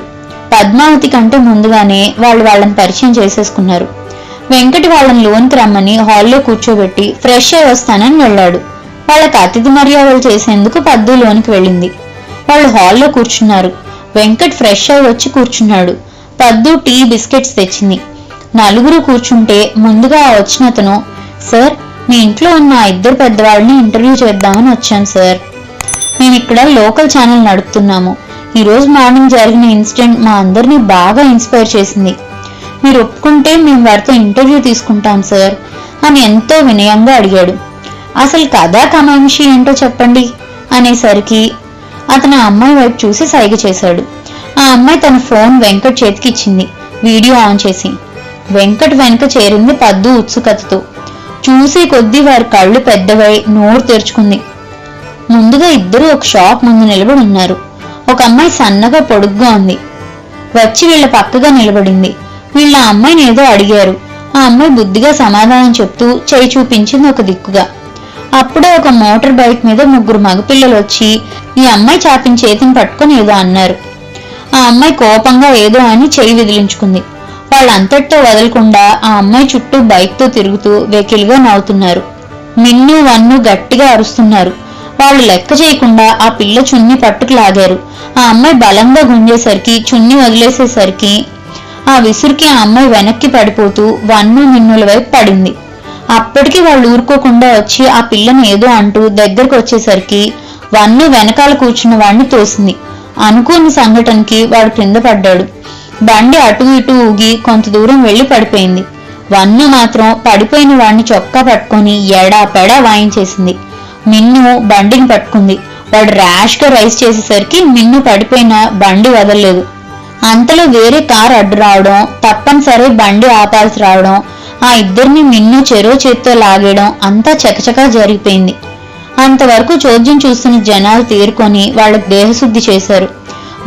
పద్మావతి కంటే ముందుగానే వాళ్ళని పరిచయం చేసేసుకున్నారు. వెంకటి వాళ్ళని లోనికి రమ్మని హాల్లో కూర్చోబెట్టి ఫ్రెష్ అయి వస్తానని వెళ్ళాడు. వాళ్ళకి అతిథి మర్యాదలు చేసేందుకు పద్దు లోనికి వెళ్ళింది. వాళ్ళు హాల్లో కూర్చున్నారు. వెంకట్ ఫ్రెష్ అయి వచ్చి కూర్చున్నాడు. పద్దు టీ బిస్కెట్స్ తెచ్చింది. నలుగురు కూర్చుంటే ముందుగా వచ్చినతను, సార్ మీ ఇంట్లో ఉన్న 2 పెద్దవాళ్ళని ఇంటర్వ్యూ చేద్దామని వచ్చాం సార్, మేము ఇక్కడ లోకల్ ఛానల్ నడుపుతున్నాము. ఈరోజు మార్నింగ్ జరిగిన ఇన్సిడెంట్ మా అందరినీ బాగా ఇన్స్పైర్ చేసింది, మీరు ఒప్పుకుంటే మేము వారితో ఇంటర్వ్యూ తీసుకుంటాం సార్ అని ఎంతో వినయంగా అడిగాడు. అసలు కథా కమాంషి ఏంటో చెప్పండి అనేసరికి అతను ఆ అమ్మాయి వైపు చూసి సైగ చేశాడు. ఆ అమ్మాయి తన ఫోన్ వెంకట్ చేతికిచ్చింది, వీడియో ఆన్ చేసి. వెంకట్ వెనక చేరింది పద్దు ఉత్సుకతతో. చూసే కొద్దీ వారి కళ్ళు పెద్దవై నోరు తెరుచుకుంది. ముందుగా ఇద్దరు ఒక షాప్ ముందు నిలబడి ఉన్నారు. ఒక అమ్మాయి సన్నగా పొడుగ్గా ఉంది. వచ్చి వీళ్ళ పక్కగా నిలబడింది. వీళ్ళ అమ్మాయిని ఏదో అడిగారు. ఆ అమ్మాయి బుద్ధిగా సమాధానం చెప్తూ చేయి చూపించింది ఒక దిక్కుగా. అప్పుడే ఒక మోటార్ బైక్ మీద 3 మగపిల్లలు వచ్చి ఈ అమ్మాయి చాపిన చేతిని పట్టుకొని ఏదో అన్నారు. ఆ అమ్మాయి కోపంగా ఏదో అని చేయి విదిలించుకుంది. వాళ్ళంతటితో వదలకుండా ఆ అమ్మాయి చుట్టూ బైక్తో తిరుగుతూ వెకిలిగా నవ్వుతున్నారు. మిన్ను వన్ను గట్టిగా అరుస్తున్నారు. వాళ్ళు లెక్క చేయకుండా ఆ పిల్ల చున్ని పట్టుకు లాగారు. ఆ అమ్మాయి బలంగా గుంజేసరికి చున్ని వదిలేసేసరికి ఆ విసురుకి ఆ అమ్మాయి వెనక్కి పడిపోతూ వన్ను మిన్నుల వైపు పడింది. అప్పటికి వాళ్ళు ఊరుకోకుండా వచ్చి ఆ పిల్లని ఏదో అంటూ దగ్గరకు వచ్చేసరికి వన్ను వెనకాల కూర్చున్న వాడిని తోసింది. అనుకోని సంఘటనకి వాడు క్రింద పడ్డాడు. బండి అటు ఇటు ఊగి కొంత దూరం వెళ్లి పడిపోయింది. వన్ను మాత్రం పడిపోయిన వాడిని చొక్కా పట్టుకొని ఎడా పెడా వాయించేసింది. మిన్ను బండిని పట్టుకుంది. వాడు ర్యాష్ గా రైస్ చేసేసరికి మిన్ను పడిపోయిన బండి వదలలేదు. అంతలో వేరే కారు అడ్డు రావడం, తప్పనిసరి బండి ఆపాల్సి రావడం, ఆ ఇద్దరిని మిన్ను చెరో చేత్తో లాగేయడం అంతా చకచకా జరిగిపోయింది. అంతవరకు చోద్యం చూస్తున్న జనాలు తేరుకొని వాళ్లకు దేహశుద్ధి చేశారు.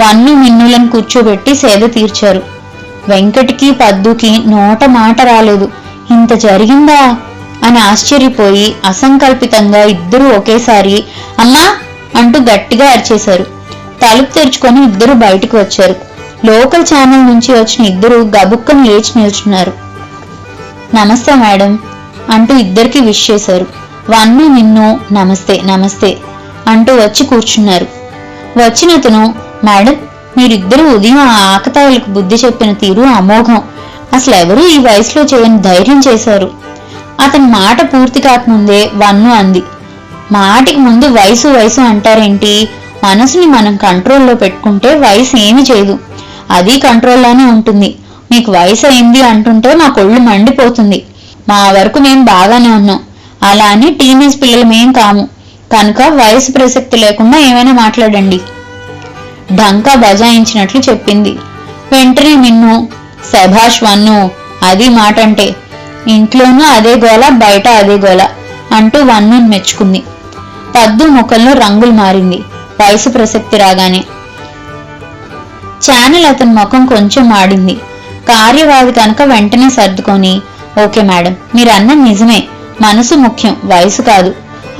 వన్ను మిన్నులను కూర్చోబెట్టి సేద తీర్చారు. వెంకటికి పద్దుకి నోట మాట రాలేదు. ఇంత జరిగిందా అని ఆశ్చర్యపోయి అసంకల్పితంగా ఇద్దరూ ఒకేసారి అమ్మా అంటూ గట్టిగా అరిచేశారు. తలుపు తెరుచుకొని ఇద్దరు బయటకు వచ్చారు. లోకల్ ఛానల్ నుంచి వచ్చిన ఇద్దరు గబుక్కను లేచి నిల్చున్నారు. నమస్తే మేడం అంటూ ఇద్దరికి విష్ చేశారు. వన్ను మిన్ను నమస్తే నమస్తే అంటూ వచ్చి కూర్చున్నారు. వచ్చినతను మేడం మీరిద్దరూ ఉదయం ఆ ఆకతాయిలకు బుద్ధి చెప్పిన తీరు అమోఘం. అసలు ఎవరూ ఈ వయసులో చేయని ధైర్యం చేశారు. అతని మాట పూర్తి కాకముందే వన్ను అంది. మాటికి ముందు వయసు వయసు అంటారేంటి? మనసుని మనం కంట్రోల్లో పెట్టుకుంటే వయసు ఏమి చేయదు. అది కంట్రోల్లోనే ఉంటుంది. మీకు వయసు అయింది అంటుంటే మా కొళ్ళు మండిపోతుంది. మా వరకు మేము బాగానే ఉన్నాం. అలా అని టీనేజ్ పిల్లలమేం కాము. కనుక వయసు ప్రసక్తి లేకుండా ఏమైనా మాట్లాడండి ఢంకా బజాయించినట్లు చెప్పింది. వెంటనే మిన్ను శభాష్ వన్ను, అది మాట అంటే. ఇంట్లోనూ అదే గోల, బయట అదే గోల అంటూ వన్ను మెచ్చుకుంది. పద్దు ముఖంలో రంగులు మారింది వయసు ప్రసక్తి రాగానే. ఛానల్ అతని ముఖం కొంచెం మాడింది. కార్యవాది కనుక వెంటనే సర్దుకొని ఓకే మేడం మీరు అన్నది నిజమే, మనసు ముఖ్యం వయసు కాదు.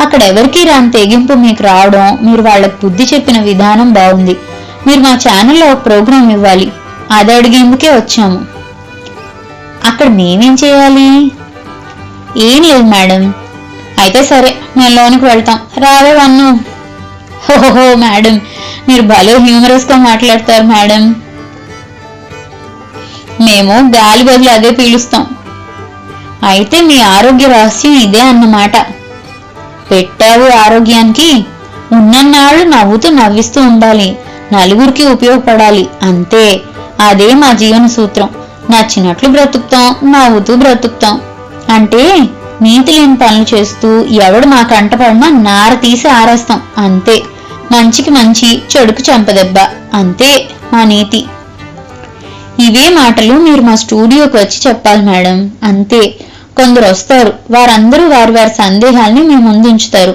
అక్కడ ఎవరికీ రాని తెగింపు మీకు రావడం, మీరు వాళ్లకు బుద్ధి చెప్పిన విధానం బాగుంది. మీరు మా ఛానల్లో ఒక ప్రోగ్రాం ఇవ్వాలి, అది అడిగేందుకే వచ్చాము. అక్కడ మేమేం చేయాలి? ఏం లేదు మేడం. అయితే సరే మేము లోనికి వెళ్తాం, రావే వన్ను. హోహో మేడం మీరు భలే హ్యూమరస్ గా మాట్లాడతారు మేడం. మేము గాలి బదులు అదే పీలుస్తాం. అయితే మీ ఆరోగ్య రహస్యం ఇదే అన్నమాట. పెట్టావు ఆరోగ్యానికి. ఉన్నన్నాళ్ళు నవ్వుతూ నవ్విస్తూ ఉండాలి, నలుగురికి ఉపయోగపడాలి, అంతే. అదే మా జీవన సూత్రం. నచ్చినట్లు బ్రతుకుతాం, నవ్వుతూ బ్రతుకుతాం. అంటే నీతి లేని పనులు చేస్తూ ఎవడు మా కంటపడినా నార తీసి ఆరేస్తాం, అంతే. మంచికి మంచి, చెడుకు చెంపదెబ్బ, అంతే మా నీతి. ఇవే మాటలు మీరు మా స్టూడియోకి వచ్చి చెప్పాలి మేడం, అంతే. కొందరు వస్తారు, వారందరూ వారి వారి సందేహాల్ని మీ ముందు ఉంచుతారు,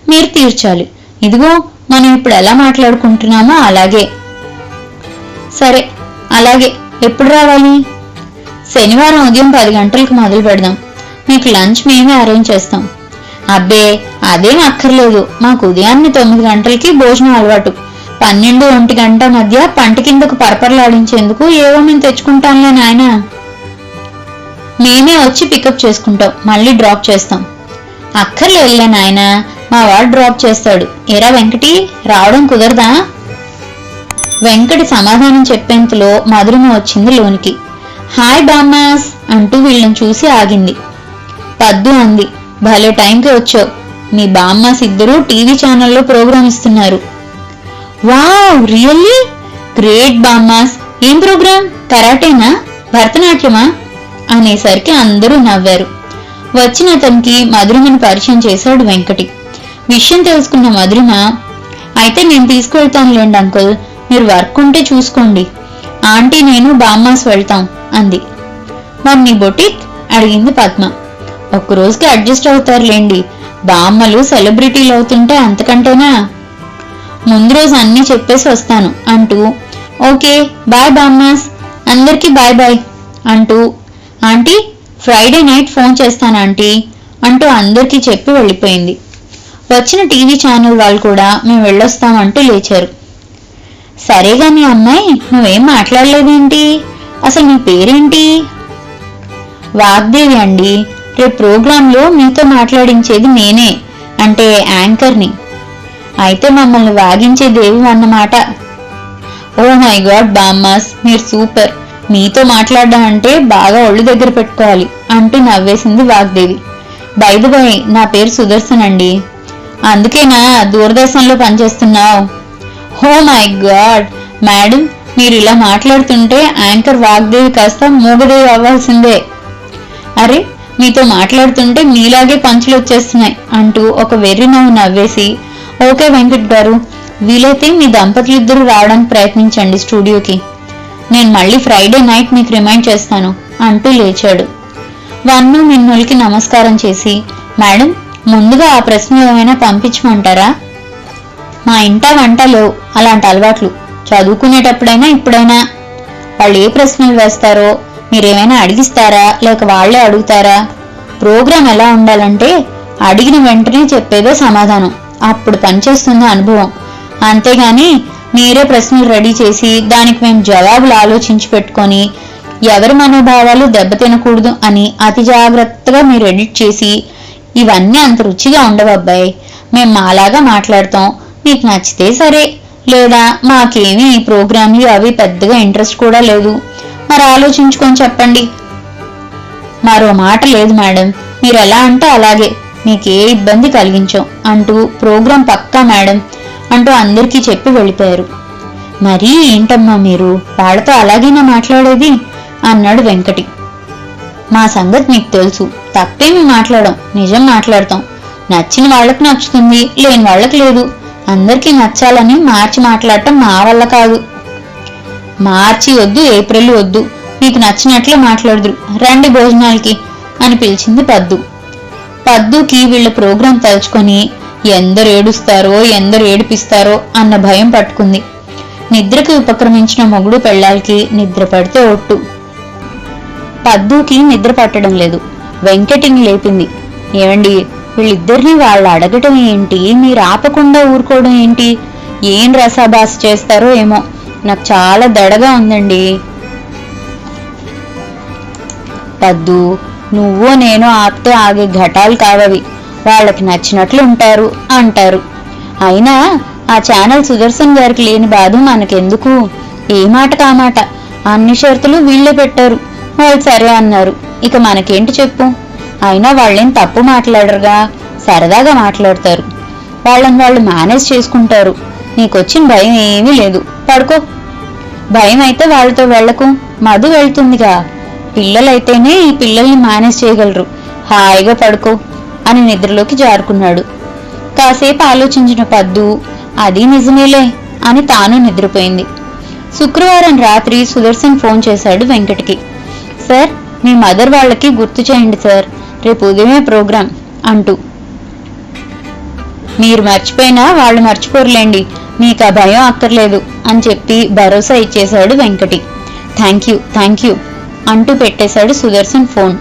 మీరు తీర్చాలి. ఇదిగో మనం ఇప్పుడు ఎలా మాట్లాడుకుంటున్నామో అలాగే. సరే అలాగే. ఎప్పుడు రావాలి? శనివారం ఉదయం 10 గంటలకు మొదలు పెడదాం. మీకు లంచ్ మేమే అరేంజ్ చేస్తాం. అబ్బే అదేం అక్కర్లేదు, మాకు ఉదయాన్నే 9 గంటలకి భోజనం అలవాటు. 12-1 గంట మధ్య పంట కిందకు పరపరలాడించేందుకు ఏవో మేము తెచ్చుకుంటాంలే నాయన. మేమే వచ్చి పికప్ చేసుకుంటాం, మళ్ళీ డ్రాప్ చేస్తాం. అక్కర్లేదులే నాయన, మా వాడు డ్రాప్ చేస్తాడు. ఎరా వెంకటి రావడం కుదరదా? వెంకటి సమాధానం చెప్పేంతలో మధురిమ వచ్చింది లోనికి. హాయ్ బామ్మాస్ అంటూ వీళ్ళని చూసి ఆగింది. పద్దు అంది, భలే టైంకి వచ్చావు. మీ బామ్మాస్ ఇద్దరూ టీవీ ఛానల్లో ప్రోగ్రాం ఇస్తున్నారు. వావ్ రియల్లీ గ్రేట్ బామ్మాస్. ఏం ప్రోగ్రాం? కరాటేనా, భరతనాట్యమా అనేసరికి అందరూ నవ్వారు. వచ్చిన అతనికి మధురిమను పరిచయం చేశాడు వెంకటి. విషయం తెలుసుకున్న మధురిమ, అయితే నేను తీసుకువెళ్తానులేండి అంకుల్, మీరు వర్క్ ఉంటే చూసుకోండి. ఆంటీ నేను బామ్మాస్ వెళ్తాం అంది. మరి నీ బొటిక్ అడిగింది పద్మ. ఒక్క రోజుకి అడ్జస్ట్ అవుతారులేండి, బామ్మలు సెలబ్రిటీలు అవుతుంటే అంతకంటేనా. ముందు రోజు అన్నీ చెప్పేసి వస్తాను అంటూ ఓకే బాయ్ బామ్మాస్, అందరికీ బాయ్ బాయ్ అంటూ ఆంటీ ఫ్రైడే నైట్ ఫోన్ చేస్తాను ఆంటీ అంటూ అందరికీ చెప్పి వెళ్ళిపోయింది. వచ్చిన టీవీ ఛానల్ వాళ్ళు కూడా మేము వెళ్ళొస్తామంటూ లేచారు. సరేగా నీ అమ్మాయి, నువ్వేం మాట్లాడలేదేంటి, అసలు నీ పేరేంటి? వాగ్దేవి అండి. రేపు ప్రోగ్రాంలో మీతో మాట్లాడించేది నేనే, అంటే యాంకర్ని. అయితే మమ్మల్ని వాగించే దేవి అన్నమాట. ఓ మై గాడ్ బామ్మాస్, మీరు సూపర్. మీతో మాట్లాడడం అంటే బాగా ఒళ్ళు దగ్గర పెట్టుకోవాలి అంటూ నవ్వేసింది వాగ్దేవి. బై ది బై, నా పేరు సుదర్శన్ అండి. అందుకేనా దూరదర్శన్లో పనిచేస్తున్నావు? ఓ మై గాడ్ మేడం, మీరు ఇలా మాట్లాడుతుంటే యాంకర్ వాగ్దేవి కాస్త మూగదేవి అవ్వాల్సిందే. అరే, మీతో మాట్లాడుతుంటే మీలాగే పంచులు వచ్చేస్తున్నాయి అంటూ ఒక వెర్రి నవ్వు నవ్వేసి ఓకే వెంకట్ గారు, వీలైతే మీ దంపతులిద్దరూ రావడానికి ప్రయత్నించండి స్టూడియోకి. నేను మళ్ళీ ఫ్రైడే నైట్ మీకు రిమైండ్ చేస్తాను అంటూ లేచాడు. వన్ను మిన్నులకి నమస్కారం చేసి మేడం, ముందుగా ఆ ప్రశ్నలు ఏమైనా పంపించమంటారా? మా ఇంట వంట లేవు అలాంటి అలవాట్లు. చదువుకునేటప్పుడైనా ఇప్పుడైనా వాళ్ళు ఏ ప్రశ్నలు వేస్తారో మీరేమైనా అడిగిస్తారా లేక వాళ్లే అడుగుతారా? ప్రోగ్రాం ఎలా ఉండాలంటే అడిగిన వెంటనే చెప్పేదే సమాధానం, అప్పుడు పనిచేస్తుంది అనుభవం. అంతేగాని మీరే ప్రశ్నలు రెడీ చేసి దానికి మేము జవాబులు ఆలోచించి పెట్టుకొని ఎవరి మనోభావాలు దెబ్బతినకూడదు అని అతి జాగ్రత్తగా మీరు ఎడిట్ చేసి ఇవన్నీ అంత రుచిగా ఉండవు అబ్బాయి. మేము మాలాగా మాట్లాడతాం, మీకు నచ్చితే సరే, లేదా మాకేమీ ఈ ప్రోగ్రాంలు అవి పెద్దగా ఇంట్రెస్ట్ కూడా లేదు, మరి ఆలోచించుకొని చెప్పండి. మరో మాట లేదు మేడం, మీరు ఎలా అంటే అలాగే, మీకే ఇబ్బంది కలిగించాం అంటూ ప్రోగ్రాం పక్కా మేడం అంటూ అందరికీ చెప్పి వెళ్ళిపోయారు. మరీ ఏంటమ్మా మీరు వాళ్ళతో అలాగేనా మాట్లాడేది అన్నాడు వెంకటి. మా సంగతి మీకు తెలుసు, తప్పేమి మాట్లాడం, నిజం మాట్లాడతాం. నచ్చిన వాళ్ళకి నచ్చుతుంది, లేని వాళ్ళకి లేదు. అందరికీ నచ్చాలని మార్చి మాట్లాడటం మా వల్ల కాదు. మార్చి వద్దు, ఏప్రిల్ వద్దు, మీకు నచ్చినట్లే మాట్లాడుదురు, రండి భోజనాలకి అని పిలిచింది పద్దు. పద్దుకి వీళ్ళ ప్రోగ్రాం తలుచుకొని ఎందరు ఏడుస్తారో ఎందరు ఏడిపిస్తారో అన్న భయం పట్టుకుంది. నిద్రకి ఉపక్రమించిన మొగుడు పెళ్ళాలకి నిద్ర పడితే ఒట్టు. పద్దుకి నిద్ర పట్టడం లేదు. వెంకటిని లేపింది. ఏమండి, వీళ్ళిద్దరిని వాళ్ళు అడగటం ఏంటి, మీరు ఆపకుండా ఊరుకోవడం ఏంటి? ఏం రసాభాస చేస్తారో ఏమో, నాకు చాలా దడగా ఉందండి. పద్దు, నువ్వు నేను ఆపితే ఆగే ఘటాలు కావవి. వాళ్ళకి నచ్చినట్లు ఉంటారు అంటారు. అయినా ఆ ఛానల్ సుదర్శన్ గారికి లేని బాధ మనకెందుకు? ఏ మాట కామాట అన్ని షరతులు వీళ్లే పెట్టారు, వాళ్ళు సరే అన్నారు. ఇక మనకేంటి చెప్పు? అయినా వాళ్ళేం తప్పు మాట్లాడరుగా, సరదాగా మాట్లాడతారు. వాళ్ళని వాళ్ళు మేనేజ్ చేసుకుంటారు. నీకొచ్చిన భయం ఏమీ లేదు, పడుకో. భయం అయితే వాళ్ళతో వెళ్లకు, మధు వెళ్తుందిగా. పిల్లలైతేనే ఈ పిల్లల్ని మేనేజ్ చేయగలరు. హాయిగా పడుకో అని నిద్రలోకి జారుకున్నాడు. కాసేపు ఆలోచించిన పద్దు అది నిజమేలే అని తాను నిద్రపోయింది. శుక్రవారం రాత్రి సుదర్శన్ ఫోన్ చేశాడు వెంకటికి. సార్, మీ మదర్ వాళ్ళకి గుర్తు చేయండి సార్, రేపు ఉదయమే ప్రోగ్రాం అంటూ. మీరు మర్చిపోయినా వాళ్ళు మర్చిపోరులేండి, మీకు ఆ భయం అక్కర్లేదు అని చెప్పి భరోసా ఇచ్చేశాడు వెంకటి. థ్యాంక్ యూ అంటూ పెట్టేశాడు సుదర్శన్ ఫోన్.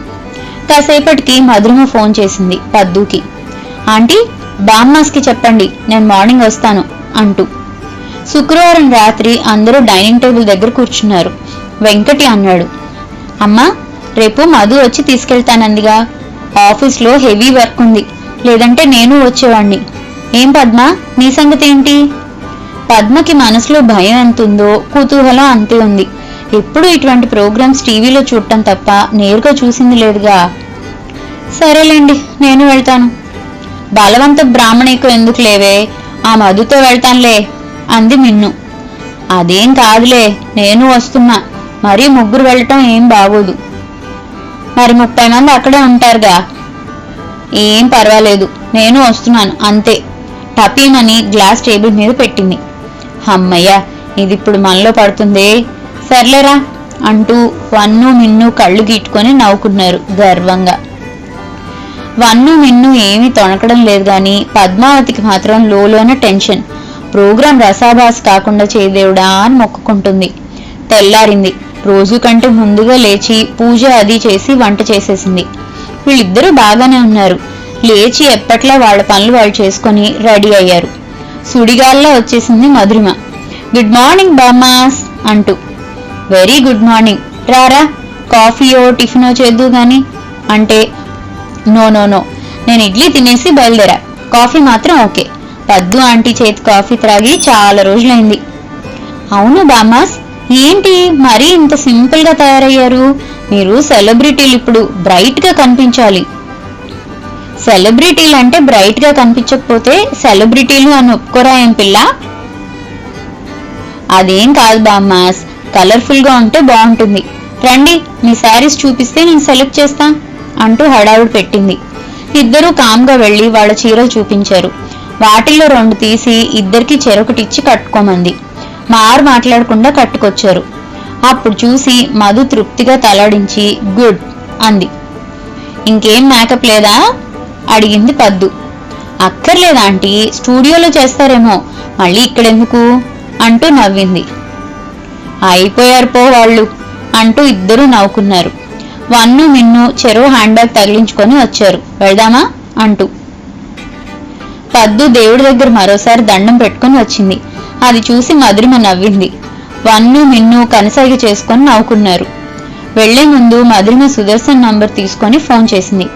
కాసేపటికి మధురిమ ఫోన్ చేసింది పద్దుకి. ఆంటీ, బామ్మాస్కి చెప్పండి నేను మార్నింగ్ వస్తాను అంటూ. శుక్రవారం రాత్రి అందరూ డైనింగ్ టేబుల్ దగ్గర కూర్చున్నారు. వెంకటి అన్నాడు, అమ్మా, రేపు మధు వచ్చి తీసుకెళ్తానందిగా. ఆఫీస్లో హెవీ వర్క్ ఉంది, లేదంటే నేను వచ్చేవాణ్ణి. ఏం పద్మ, నీ సంగతి ఏంటి? పద్మకి మనసులో భయం ఎంతుందో కుతూహలం అంతే ఉంది. ఎప్పుడు ఇటువంటి ప్రోగ్రామ్స్ టీవీలో చూడటం తప్ప నేరుగా చూసింది లేదుగా. సరేలేండి, నేను వెళ్తాను. బలవంత బ్రాహ్మణికు ఎందుకు లేవే, ఆ మధుతో వెళ్తానులే అంది మిన్ను. అదేం కాదులే, నేను వస్తున్నా. మరీ ముగ్గురు వెళ్ళటం ఏం బాగోదు. మరి 30 మంది అక్కడే ఉంటారుగా. ఏం పర్వాలేదు, నేను వస్తున్నాను అంతే. టపీమని గ్లాస్ టేబుల్ మీద పెట్టింది. అమ్మయ్య, ఇది ఇప్పుడు మనలో పడుతుందే. సర్లేరా అంటూ వన్ను మిన్ను కళ్ళు గీట్టుకొని నవ్వుకున్నారు గర్వంగా. వన్ను మిన్ను ఏమీ తొణకడం లేదు గాని పద్మావతికి మాత్రం లోలోన టెన్షన్. ప్రోగ్రాం రసాభాస్ కాకుండా చేయదేవుడా అని మొక్కుకుంటుంది. తెల్లారింది. రోజు కంటే ముందుగా లేచి పూజ అది చేసి వంట చేసేసింది. వీళ్ళిద్దరూ బాగానే ఉన్నారు. లేచి ఎప్పట్లా వాళ్ళ పనులు వాళ్ళు చేసుకుని రెడీ అయ్యారు. సుడిగాల్లో వచ్చేసింది మధురిమ. గుడ్ మార్నింగ్ బామ్మాస్ అంటూ. Very good morning. రారా కాఫీయో టిఫినో చేద్దు గాని అంటే, నో నో నో, నేను ఇడ్లీ తినేసి బయలుదేరా. కాఫీ మాత్రం ఓకే. పద్దు ఆంటీ చేతి కాఫీ త్రాగి చాలా రోజులైంది. అవును బామ్మాస్, ఏంటి మరీ ఇంత సింపుల్ గా తయారయ్యారు? మీరు సెలబ్రిటీలు, ఇప్పుడు బ్రైట్ గా కనిపించాలి. సెలబ్రిటీలు అంటే బ్రైట్ గా కనిపించకపోతే సెలబ్రిటీలు అని ఒప్పుకోరా ఏం పిల్ల? అదేం కాదు బామ్మాస్, కలర్ఫుల్ గా ఉంటే బాగుంటుంది. రండి మీ శారీస్ చూపిస్తే నేను సెలెక్ట్ చేస్తా అంటూ హడావుడు పెట్టింది. ఇద్దరూ కామ్గా వెళ్లి వాళ్ళ చీరలు చూపించారు. వాటిల్లో 2 తీసి ఇద్దరికి చెరొకటిచ్చి కట్టుకోమంది. మాట్లాడకుండా కట్టుకొచ్చారు. అప్పుడు చూసి మధు తృప్తిగా తలాడించి గుడ్ అంది. ఇంకేం మేకప్ లేదా అడిగింది పద్దు. అక్కర్లేదా ఆంటీ, స్టూడియోలో చేస్తారేమో, మళ్ళీ ఇక్కడెందుకు అంటూ నవ్వింది. అయిపోయారు పో వాళ్ళు అంటూ ఇద్దరూ నవ్వుకున్నారు. వన్ను మిన్ను చెరో హ్యాండ్ బ్యాగ్ తగిలించుకొని వచ్చారు. వెళ్దామా అంటూ. పద్దు దేవుడి దగ్గర మరోసారి దండం పెట్టుకుని వచ్చింది. అది చూసి మధురిమ నవ్వింది. వన్ను మిన్ను కనసైగ చేసుకొని నవ్వుకున్నారు. వెళ్లే ముందు మధురిమ సుదర్శన్ నంబర్ తీసుకొని ఫోన్ చేసింది.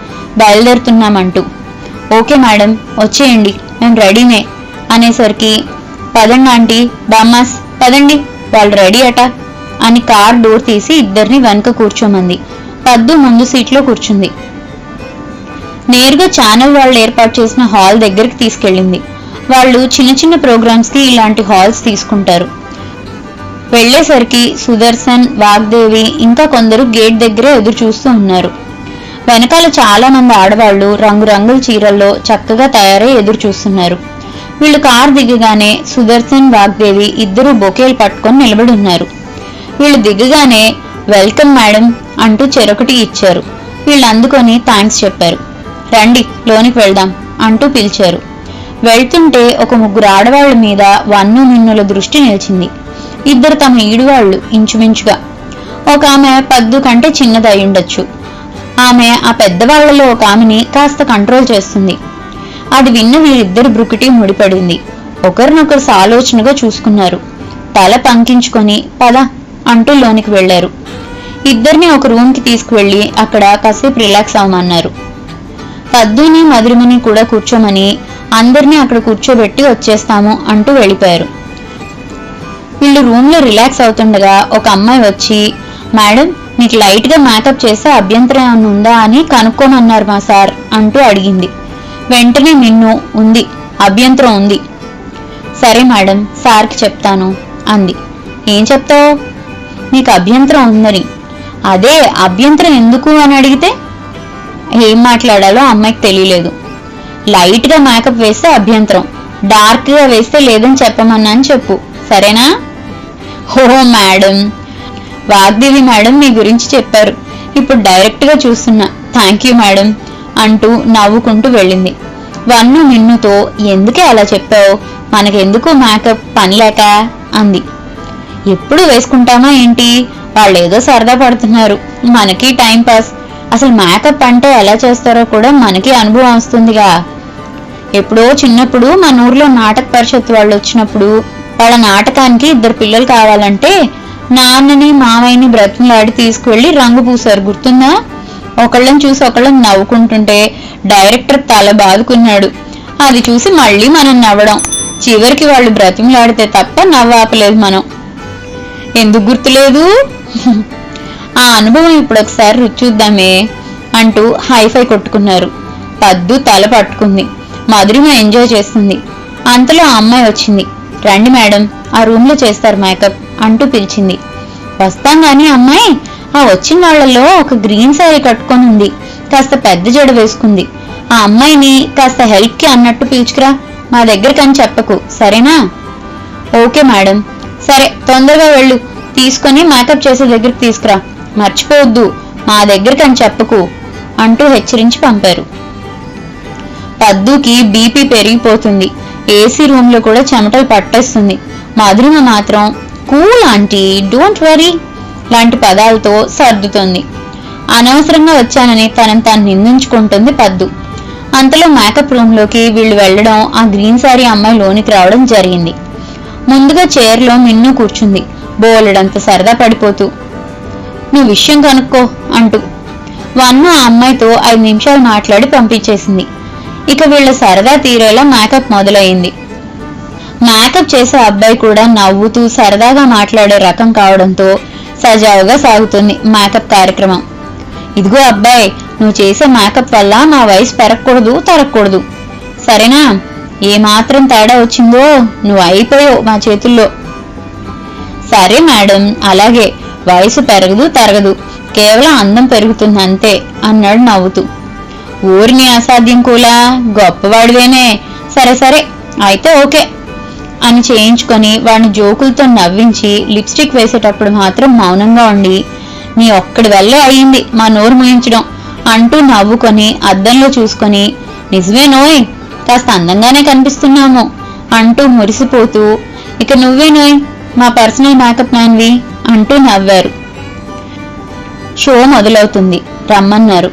బయలుదేరుతున్నామంటూ. ఓకే మేడం, వచ్చేయండి, మేము రెడీనే అనేసరికి పదండి ఆంటీ, బామ్మాస్ పదండి, వాళ్ళు రెడీ అట అని కార్ డోర్ తీసి ఇద్దరిని వెనక కూర్చోమంది. పద్దు ముందు సీట్లో కూర్చుంది. నేరుగా ఛానల్ వాళ్ళు ఏర్పాటు చేసిన హాల్ దగ్గరికి తీసుకెళ్ళింది. వాళ్ళు చిన్న చిన్న ప్రోగ్రామ్స్ కి ఇలాంటి హాల్స్ తీసుకుంటారు. వెళ్లేసరికి సుదర్శన్, వాగ్దేవి ఇంకా కొందరు గేట్ దగ్గరే ఎదురు చూస్తూ ఉన్నారు. వెనకాల చాలా మంది ఆడవాళ్లు రంగురంగుల చీరల్లో చక్కగా తయారై ఎదురు చూస్తున్నారు. వీళ్ళు కార్ దిగగానే సుదర్శన్, వాగ్దేవి ఇద్దరు బొకేలు పట్టుకొని నిలబడి ఉన్నారు. వీళ్ళు దిగగానే వెల్కమ్ మేడం అంటూ చెరొకటి ఇచ్చారు. వీళ్ళు అందుకొని థ్యాంక్స్ చెప్పారు. రండి లోనికి వెళ్దాం అంటూ పిలిచారు. వెళ్తుంటే ఒక 3 ఆడవాళ్ల మీద వన్ను మిన్నుల దృష్టి నిలిచింది. ఇద్దరు తమ ఈడువాళ్లు ఇంచుమించుగా. ఒక ఆమె పద్దు కంటే చిన్నది అయ్యుండొచ్చు. ఆమె ఆ పెద్దవాళ్లలో ఒక ఆమెని కాస్త కంట్రోల్ చేస్తుంది. అది విన్న వీరిద్దరు బ్రుకిటి ముడిపడింది. ఒకరినొకరు సాలోచనగా చూసుకున్నారు. తల పంకించుకొని పద అంటూ లోనికి వెళ్లారు. ఇద్దరిని ఒక రూమ్ కి తీసుకువెళ్లి అక్కడ కాసేపు రిలాక్స్ అవ్వమన్నారు. పద్దుని మధురిమని కూడా కూర్చోమని అందరినీ అక్కడ కూర్చోబెట్టి వచ్చేస్తాము అంటూ వెళ్ళిపోయారు. వీళ్ళు రూమ్ లో రిలాక్స్ అవుతుండగా ఒక అమ్మాయి వచ్చి, మేడం మీకు లైట్ గా మేకప్ చేస్తే అభ్యంతరం ఏమన్నా ఉందా అని కనుక్కోమన్నారు మా సార్ అంటూ అడిగింది. వెంటనే మిన్ను, ఉంది, అభ్యంతరం ఉంది. సరే మేడం, సార్కి చెప్తాను అంది. ఏం చెప్తావు? నీకు అభ్యంతరం ఉందని. అదే అభ్యంతరం ఎందుకు అని అడిగితే ఏం మాట్లాడాలో అమ్మాయికి తెలియలేదు. లైట్ గా మేకప్ వేస్తే అభ్యంతరం, డార్క్ గా వేస్తే లేదని చెప్పమన్నా అని చెప్పు, సరేనా? హో మేడం, వాగ్దేవి మేడం మీ గురించి చెప్పారు, ఇప్పుడు డైరెక్ట్ గా చూస్తున్నా, థ్యాంక్ యూ మేడం అంటూ నవ్వుకుంటూ వెళ్ళింది. వన్ను మిన్నుతో ఎందుకే అలా చెప్పావు, మనకెందుకు మేకప్ పనిలేక అంది. ఎప్పుడు వేసుకుంటామా ఏంటి, వాళ్ళేదో సరదా పడుతున్నారు, మనకి టైం పాస్. అసలు మేకప్ అంటే ఎలా చేస్తారో కూడా మనకి అనుభవం వస్తుందిగా. ఎప్పుడో చిన్నప్పుడు మన ఊర్లో నాటక పరిషత్ వాళ్ళు వచ్చినప్పుడు వాళ్ళ నాటకానికి 2 పిల్లలు కావాలంటే నాన్నని మావయ్యని బ్రతిమలాడి తీసుకువెళ్లి రంగు పూసారు, గుర్తుందా? ఒకళ్ళని చూసి ఒకళ్ళని నవ్వుకుంటుంటే డైరెక్టర్ తల బాదుకున్నాడు. అది చూసి మళ్ళీ మనం నవ్వడం. చివరికి వాళ్ళు బ్రతిమలాడితే తప్ప నవ్వాపలేదు మనం. ఎందుకు గుర్తులేదు? ఆ అనుభవం ఇప్పుడు ఒకసారి రుచి చూద్దామే అంటూ హైఫై కొట్టుకున్నారు. పద్దు తల పట్టుకుంది. మధురిమ ఎంజాయ్ చేస్తుంది. అంతలో ఆ అమ్మాయి వచ్చింది. రండి మేడం, ఆ రూమ్ లో చేస్తారు మేకప్ అంటూ పిలిచింది. వస్తాం గాని అమ్మాయి, ఆ వచ్చిన వాళ్లలో ఒక గ్రీన్ శారీ కట్టుకొని ఉంది, కాస్త పెద్ద జడ వేసుకుంది. ఆ అమ్మాయిని కాస్త హెల్ప్ కి అన్నట్టు పిలుచుకురా, మా దగ్గరికి అని చెప్పకు, సరేనా? Okay madam. సరే తొందరగా వెళ్ళు, తీసుకొని మేకప్ చేసే దగ్గరికి తీసుకురా, మర్చిపోవద్దు, మా దగ్గరికి అని చెప్పకు అంటూ హెచ్చరించి పంపారు. పద్దుకి బీపీ పెరిగిపోతుంది. ఏసీ రూమ్ లో కూడా చెమటలు పట్టేస్తుంది. మధురిమ మాత్రం కూల్ ఆంటీ, డోంట్ వరీ లాంటి పదాలతో సర్దుతుంది. అనవసరంగా వచ్చానని తనని తాను నిందించుకుంటుంది పద్దు. అంతలో మేకప్ రూమ్ లోకి వీళ్ళు వెళ్లడం, ఆ గ్రీన్ సారీ అమ్మాయి లోనికి రావడం జరిగింది. ముందుగా చైర్లో మిన్ను కూర్చుంది, బోలెడంత సరదా పడిపోతూ. నువ్వు విషయం కనుక్కో అంటూ వన్ను ఆ అమ్మాయితో 5 నిమిషాలు మాట్లాడి పంపించేసింది. ఇక వీళ్ళ సరదా తీరేలా మేకప్ మొదలైంది. మేకప్ చేసే అబ్బాయి కూడా నవ్వుతూ సరదాగా మాట్లాడే రకం కావడంతో సజావుగా సాగుతుంది మేకప్ కార్యక్రమం. ఇదిగో అబ్బాయి, నువ్వు చేసే మేకప్ వల్ల నా వయసు పెరగకూడదు, తరగకూడదు, సరేనా? ఏమాత్రం తేడా వచ్చిందో నువ్వు అయిపోయావు మా చేతుల్లో. సరే మేడం, అలాగే. వయసు పెరగదు తరగదు, కేవలం అందం పెరుగుతుంది అంతే అన్నాడు నవ్వుతూ. ఊరిని అసాధ్యం కూడా, గొప్పవాడివేనే. సరే సరే అయితే ఓకే అని చేయించుకొని వాడిని జోకులతో నవ్వించి లిప్స్టిక్ వేసేటప్పుడు మాత్రం మౌనంగా ఉండి, నీ ఒక్కడి వల్లే అయ్యింది మా నోరు ముయించడం అంటూ నవ్వుకొని అద్దంలో చూసుకొని, నిజమే నోయ్, కాస్త అందంగానే కనిపిస్తున్నాము అంటూ మురిసిపోతూ, ఇక నువ్వే నోయ్ మా పర్సనల్ మేకప్ మ్యాన్వి అంటూ నవ్వారు. షో మొదలవుతుంది, రమ్మన్నారు.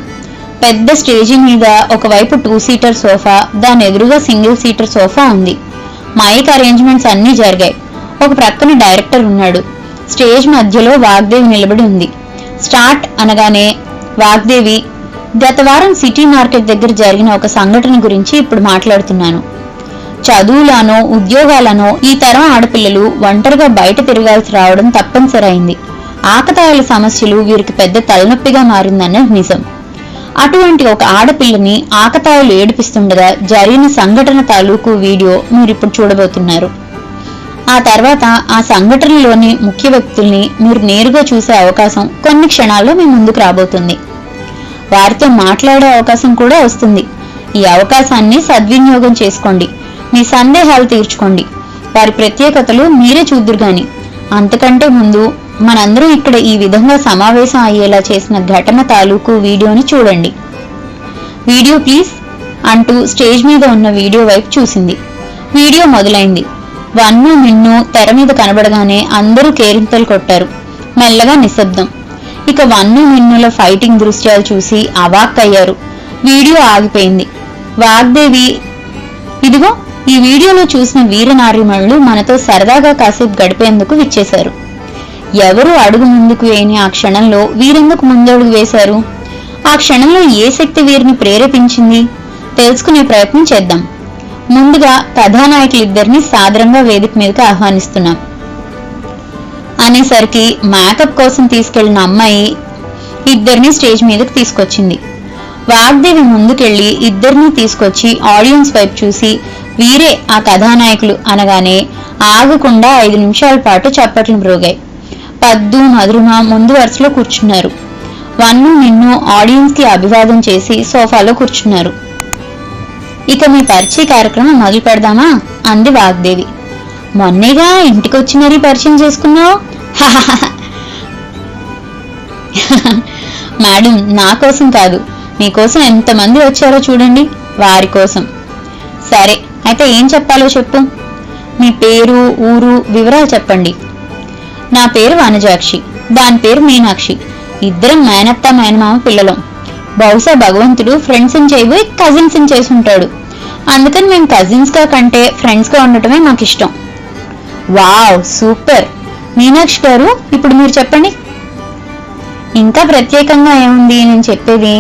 పెద్ద స్టేజీ మీద ఒకవైపు 2 సీటర్ సోఫా, దాని ఎదురుగా సింగిల్ సీటర్ సోఫా ఉంది. మైక్ అరేంజ్మెంట్స్ అన్నీ జరిగాయి. ఒక ప్రక్కన డైరెక్టర్ ఉన్నాడు. స్టేజ్ మధ్యలో వాగ్దేవి నిలబడి ఉంది. స్టార్ట్ అనగానే వాగ్దేవి, గత వారం సిటీ మార్కెట్ దగ్గర జరిగిన ఒక సంఘటన గురించి ఇప్పుడు మాట్లాడుతున్నాను. చదువులానో ఉద్యోగాలనో ఈ తరం ఆడపిల్లలు ఒంటరిగా బయట తిరగాల్సి రావడం తప్పనిసరి అయింది. ఆకతాయిల సమస్యలు వీరికి పెద్ద తలనొప్పిగా మారిందన్నది నిజం. అటువంటి ఒక ఆడపిల్లని ఆకతాయిలు ఏడిపిస్తుండగా జరిగిన సంఘటన తాలూకు వీడియో మీరిప్పుడు చూడబోతున్నారు. ఆ తర్వాత ఆ సంఘటనలోని ముఖ్య వ్యక్తుల్ని మీరు నేరుగా చూసే అవకాశం కొన్ని క్షణాల్లో మీ ముందుకు రాబోతుంది. వారితో మాట్లాడే అవకాశం కూడా వస్తుంది. ఈ అవకాశాన్ని సద్వినియోగం చేసుకోండి. మీ సందేహాలు తీర్చుకోండి. వారి ప్రత్యేకతలు మీరే చూద్దురుగాని. అంతకంటే ముందు మనందరం ఇక్కడ ఈ విధంగా సమావేశం అయ్యేలా చేసిన ఘటన తాలూకు వీడియోని చూడండి. వీడియో ప్లీజ్ అంటూ స్టేజ్ మీద ఉన్న వీడియో వైపు చూసింది. వీడియో మొదలైంది. వన్ను మిన్ను తెర మీద కనబడగానే అందరూ కేరింతలు కొట్టారు. మెల్లగా నిశ్శబ్దం. ఇక వన్ను మిన్నుల ఫైటింగ్ దృశ్యాలు చూసి అవాక్కయ్యారు. వీడియో ఆగిపోయింది. వాగ్దేవి, ఇదిగో ఈ వీడియోలో చూసిన వీరనార్యమణులు మనతో సరదాగా కాసేపు గడిపేందుకు విచ్చేశారు. ఎవరు అడుగు ముందుకు వేయని ఆ క్షణంలో వీరెందుకు ముందడుగు వేశారు? ఆ క్షణంలో ఏ శక్తి వీరిని ప్రేరేపించింది? తెలుసుకునే ప్రయత్నం చేద్దాం. ముందుగా కథానాయకులిద్దరిని సాదరంగా వేదిక మీదకి ఆహ్వానిస్తున్నాం అనేసరికి మేకప్ కోసం తీసుకెళ్లిన అమ్మాయి ఇద్దరిని స్టేజ్ మీదకి తీసుకొచ్చింది. వాగ్దేవి ముందుకెళ్లి ఇద్దరిని తీసుకొచ్చి ఆడియన్స్ వైపు చూసి, వీరే ఆ కథానాయకులు అనగానే ఆగకుండా 5 నిమిషాల పాటు చప్పట్లు మ్రోగాయి. పద్దు, మధురిమ ముందు వరుసలో కూర్చున్నారు. వన్ను మిన్ను ఆడియన్స్ కి అభివాదం చేసి సోఫాలో కూర్చున్నారు. ఇక మీ పరిచయ కార్యక్రమం మొదలు పెడదామా అంది వాగ్దేవి. మొన్నేగా ఇంటికొచ్చి మరీ పరిచయం చేసుకున్నావు. మేడం, నా కోసం కాదు, మీకోసం ఎంతమంది వచ్చారో చూడండి, వారి కోసం. సరే అయితే ఏం చెప్పాలో చెప్పు. మీ పేరు, ఊరు, వివరాలు చెప్పండి. నా పేరు వనజాక్షి, దాని పేరు మీనాక్షి. ఇద్దరం మేనత్త మేనమామ పిల్లలం. బహుశా భగవంతుడు ఫ్రెండ్స్ ని చేయబోయి కజిన్స్ ని చేసి ఉంటాడు. అందుకని మేము కజిన్స్ గా కంటే ఫ్రెండ్స్ గా ఉండటమే మాకు ఇష్టం. Wow, super. మీనాక్షి గారు, ఇప్పుడు మీరు చెప్పండి. ఇంకా ప్రత్యేకంగా ఏముంది నేను చెప్పేది?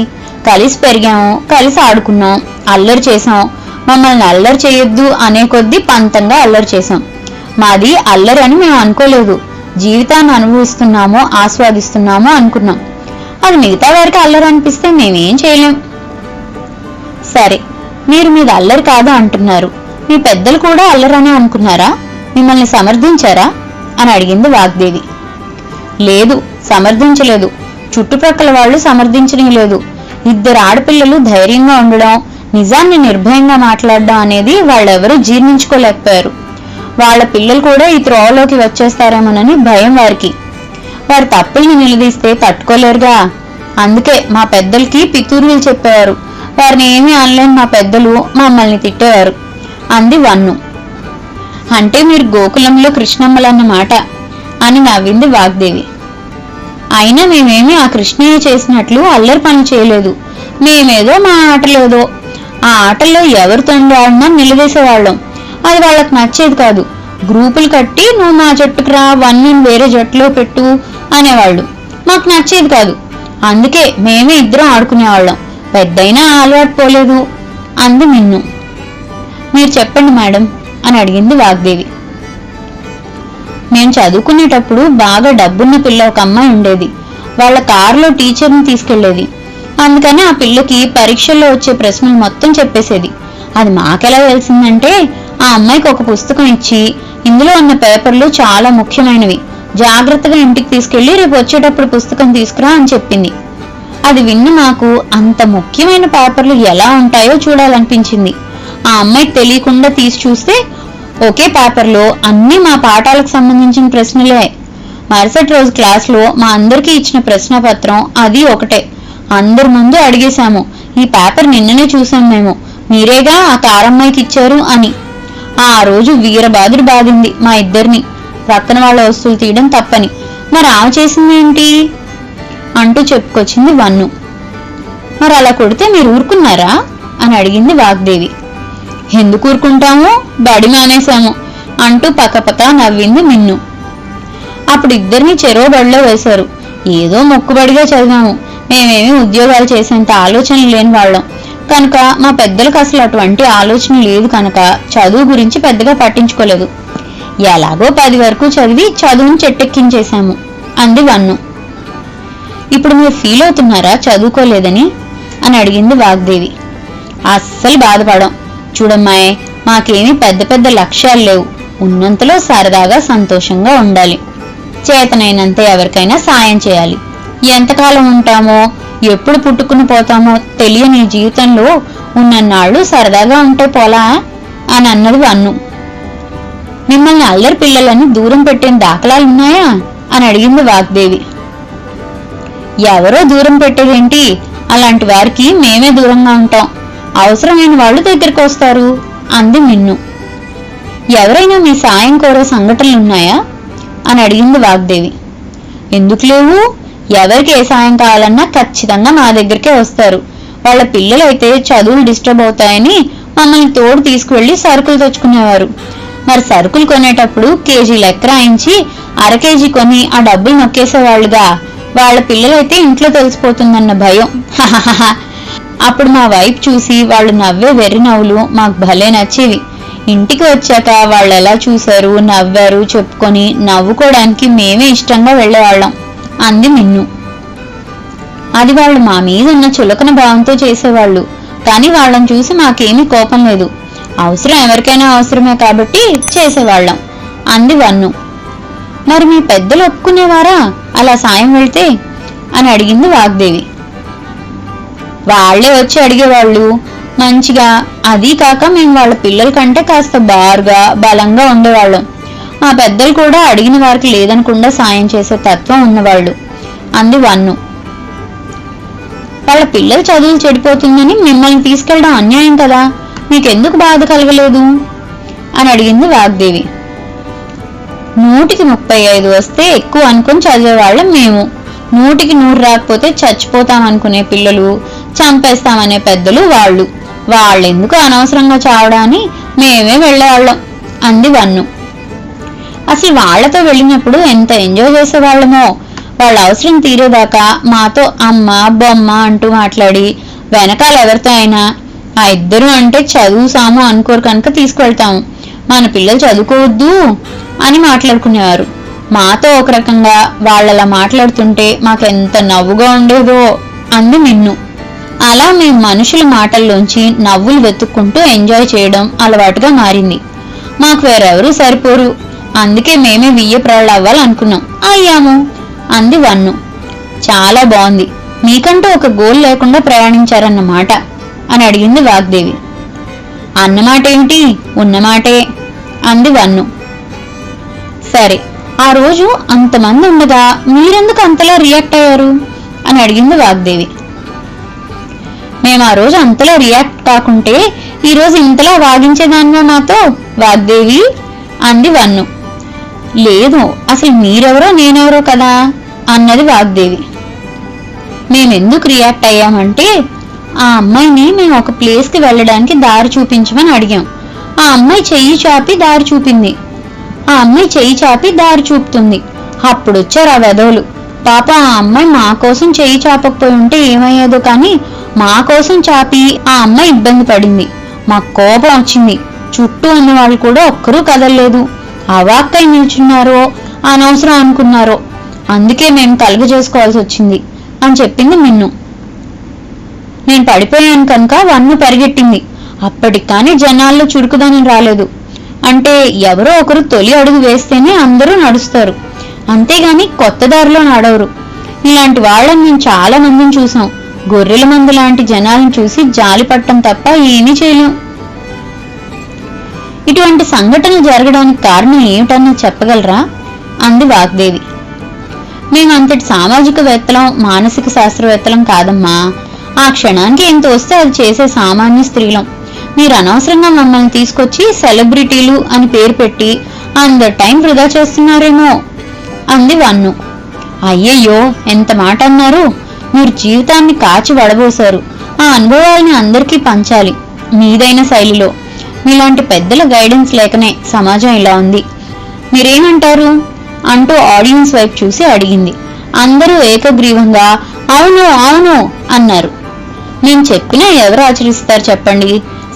కలిసి పెరిగాము, కలిసి ఆడుకున్నాం, అల్లరి చేసాం. మమ్మల్ని అల్లరి చేయొద్దు అనే కొద్దీ పంతంగా అల్లరి చేసాం. మాది అల్లరి అని మేము అనుకోలేదు. జీవితాన్ని అనుభవిస్తున్నామో ఆస్వాదిస్తున్నామో అనుకున్నాం. అది మిగతా వారికి అల్లరి అనిపిస్తే మేమేం చేయలేం. సరే, మీరు మీది అల్లరి కాదు అంటున్నారు. మీ పెద్దలు కూడా అల్లరనే అనుకున్నారా? మిమ్మల్ని సమర్థించారా అని అడిగింది వాగ్దేవి. లేదు, సమర్థించలేదు. చుట్టుప్రక్కల వాళ్ళు సమర్థించడం లేదు. ఇద్దరు ఆడపిల్లలు ధైర్యంగా ఉండడం, నిజాన్ని నిర్భయంగా మాట్లాడడం అనేది వాళ్ళెవరూ జీర్ణించుకోలేకపోయారు. వాళ్ళ పిల్లలు కూడా ఈ త్రోవలోకి వచ్చేస్తారేమోనని భయం వారికి. వారి తప్పుల్ని నిలదీస్తే తట్టుకోలేరుగా. అందుకే మా పెద్దలకి పితూరులు చెప్పేవారు, వారిని ఏమీ అనలేని మా పెద్దలు మమ్మల్ని తిట్టేవారు అంది వన్ను. అంటే మీరు గోకులంలో కృష్ణమ్మలన్నమాట అని నవ్వింది వాగ్దేవి. అయినా మేమేమీ ఆ కృష్ణయ్య చేసినట్లు అల్లరి పని చేయలేదు. మేమేదో మా ఆటలేదో. ఆ ఆటల్లో ఎవరు తొండాడినా నిలదీసేవాళ్ళం. అది వాళ్ళకి నచ్చేది కాదు. గ్రూపులు కట్టి నువ్వు మా జట్టుకు రా, వన్ను వేరే జట్టులో పెట్టు అనేవాళ్ళు. మాకు నచ్చేది కాదు. అందుకే మేమే ఇద్దరం ఆడుకునేవాళ్ళం. పెద్దయినా అలవాటు పోలేదు అంది మిన్ను. మీరు చెప్పండి మేడం అని అడిగింది వాగ్దేవి. మేము చదువుకునేటప్పుడు బాగా డబ్బున్న పిల్ల ఒక అమ్మాయి ఉండేది. వాళ్ళ కారులో టీచర్ని తీసుకెళ్లేది. అందుకని ఆ పిల్లకి పరీక్షల్లో వచ్చే ప్రశ్నలు మొత్తం చెప్పేసేది. అది మాకెలా తెలిసిందంటే ఆ అమ్మాయికి ఒక పుస్తకం ఇచ్చి ఇందులో ఉన్న పేపర్లు చాలా ముఖ్యమైనవి, జాగ్రత్తగా ఇంటికి తీసుకెళ్లి రేపు వచ్చేటప్పుడు పుస్తకం తీసుకురా అని చెప్పింది. అది విన్న మాకు అంత ముఖ్యమైన పేపర్లు ఎలా ఉంటాయో చూడాలనిపించింది. ఆ అమ్మాయికి తెలియకుండా తీసి చూస్తే ఒకే పేపర్లో అన్ని మా పాఠాలకు సంబంధించిన ప్రశ్నలే. మరుసటి రోజు క్లాస్లో మా అందరికీ ఇచ్చిన ప్రశ్నపత్రం అది ఒకటే. అందరి ముందు అడిగేశాము, ఈ పేపర్ నిన్ననే చూసాం మేము, మీరేగా ఆ కారమ్మాయికి ఇచ్చారు అని. ఆ రోజు వీరబాదుడు బాధింది మా ఇద్దరిని. రత్తన వాళ్ళ వస్తువులు తీయడం తప్పని. మరి ఆమె చేసిందేంటి అంటూ చెప్పుకొచ్చింది వన్ను. మరి అలా కొడితే మీరు ఊరుకున్నారా అని అడిగింది వాగ్దేవి. ఎందుకు ఊరుకుంటాము, బడి మానేశాము అంటూ పక్కపక్క నవ్వింది మిన్ను. అప్పుడు ఇద్దరిని చెరో బడిలో వేశారు. ఏదో మొక్కుబడిగా చదివాము. మేమేమీ ఉద్యోగాలు చేసేంత ఆలోచన లేని వాళ్ళం కనుక మా పెద్దలకు అసలు అటువంటి ఆలోచన లేదు కనుక చదువు గురించి పెద్దగా పట్టించుకోలేదు. ఎలాగో 10 వరకు చదివి చదువును చెట్టెక్కించేశాము అంది వన్ను. ఇప్పుడు మీరు ఫీల్ అవుతున్నారా చదువుకోలేదని అని అడిగింది వాగ్దేవి. అస్సలు బాధపడం. చూడమ్మాయే, మాకేమీ పెద్ద పెద్ద లక్ష్యాలు లేవు. ఉన్నంతలో సరదాగా సంతోషంగా ఉండాలి. చేతనైనంత ఎవరికైనా సాయం చేయాలి. ఎంతకాలం ఉంటామో, ఎప్పుడు పుట్టుకుని పోతామో తెలియని జీవితంలో ఉన్నన్నాళ్ళు సరదాగా ఉంటే పోలా అని అన్నది వన్ను. మిమ్మల్ని అల్లరి పిల్లలని దూరం పెట్టిన దాఖలాలున్నాయా అని అడిగింది వాగ్దేవి. ఎవరో దూరం పెట్టేదేంటి, అలాంటి వారికి మేమే దూరంగా ఉంటాం. అవసరమైన వాళ్ళు దగ్గరికి వస్తారు అంది మిన్ను. ఎవరైనా మీ సాయం కోరే సంఘటనలున్నాయా అని అడిగింది వాగ్దేవి. ఎందుకు లేవు? ఎవరికి ఏ సాయం కావాలన్నా ఖచ్చితంగా మా దగ్గరికే వస్తారు. వాళ్ళ పిల్లలైతే చదువులు డిస్టర్బ్ అవుతాయని మమ్మల్ని తోడు తీసుకువెళ్లి సరుకులు తెచ్చుకునేవారు. మరి సరుకులు కొనేటప్పుడు కేజీ లెక్క రాయించి 1/2 కేజీ కొని ఆ డబ్బులు నొక్కేసేవాళ్లుగా. వాళ్ళ పిల్లలైతే ఇంట్లో తెలిసిపోతుందన్న భయం. అప్పుడు మా వైపు చూసి వాళ్ళు నవ్వే వెర్రి నవ్వులు మాకు భలే నచ్చేవి. ఇంటికి వచ్చాక వాళ్ళు ఎలా చూశారు, నవ్వారు చెప్పుకొని నవ్వుకోవడానికి మేమే ఇష్టంగా వెళ్లేవాళ్ళం అంది మిన్ను. అది వాళ్ళు మా మీద ఉన్న చులకన భావంతో చేసేవాళ్ళు. కానీ వాళ్ళని చూసి మాకేమీ కోపం లేదు. అవసరం ఎవరికైనా అవసరమే కాబట్టి చేసేవాళ్ళం అంది వన్ను. మరి మీ పెద్దలు ఒప్పుకునేవారా అలా సాయం వెళ్తే అని అడిగింది వాగ్దేవి. వాళ్లే వచ్చి అడిగేవాళ్ళు మంచిగా. అదీ కాక మేము వాళ్ళ పిల్లల కంటే కాస్త బారుగా బలంగా ఉండేవాళ్ళం. మా పెద్దలు కూడా అడిగిన వారికి లేదనకుండా సాయం చేసే తత్వం ఉన్నవాళ్ళు అంది వన్ను. వాళ్ళ పిల్లలు చదువులు చెడిపోతుందని మిమ్మల్ని తీసుకెళ్ళడం అన్యాయం కదా, మీకెందుకు బాధ కలగలేదు అని అడిగింది వాగ్దేవి. 100కి 35 వస్తే ఎక్కువ అనుకుని చదివేవాళ్ళం మేము. 100కి 100 రాకపోతే చచ్చిపోతామనుకునే పిల్లలు, చంపేస్తామనే పెద్దలు వాళ్ళు. వాళ్ళెందుకు అనవసరంగా చావడాని మేమే వెళ్ళేవాళ్ళం అంది వన్ను. అసలు వాళ్లతో వెళ్ళినప్పుడు ఎంత ఎంజాయ్ చేసేవాళ్ళమో. వాళ్ళ అవసరం తీరేదాకా మాతో అమ్మ బొమ్మ అంటూ మాట్లాడి వెనకాల ఎవరితో అయినా ఆ ఇద్దరు అంటే చదువు సాము అనుకోరు కనుక తీసుకువెళ్తాము. మన పిల్లలు చదువుకోవద్దు అని మాట్లాడుకునేవారు. మాతో ఒక రకంగా వాళ్ళలా మాట్లాడుతుంటే మాకెంత నవ్వుగా ఉండేదో అంది మిన్ను. అలా మేము మనుషుల మాటల్లోంచి నవ్వులు వెతుక్కుంటూ ఎంజాయ్ చేయడం అలవాటుగా మారింది. మాకు వేరెవరూ సరిపోరు. అందుకే మేమే వియ్యప్రాళ్ళు అవ్వాలనుకున్నాం. అయ్యాము అంది వన్ను. చాలా బాగుంది. మీకంటూ ఒక గోల్ లేకుండా ప్రయాణించారన్నమాట అని అడిగింది వాగ్దేవి. అన్నమాట ఏమిటి, ఉన్నమాటే అంది వన్ను. సరే, ఆ రోజు అంతమంది ఉండగా మీరెందుకు అంతలా రియాక్ట్ అయ్యారు అని అడిగింది వాగ్దేవి. మేము ఆ రోజు అంతలా రియాక్ట్ కాకుంటే ఈరోజు ఇంతలా వాగించేదాన్వా మాతో వాగ్దేవి అంది వన్ను. లేదు, అసలు మీరెవరో నేనెవరో కదా అన్నది వాగ్దేవి. మేమెందుకు రియాక్ట్ అయ్యామంటే ఆ అమ్మాయిని మేము ఒక ప్లేస్కి వెళ్ళడానికి దారి చూపించమని అడిగాం. ఆ అమ్మాయి చెయ్యి చాపి దారి చూపింది. ఆ అమ్మాయి చెయ్యి చాపి దారి చూపుతుంది. అప్పుడొచ్చారు ఆ వెధవులు. పాప ఆ అమ్మాయి మా కోసం చెయ్యి చాపకపోయి ఉంటే ఏమయ్యేదో కానీ మా కోసం చాపి ఆ అమ్మాయి ఇబ్బంది పడింది. మాకు కోపం వచ్చింది. చుట్టూ ఉన్న వాళ్ళు కూడా ఒక్కరూ కదలలేదు. అవాక్కై నిల్చున్నారో అనవసరం అనుకున్నారో, అందుకే మేము కలుగ చేసుకోవాల్సి వచ్చింది అని చెప్పింది మిన్ను. నేను పడిపోయాను కనుక వన్ను పరిగెట్టింది. అప్పటికి కానీ జనాల్లో చురుకుదనం రాలేదు. అంటే ఎవరో ఒకరు తొలి అడుగు వేస్తేనే అందరూ నడుస్తారు, అంతేగాని కొత్త దారిలో నడవరు. ఇలాంటి వాళ్ళని మేము చాలా మందిని చూసాం. గొర్రెల మంది లాంటి జనాలను చూసి జాలి పట్టం తప్ప ఏమీ చేయలేం. ఇటువంటి సంఘటనలు జరగడానికి కారణం ఏమిటన్నా చెప్పగలరా అంది వాగ్దేవి. మేము అంతటి సామాజికవేత్తలం, మానసిక శాస్త్రవేత్తలం కాదమ్మా. ఆ క్షణానికి ఏం తోస్తే అది చేసే సామాన్య స్త్రీలం. మీరు అనవసరంగా మమ్మల్ని తీసుకొచ్చి సెలబ్రిటీలు అని పేరు పెట్టి అందరి టైం వృధా చేస్తున్నారేమో అంది వన్ను. అయ్యయ్యో, ఎంత మాట అన్నారు. మీరు జీవితాన్ని కాచి వడబోశారు. ఆ అనుభవాల్ని అందరికీ పంచాలి మీదైన శైలిలో. మీలాంటి పెద్దల గైడెన్స్ లేకనే సమాజం ఇలా ఉంది. మీరేమంటారు అంటూ ఆడియన్స్ వైపు చూసి అడిగింది. అందరూ ఏకగ్రీవంగా అవును అవును అన్నారు. నేను చెప్పినా ఎవరు ఆచరిస్తారు చెప్పండి?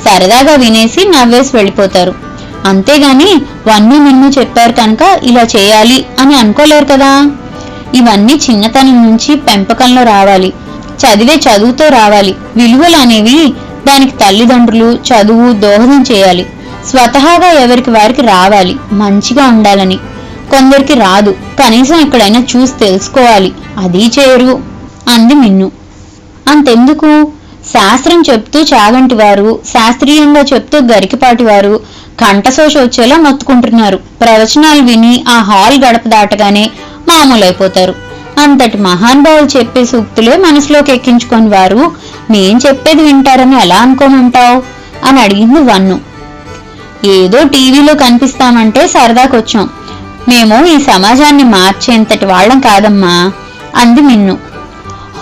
సరదాగా వినేసి నవ్వేసి వెళ్ళిపోతారు. అంతేగాని వన్ను మిన్ను చెప్పారు కనుక ఇలా చేయాలి అని అనుకోలేరు కదా. ఇవన్నీ చిన్నతనం నుంచి పెంపకంలో రావాలి. చదివే చదువుతో రావాలి. విలువలు అనేవి దానికి తల్లిదండ్రులు, చదువు దోహదం చేయాలి. స్వతహాగా ఎవరికి వారికి రావాలి మంచిగా ఉండాలని. కొందరికి రాదు, కనీసం ఎక్కడైనా చూసి తెలుసుకోవాలి. అది చేయరు అంది మిన్ను. అంతెందుకు, శాస్త్రం చెప్తూ చాగంటి వారు, శాస్త్రీయంగా చెప్తూ గరికపాటి వారు కంఠశోష వచ్చేలా మొత్తుకుంటున్నారు. ప్రవచనాలు విని ఆ హాల్ గడప దాటగానే మామూలైపోతారు. అంతటి మహానుభావులు చెప్పే సూక్తులే మనసులోకి ఎక్కించుకొని వారు మేం చెప్పేది వింటారని ఎలా అనుకోమంటావు అని అడిగింది వన్ను. ఏదో టీవీలో కనిపిస్తామంటే సరదాకొచ్చాం. మేము ఈ సమాజాన్ని మార్చేంతటి వాళ్ళం కాదమ్మా అంది మిన్ను.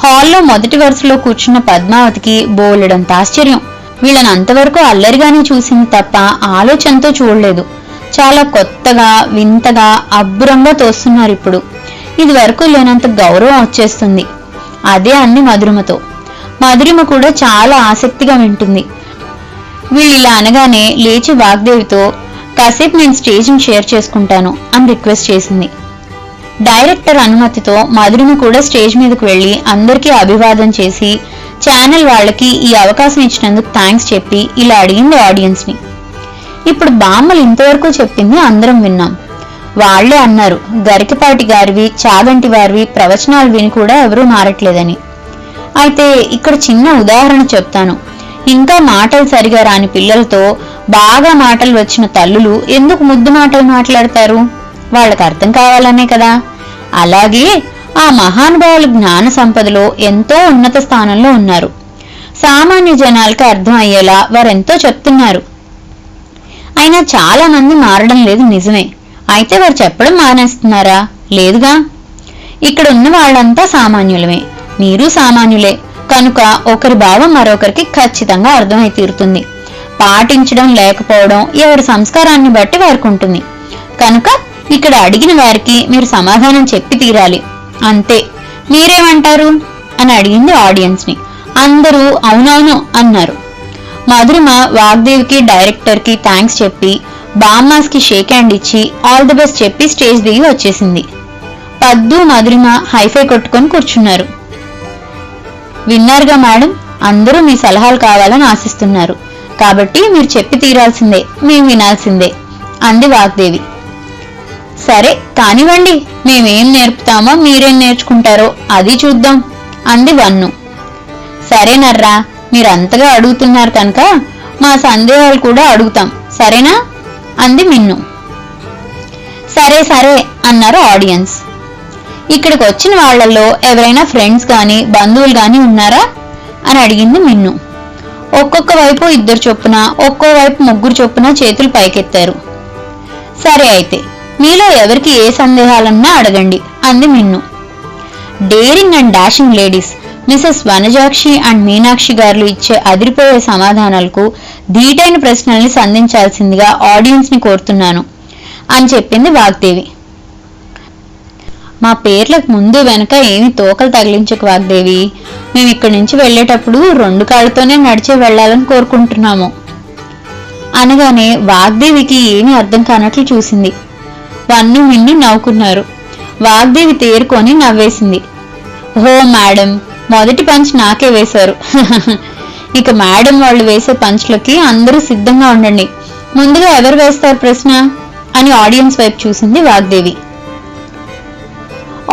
హాల్లో మొదటి వరుసలో కూర్చున్న పద్మావతికి బోలెడంత ఆశ్చర్యం. వీళ్ళని అంతవరకు అల్లరిగానే చూసింది తప్ప ఆలోచనతో చూడలేదు. చాలా కొత్తగా, వింతగా, అబ్బురంగా తోస్తున్నారు ఇప్పుడు. ఇది వరకు లేనంత గౌరవం వచ్చేస్తుంది. అదే అంది మధురిమతో. మధురిమ కూడా చాలా ఆసక్తిగా వింటుంది. వీళ్ళు ఇలా అనగానే లేచి వాగ్దేవితో కాసేపు నేను స్టేజ్ని షేర్ చేసుకుంటాను అని రిక్వెస్ట్ చేసింది. డైరెక్టర్ అనుమతితో మధురిమ కూడా స్టేజ్ మీదకు వెళ్లి అందరికీ అభివాదం చేసి ఛానల్ వాళ్ళకి ఈ అవకాశం ఇచ్చినందుకు థ్యాంక్స్ చెప్పి ఇలా అడిగింది ఆడియన్స్ ని. ఇప్పుడు బామ్మలు ఇంతవరకు చెప్పింది అందరం విన్నాం. వాళ్లే అన్నారు గరికపాటి గారివి, చాగంటి వారివి ప్రవచనాలు విని కూడా ఎవరూ మారట్లేదని. అయితే ఇక్కడ చిన్న ఉదాహరణ చెప్తాను. ఇంకా మాటలు సరిగా రాని పిల్లలతో బాగా మాటలు వచ్చిన తల్లులు ఎందుకు ముద్దు మాటలు మాట్లాడతారు? వాళ్ళకి అర్థం కావాలనే కదా. అలాగే ఆ మహానుభావుల జ్ఞాన సంపదలో ఎంతో ఉన్నత స్థానంలో ఉన్నారు. సామాన్య జనాలకి అర్థం అయ్యేలా వారెంతో చెప్తున్నారు. అయినా చాలా మంది మారడం లేదు నిజమే. అయితే వారు చెప్పడం మానేస్తున్నారా? లేదుగా. ఇక్కడ ఉన్న వాళ్ళంతా సామాన్యులమే, మీరు సామాన్యులే కనుక ఒకరి భావం మరొకరికి ఖచ్చితంగా అర్థమై తీరుతుంది. పాటించడం లేకపోవడం ఎవరి సంస్కారాన్ని బట్టి వారికి ఉంటుంది. కనుక ఇక్కడ అడిగిన వారికి మీరు సమాధానం చెప్పి తీరాలి అంతే. మీరేమంటారు అని అడిగింది ఆడియన్స్ ని. అందరూ అవునవును అన్నారు. మధురిమ వాగ్దేవికి, డైరెక్టర్ కి థ్యాంక్స్ చెప్పి బామ్మాస్ కి షేక్ హ్యాండ్ ఇచ్చి ఆల్ ది బెస్ట్ చెప్పి స్టేజ్ దిగి వచ్చేసింది. పద్దు, మధురిమ హైఫై కొట్టుకొని కూర్చున్నారు. విన్నారుగా మేడం, అందరూ మీ సలహాలు కావాలని ఆశిస్తున్నారు. కాబట్టి మీరు చెప్పి తీరాల్సిందే, మేము వినాల్సిందే అంది వాగ్దేవి. సరే కానివ్వండి, మేమేం నేర్పుతామో మీరేం నేర్చుకుంటారో అది చూద్దాం అంది వన్ను. సరేనర్రా, మీరంతగా అడుగుతున్నారు కనుక మా సందేహాలు కూడా అడుగుతాం సరేనా అంది మిన్ను. సరే సరే అన్నారు ఆడియన్స్. ఇక్కడికి వచ్చిన వాళ్లలో ఎవరైనా ఫ్రెండ్స్ గాని బంధువులు గాని ఉన్నారా అని అడిగింది మిన్ను. ఒక్కొక్క వైపు 2 చొప్పున, ఒక్కో వైపు 3 చొప్పున చేతులు పైకెత్తారు. సరే అయితే మీలో ఎవరికి ఏ సందేహాలన్నా అడగండి అంది Minnu. Daring and dashing ladies Mrs Vanajakshi and Meenakshi garu ఇచ్చే అదిరిపోయే సమాధానాలకు ధీటైన ప్రశ్నల్ని సంధించాల్సిందిగా ఆడియన్స్ ని కోరుతున్నాను అని చెప్పింది వాగ్దేవి. మా పేర్లకు ముందు వెనక ఏమి తోకలు తగిలించకు వాగ్దేవి, మేము ఇక్కడి నుంచి వెళ్లేటప్పుడు 2 కాళ్ళతోనే నడిచే వెళ్లాలని కోరుకుంటున్నాము అనగానే వాగ్దేవికి ఏమీ అర్థం కానట్లు చూసింది. వన్ను మిన్ను నవ్వుకున్నారు. వాగ్దేవి తేరుకొని నవ్వేసింది. ఓ మేడం, మొదటి పంచ్ నాకే వేశారు. ఇక మేడం వాళ్ళు వేసే పంచ్లకి అందరూ సిద్ధంగా ఉండండి. ముందుగా ఎవరు వేస్తారు ప్రశ్న అని ఆడియన్స్ వైపు చూసింది వాగ్దేవి.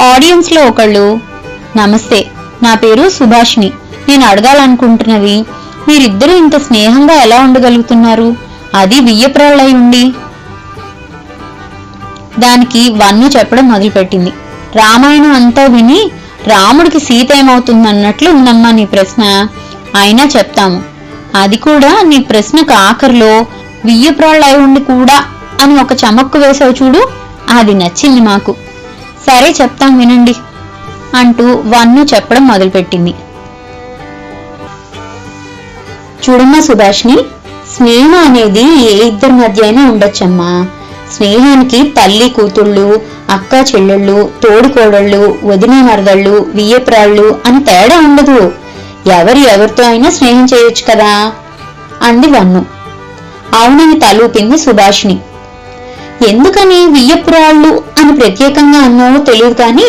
ఆడియన్స్ లో ఒకళ్ళు, నమస్తే, నా పేరు సుభాషిణి. నేను అడగాలనుకుంటున్నది, మీరిద్దరూ ఇంత స్నేహంగా ఎలా ఉండగలుగుతున్నారు, అది వియ్యప్రాళ్ళై ఉండి. దానికి వన్ను చెప్పడం మొదలుపెట్టింది. రామాయణం అంతా విని రాముడికి సీత ఏమవుతుందన్నట్లు ఉందమ్మా నీ ప్రశ్న. అయినా చెప్తాము. అది కూడా నీ ప్రశ్నకు ఆఖరిలో వియ్యప్రాళ్ళై ఉండి కూడా అని ఒక చమక్కు వేసావు చూడు, అది నచ్చింది మాకు. సరే చెప్తాం వినండి అంటూ వన్ను చెప్పడం మొదలుపెట్టింది. చూడమ్మా సుభాష్ని, స్నేహం అనేది ఏ ఇద్దరి మధ్య అయినా ఉండొచ్చమ్మా. స్నేహానికి తల్లి కూతుళ్ళు, అక్క చెల్లెళ్ళు, తోడుకోడళ్ళు, వదిన మరదళ్ళు, వియ్యప్రాళ్ళు అని తేడా ఉండదు. ఎవరితో అయినా స్నేహం చేయొచ్చు కదా అంది వన్ను. అవునని తలూపింది సుభాష్ని. ఎందుకని వియ్యపురాళ్ళు అని ప్రత్యేకంగా అన్నావో తెలియదు కానీ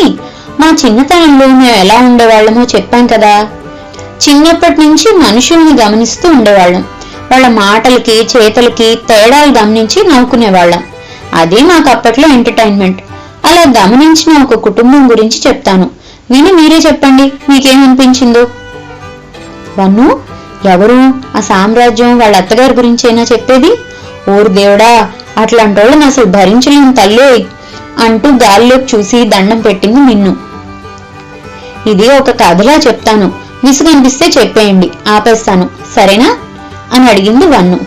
మా చిన్నతనంలో మేము ఎలా ఉండేవాళ్ళమో చెప్పాం కదా. చిన్నప్పటి నుంచి మనుషుల్ని గమనిస్తూ ఉండేవాళ్ళం. వాళ్ళ మాటలకి చేతలకి తేడాలు గమనించి నవ్వుకునేవాళ్ళం. అదే మాకు అప్పట్లో ఎంటర్టైన్మెంట్. అలా గమనించిన ఒక కుటుంబం గురించి చెప్తాను, విని మీరే చెప్పండి మీకేమనిపించిందో. వన్ను, ఎవరు? ఆ సామ్రాజ్యం వాళ్ళ అత్తగారి గురించేనా చెప్పేది? ఓరు దేవుడా, అట్లాంటి వాళ్ళని అసలు భరించలేని తల్లే అంటూ గాల్లోకి చూసి దండం పెట్టింది మిన్ను. ఇది ఒక కథలా చెప్తాను, విసుగనిపిస్తే చెప్పేయండి, ఆపేస్తాను, సరేనా అని అడిగింది వన్ను.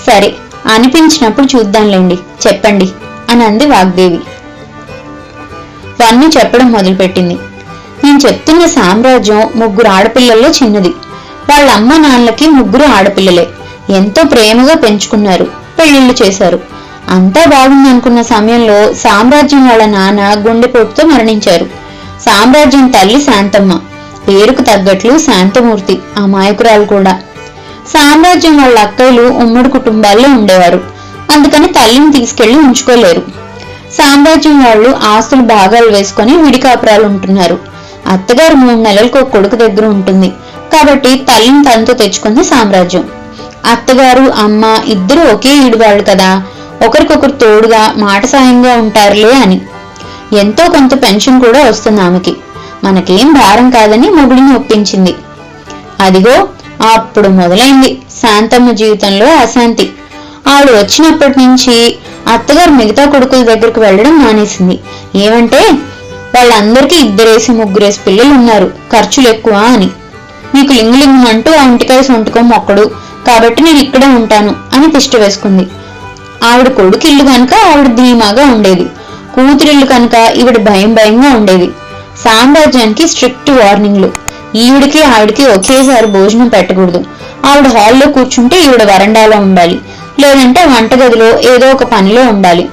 సరే, అనిపించినప్పుడు చూద్దాంలేండి, చెప్పండి అని అంది వాగ్దేవి. వన్ను చెప్పడం మొదలుపెట్టింది. నేను చెప్తున్న సామ్రాజ్యం 3 ఆడపిల్లల్లో చిన్నది. వాళ్ళ అమ్మ నాన్నలకి 3 ఆడపిల్లలే. ఎంతో ప్రేమగా పెంచుకున్నారు, పెళ్లిళ్లు చేశారు. అంతా బాగుందనుకున్న సమయంలో సామ్రాజ్యం వాళ్ళ నాన్న గుండెపోటుతో మరణించారు. సామ్రాజ్యం తల్లి శాంతమ్మ, పేరుకు తగ్గట్లు శాంతమూర్తి, అమాయకురాలు కూడా. సామ్రాజ్యం వాళ్ళ అక్కలు ఉమ్మడి కుటుంబాల్లో ఉండేవారు, అందుకని తల్లిని తీసుకెళ్లి ఉంచుకోలేరు. సామ్రాజ్యం వాళ్ళు ఆస్తులు భాగాలు వేసుకుని విడికాపురాలు ఉంటున్నారు. అత్తగారు 3 నెలలకు ఒక కొడుకు దగ్గర ఉంటుంది కాబట్టి తల్లిని తనతో తెచ్చుకుంది సామ్రాజ్యం. అత్తగారు అమ్మ ఇద్దరు ఒకే ఈడువాళ్ళు కదా, ఒకరికొకరు తోడుగా మాట సాయంగా ఉంటారులే అని. ఎంతో కొంత పెన్షన్ కూడా వస్తుంది ఆమెకి. మనకేం భారం కాదని మొగుడిని ఒప్పించింది. అదిగో అప్పుడు మొదలైంది శాంతమ్మ జీవితంలో అశాంతి. ఆవిడ వచ్చినప్పటి నుంచి అత్తగారు మిగతా కొడుకుల దగ్గరకు వెళ్ళడం మానేసింది. ఏమంటే వాళ్ళందరికీ 2-3 పిల్లలు ఉన్నారు, ఖర్చులు ఎక్కువ అని. మీకు లింగులింగం అంటూ ఆ ఇంటికాయ సొంటుకో మొక్కడు కాబట్టి నేను ఇక్కడే ఉంటాను అని తిష్ట వేసుకుంది. ఆవిడ కొడుకిల్లు కనుక ఆవిడ ధీమాగా ఉండేది, కూతురిల్లు కనుక ఈవిడ భయంగా ఉండేది. సామ్రాజ్యానికి స్ట్రిక్ట్ వార్నింగ్లు. ఈవిడికి ఆవిడికి ఒకేసారి భోజనం పెట్టకూడదు. ఆవిడ హాల్లో కూర్చుంటే ఈవిడ వరండాలో ఉండాలి, లేదంటే వంటగదిలో ఏదో ఒక పనిలో ఉండాలి.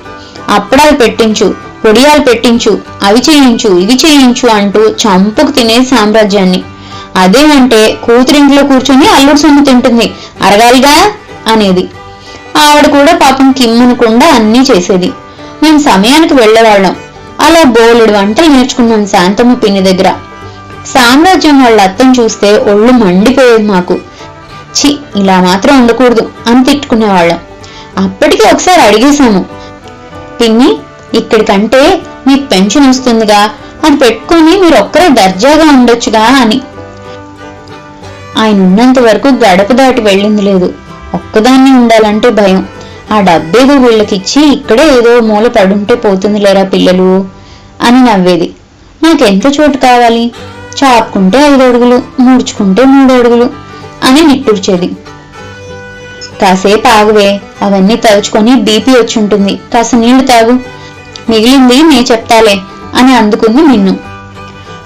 అప్పడాలు పెట్టించు, పొడియాలు పెట్టించు, అవి చేయించు ఇవి చేయించు అంటూ చంపుకు తినేది సామ్రాజ్యాన్ని. అదేమంటే కూతురింట్లో కూర్చొని అల్లుడు సొమ్ము తింటుంది, అరగాలిగా అనేది. ఆవిడ కూడా పాపం కిమ్మనకుండా అన్నీ చేసేది. మేము సమయానికి వెళ్లేవాళ్ళం. అలా బోలెడు వంటలు నేర్చుకున్నాం శాంతమ్మ పిన్ని దగ్గర. సామ్రాజ్యం వాళ్ళ అత్తను చూస్తే ఒళ్ళు మండిపోయేది మాకు. చి, ఇలా మాత్రం ఉండకూడదు అని తిట్టుకునేవాళ్ళం. అప్పటికి ఒకసారి అడిగేశాము, పిన్ని ఇక్కడికంటే మీకు పెన్షన్ వస్తుందిగా, అది పెట్టుకుని మీరు ఒక్కరే దర్జాగా ఉండొచ్చుగా అని. ఆయన ఉన్నంత వరకు గడప దాటి వెళ్ళింది లేదు. ఒక్కదాన్ని ఉండాలంటే భయం. ఆ డబ్బేదో వీళ్ళకిచ్చి ఇక్కడే ఏదో మూల పడుంటే పోతుంది లేరా పిల్లలు అని నవ్వేది. నాకెంత చోటు కావాలి, చాపుకుంటే 5 అడుగులు, ముడుచుకుంటే 3 అడుగులు అని నిట్టూర్చేది. కాసేపు ఆగువే, అవన్నీ తలుచుకొని బీపీ వచ్చుంటుంది, కాస్త నీళ్లు తాగు, మిగిలింది నే చెప్తాలే అని అందుకుంది మిన్ను.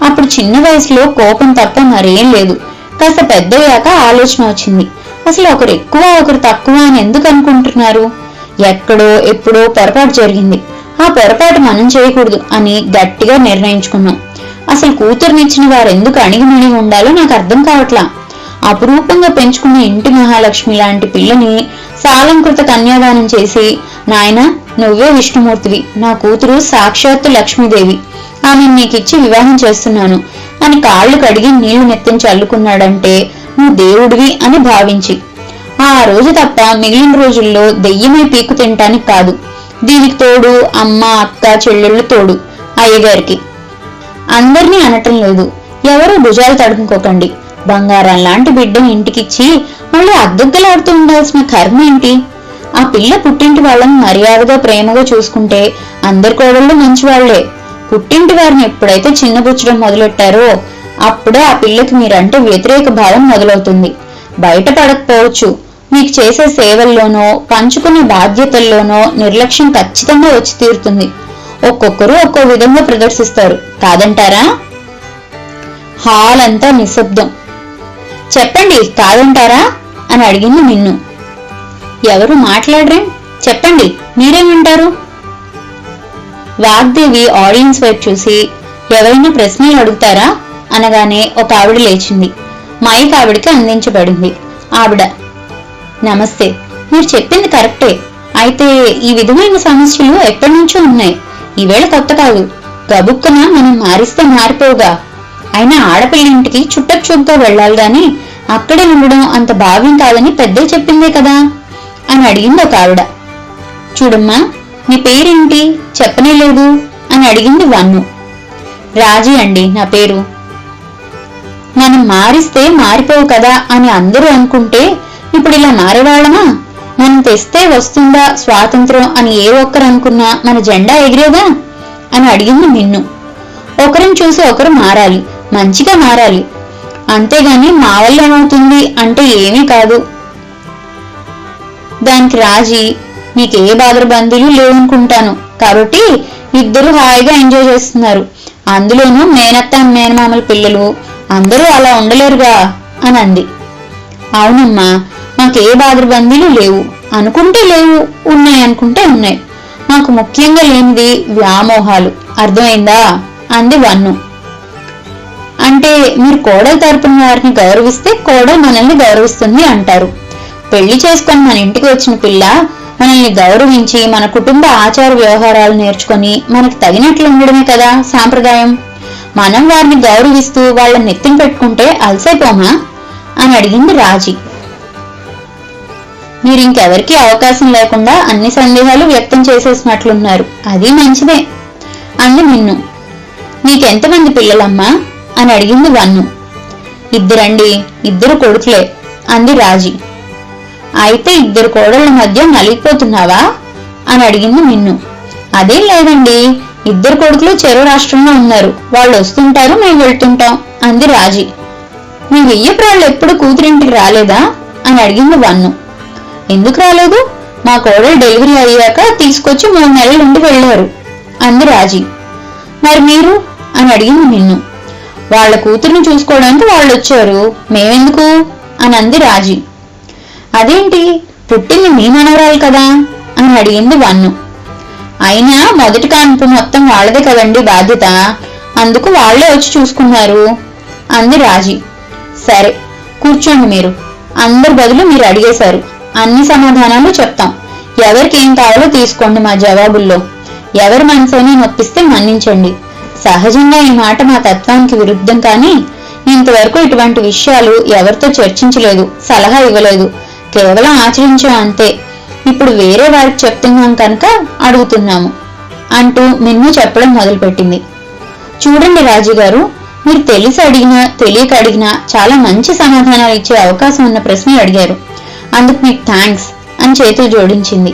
అప్పుడు చిన్న వయసులో కోపం తప్ప మరేం లేదు. కాస్త పెద్దయ్యాక ఆలోచన వచ్చింది, అసలు ఒకరు ఎక్కువ ఒకరు తక్కువ అని ఎందుకు అనుకుంటున్నారు? ఎక్కడో ఎప్పుడో పొరపాటు జరిగింది, ఆ పొరపాటు మనం చేయకూడదు అని గట్టిగా నిర్ణయించుకున్నాం. అసలు కూతురునిచ్చిన వారు ఎందుకు అణిగిమణిగి ఉండాలో నాకు అర్థం కావట్లా. అపురూపంగా పెంచుకున్న ఇంటి మహాలక్ష్మి లాంటి పిల్లని సాలంకృత కన్యాదానం చేసి, నాయన నువ్వే విష్ణుమూర్తివి, నా కూతురు సాక్షాత్తు లక్ష్మీదేవి, ఆమెను నీకిచ్చి వివాహం చేస్తున్నాను అని కాళ్లు కడిగి నీళ్లు నెత్తించి చల్లుకున్నాడంటే నువ్వు దేవుడివి అని భావించి. ఆ రోజు తప్ప మిగిలిన రోజుల్లో దెయ్యమై పీకు తినటానికి కాదు. దీనికి తోడు అమ్మ, అక్క, చెల్లెళ్ళు తోడు అయ్యగారికి. అందరినీ అనటం లేదు, ఎవరూ భుజాలు తడుముకోకండి. బంగారం లాంటి బిడ్డని ఇంటికిచ్చి మళ్ళీ అద్దెగ్గలాడుతూ ఉండాల్సిన కర్మ ఏంటి? ఆ పిల్ల పుట్టింటి వాళ్ళని మర్యాదగా ప్రేమగా చూసుకుంటే అందరి కోడళ్ళు మంచివాళ్లే. పుట్టింటి వారిని ఎప్పుడైతే చిన్నబుచ్చడం మొదలెట్టారో అప్పుడే ఆ పిల్లకి మీరంటే వ్యతిరేక భావం మొదలవుతుంది. బయటపడకపోవచ్చు, మీకు చేసే సేవల్లోనో పంచుకునే బాధ్యతల్లోనో నిర్లక్ష్యం ఖచ్చితంగా వచ్చి తీరుతుంది. ఒక్కొక్కరు ఒక్కో విధంగా ప్రదర్శిస్తారు, కాదంటారా? హాల్ అంతా నిశ్శబ్దం. చెప్పండి, కాదంటారా అని అడిగింది మిన్ను. ఎవరు మాట్లాడరేం, చెప్పండి, మీరేమంటారు? వాగ్దేవి ఆడియన్స్ వైపు చూసి, ఎవరైనా ప్రశ్నలు అడుగుతారా అనగానే ఒక ఆవిడ లేచింది. మైక్ ఆవిడకి అందించబడింది. ఆవిడ, నమస్తే, మీరు చెప్పింది కరెక్టే. అయితే ఈ విధమైన సమస్యలు ఎప్పటి నుంచో ఉన్నాయి, ఈవేళ కొత్త కాదు. గబుక్కున మనం మారిస్తే మారిపోగా. అయినా ఆడపిల్లింటికి చుట్టచూపుగా వెళ్లాలి గాని అక్కడే ఉండడం అంత భావ్యం కాదని పెద్దే చెప్పిందే కదా అని అడిగింది ఒక ఆవిడ. చూడమ్మా, నీ పేరేంటి, చెప్పనే లేదు అని అడిగింది వన్ను. రాజీ అండి నా పేరు. మనం మారిస్తే మారిపోవు కదా అని అందరూ అనుకుంటే ఇప్పుడు ఇలా మారేవాళ్ళమా? మనం తెస్తే వస్తుందా స్వాతంత్రం అని ఏ ఒక్కరు అనుకున్నా మన జెండా ఎగిరేగా అని అడిగింది మిన్ను. ఒకరిని చూసి ఒకరు మారాలి, మంచిగా మారాలి, అంతేగాని మా వల్ల ఏమవుతుంది అంటే ఏమీ కాదు. దానికి రాజీ, నీకే బాదరబందీలు లేవనుకుంటాను కాబట్టి ఇద్దరు హాయిగా ఎంజాయ్ చేస్తున్నారు, అందులోనూ మేనత్త మేనమామల పిల్లలు, అందరూ అలా ఉండలేరుగా అని అంది. అవునమ్మా, మాకే బాదరబందీలు లేవు, అనుకుంటే లేవు, ఉన్నాయనుకుంటే ఉన్నాయి. మాకు ముఖ్యంగా లేనిది వ్యామోహాలు, అర్థమైందా అంది వన్ను. అంటే మీరు కోడల తరపున వారిని గౌరవిస్తే కోడలు మనల్ని గౌరవిస్తుంది అంటారు. పెళ్లి చేసుకొని మన ఇంటికి వచ్చిన పిల్ల మనల్ని గౌరవించి మన కుటుంబ ఆచార వ్యవహారాలు నేర్చుకొని మనకు తగినట్లు ఉండడమే కదా సాంప్రదాయం. మనం వారిని గౌరవిస్తూ వాళ్ళని నెత్తిన పెట్టుకుంటే అలసైపోమా అని అడిగింది రాజీ. మీరింకెవరికి అవకాశం లేకుండా అన్ని సందేహాలు వ్యక్తం చేసేసినట్లున్నారు, అది మంచిదే అంది మిన్ను. నీకెంతమంది పిల్లలమ్మా అని అడిగింది వన్ను. ఇద్దరండి, ఇద్దరు కొడుకులే అంది రాజీ. అయితే ఇద్దరు కోడళ్ల మధ్య నలిగిపోతున్నావా అని అడిగింది మిన్ను. అదేం లేదండి, ఇద్దరు కొడుకులు చెరో రాష్ట్రంలో ఉన్నారు, వాళ్ళు వస్తుంటారు, మేము వెళ్తుంటాం అంది రాజీ. మీ వెయ్యప్రాళ్ళు ఎప్పుడు కూతురింటికి రాలేదా అని అడిగింది వన్ను. ఎందుకు రాలేదు, మా కోడలు డెలివరీ అయ్యాక తీసుకొచ్చి 3 నెలల నుండి వెళ్లారు అంది రాజీ. మరి మీరు అని అడిగింది మిన్ను. వాళ్ల కూతుర్ని చూసుకోవడానికి వాళ్ళు వచ్చారు, మేమెందుకు అని అంది రాజీ. అదేంటి, పుట్టింది మీ మనవరాలు కదా అని అడిగింది వన్ను. అయినా మొదటి కాన్పు మొత్తం వాళ్ళదే కదండి బాధ్యత, అందుకు వాళ్లే వచ్చి చూసుకున్నారు అంది రాజీ. సరే కూర్చోండి, మీరు అందరి బదులు మీరు అడిగేశారు, అన్ని సమాధానాలు చెప్తాం, ఎవరికి ఏం కావాలో తీసుకోండి మా జవాబుల్లో, ఎవరి మనసుని నొప్పిస్తే మన్నించండి. సహజంగా ఈ మాట మా తత్వానికి విరుద్ధం, కానీ ఇంతవరకు ఇటువంటి విషయాలు ఎవరితో చర్చించలేదు, సలహా ఇవ్వలేదు, కేవలం ఆచరించాం అంతే. ఇప్పుడు వేరే వారికి చెప్తున్నాం కనుక అడుగుతున్నాము అంటూ మిన్ను చెప్పడం మొదలుపెట్టింది. చూడండి రాజుగారు, మీరు తెలిసి అడిగినా తెలియక అడిగినా చాలా మంచి సమాధానాలు ఇచ్చే అవకాశం ఉన్న ప్రశ్నలు అడిగారు, అందుకు మీకు థ్యాంక్స్ అని చేతులు జోడించింది.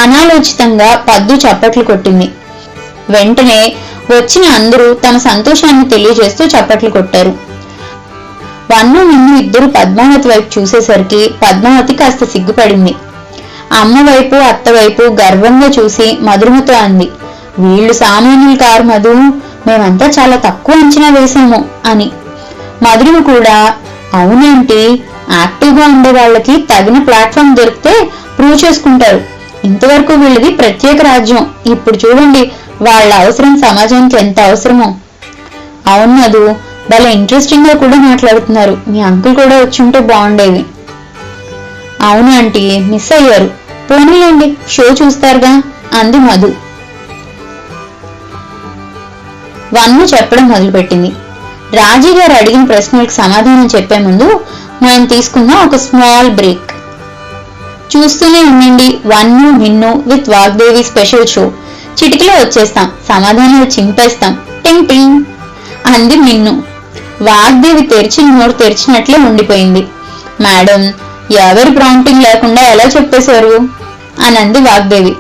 అనాలోచితంగా పద్దు చప్పట్లు కొట్టింది. వెంటనే వచ్చిన అందరూ తమ సంతోషాన్ని తెలియజేస్తూ చప్పట్లు కొట్టారు. వన్ను నిన్ను ఇద్దరు పద్మావతి వైపు చూసేసరికి పద్మావతి కాస్త సిగ్గుపడింది. అమ్మ వైపు అత్త వైపు గర్వంగా చూసి మధురిమతో అంది, వీళ్ళు సామాన్యులు కారు మధు, మేమంతా చాలా తక్కువ అంచనా వేశాము అని. మధురిమ కూడా, అవునేంటి, యాక్టివ్గా ఉండే వాళ్ళకి తగిన ప్లాట్ఫామ్ దొరికితే ప్రూవ్ చేసుకుంటారు. ఇంతవరకు వీళ్ళది ప్రత్యేక రాజ్యం, ఇప్పుడు చూడండి వాళ్ళ అవసరం సమాజానికి ఎంత అవసరమో. అవును మధు, భలే ఇంట్రెస్టింగ్ గా కూడా మాట్లాడుతున్నారు, మీ అంకుల్ కూడా వచ్చుంటే బాగుండేది. అవును ఆంటీ, మిస్ అయ్యారు, పోనీయండి షో చూస్తారుగా అంది మధు. వన్ను చెప్పడం మొదలుపెట్టింది. రాజీ గారు అడిగిన ప్రశ్నలకు సమాధానం చెప్పే ముందు మనం తీసుకున్న ఒక స్మాల్ బ్రేక్. చూస్తూనే ఉండండి వన్ను మిన్ను విత్ వాగ్దేవి స్పెషల్ షో. చిటికలో వచ్చేస్తాం, సమాధానాలు చింపేస్తాం, టింగ్ టింగ్ అంది మిన్ను. వాగ్దేవి తెరిచిన నోరు తెరిచినట్లే ఉండిపోయింది. మేడం, ఎవరి ప్రాంప్టింగ్ లేకుండా ఎలా చెప్పేశారు అని అంది వాగ్దేవి.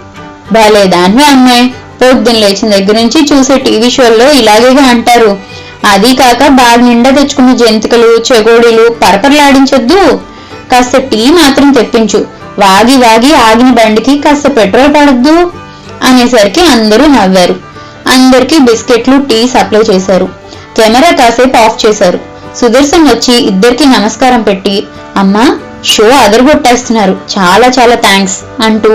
బాలేదాన్వే అమ్మాయి, పొద్దున్న లేచిన దగ్గర నుంచి చూసే టీవీ షోల్లో ఇలాగేగా అంటారు. అదీ కాక బాగా నిండా తెచ్చుకున్న జంతికలు చెగోడీలు పరపరలాడించొద్దు, కాస్త టీ మాత్రం తెప్పించు, వాగి వాగి ఆగిన బండికి కాస్త పెట్రోల్ పడద్దు అనేసరికి అందరూ నవ్వారు. అందరికీ బిస్కెట్లు టీ సప్లై చేశారు. కెమెరా కాసేపు ఆఫ్ చేశారు. సుదర్శన్ వచ్చి ఇద్దరికి నమస్కారం పెట్టి, అమ్మా షో అదరగొట్టేస్తున్నారు, చాలా చాలా థ్యాంక్స్ అంటూ,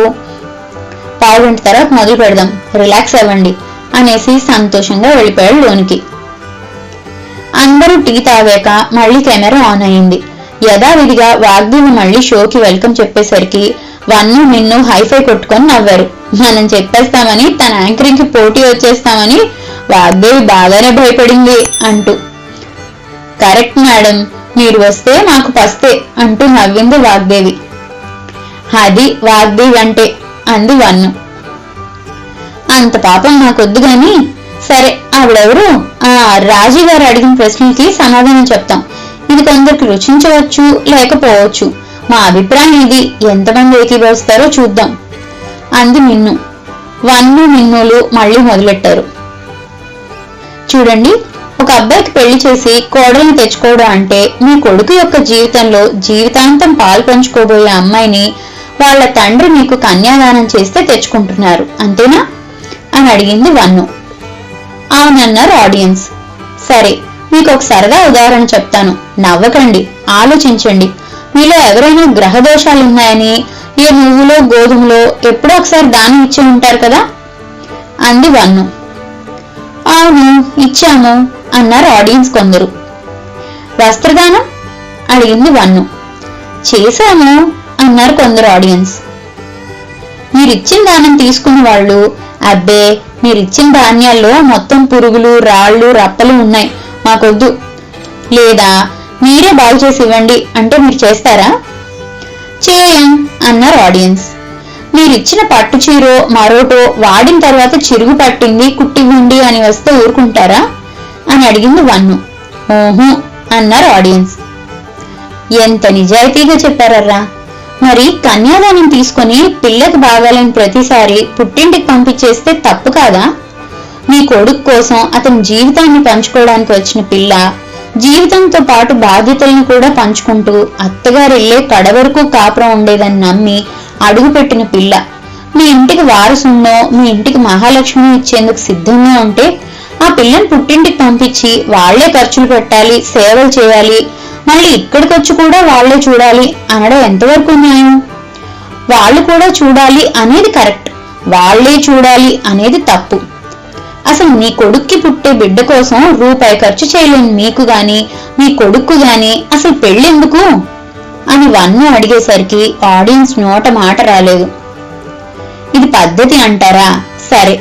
పావుగంట తర్వాత మొదలు పెడదాం, రిలాక్స్ అవ్వండి అనేసి సంతోషంగా వెళ్ళిపోయాడు లోనికి. అందరూ టీ తాగాక మళ్ళీ కెమెరా ఆన్ అయింది. యథావిధిగా వాగ్దేవి మళ్ళీ షోకి వెల్కమ్ చెప్పేసరికి వన్ను నిన్ను హైఫై కొట్టుకొని నవ్వారు. మనం చెప్పేస్తామని, తన యాంకరింగ్ కి పోటీ వచ్చేస్తామని వాగ్దేవి బాగానే భయపడింది అంటూ. కరెక్ట్ మేడం, మీరు వస్తే మాకు పస్తే అంటూ నవ్వింది వాగ్దేవి. అది వాగ్దేవి అంటే అంది వన్ను. అంత పాపం నాకొద్దు గాని, సరే ఆవిడెవరు, రాజీ గారు అడిగిన ప్రశ్నలకి సమాధానం చెప్తాం. ఇది కొందరికి రుచించవచ్చు లేకపోవచ్చు, మా అభిప్రాయం ఇది, ఎంతమంది ఏకీభవిస్తారో చూద్దాం అంది మిన్ను. వన్ను మిన్నులు మళ్ళీ మొదలెట్టారు. చూడండి, ఒక అబ్బాయికి పెళ్లి చేసి కోడల్ని తెచ్చుకోవడం అంటే మీ కొడుకు యొక్క జీవితంలో జీవితాంతం పాలు పంచుకోబోయే అమ్మాయిని వాళ్ళ తండ్రి మీకు కన్యాదానం చేస్తే తెచ్చుకుంటున్నారు, అంతేనా అని అడిగింది వన్ను. అవునన్నారు ఆడియన్స్. సరే, మీకు ఒక సరదా ఉదాహరణ చెప్తాను, నవ్వకండి, ఆలోచించండి. మీలో ఎవరైనా గ్రహ దోషాలున్నాయని ఏ నువ్వులో గోధుమలో ఎప్పుడో ఒకసారి దానం ఇచ్చి ఉంటారు కదా అంది వన్ను. అవును ఇచ్చాము అన్నారు ఆడియన్స్ కొందరు. వస్త్రదానం అడిగింది వన్ను. చేశాము అన్నారు కొందరు ఆడియన్స్. మీరిచ్చిన దానం తీసుకున్న వాళ్ళు, అబ్బే మీరిచ్చిన ధాన్యాల్లో మొత్తం పురుగులు రాళ్ళు రప్పలు ఉన్నాయి, మాకొద్దు, లేదా మీరే బాగు చేసి ఇవ్వండి అంటే మీరు చేస్తారా? చేయం అన్నారు ఆడియన్స్. మీరిచ్చిన పట్టు చీరో మరోటో వాడిన తర్వాత చిరుగు పట్టింది కుట్టివ్వండి అని వస్తే ఊరుకుంటారా అని అడిగింది వన్ను. ఓహో అన్నారు ఆడియన్స్. ఎంత నిజాయితీగా చెప్పారర్రా. మరి కన్యాదానం తీసుకుని పిల్లకి బాగాలని ప్రతిసారి పుట్టింటికి పంపించేస్తే తప్పు కాదా? మీ కొడుకు కోసం అతని జీవితాన్ని పంచుకోవడానికి వచ్చిన పిల్ల, జీవితంతో పాటు బాధ్యతలను కూడా పంచుకుంటూ అత్తగారిల్లే కడవరకు కాపురం ఉండేదని నమ్మి అడుగుపెట్టిన పిల్ల, మీ ఇంటికి వారసున్నో మీ ఇంటికి మహాలక్ష్మి ఇచ్చేందుకు సిద్ధంగా ఉంటే ఆ పిల్లని పుట్టింటికి పంపించి వాళ్లే ఖర్చులు పెట్టాలి, సేవలు చేయాలి, మళ్ళీ ఇక్కడికొచ్చి కూడా వాళ్లే చూడాలి అనడం ఎంతవరకు న్యాయం? వాళ్ళు కూడా చూడాలి అనేది కరెక్ట్, వాళ్లే చూడాలి అనేది తప్పు. అసలు మీ కొడుక్కి పుట్టే బిడ్డ కోసం రూపాయి ఖర్చు చేయలేని మీకు గాని మీ కొడుక్కు గాని అసలు పెళ్ళెందుకు అని వన్ను అడిగేసరికి ఆడియన్స్ నోట మాట రాలేదు. ఇది పద్ధతి అంటారా? సరే,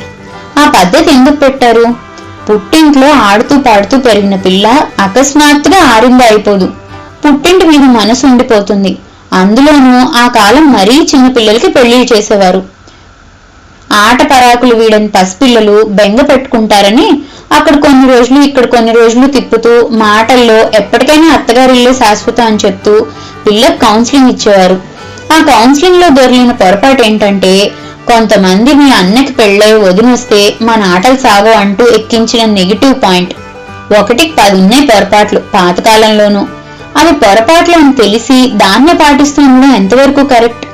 ఆ పద్ధతి ఎందుకు పెట్టారు? పుట్టింట్లో ఆడుతూ పాడుతూ పెరిగిన పిల్ల అకస్మాత్తుగా ఆరిందా అయిపోదు, పుట్టింటి మీద మనసు ఉండిపోతుంది. అందులోనూ ఆ కాలం మరీ చిన్న పిల్లలకి పెళ్లిళ్ళు చేసేవారు. ఆట పరాకులు వీడని పసిపిల్లలు బెంగ పెట్టుకుంటారని అక్కడ కొన్ని రోజులు ఇక్కడ కొన్ని రోజులు తిప్పుతూ మాటల్లో ఎప్పటికైనా అత్తగారిల్లే శాశ్వతం అని చెప్తూ పిల్లకి కౌన్సిలింగ్ ఇచ్చేవారు. ఆ కౌన్సిలింగ్ లో దొరికిన పొరపాటు ఏంటంటే కొంతమంది మీ అన్నకి పెళ్ళై వదినొస్తే మన ఆటలు సాగో అంటూ ఎక్కించిన నెగిటివ్ పాయింట్. 1కి 10 ఉన్నాయి పొరపాట్లు పాతకాలంలోనూ. అవి పొరపాట్లు అని తెలిసి దాన్నే పాటిస్తూ ఉండడం ఎంతవరకు కరెక్ట్?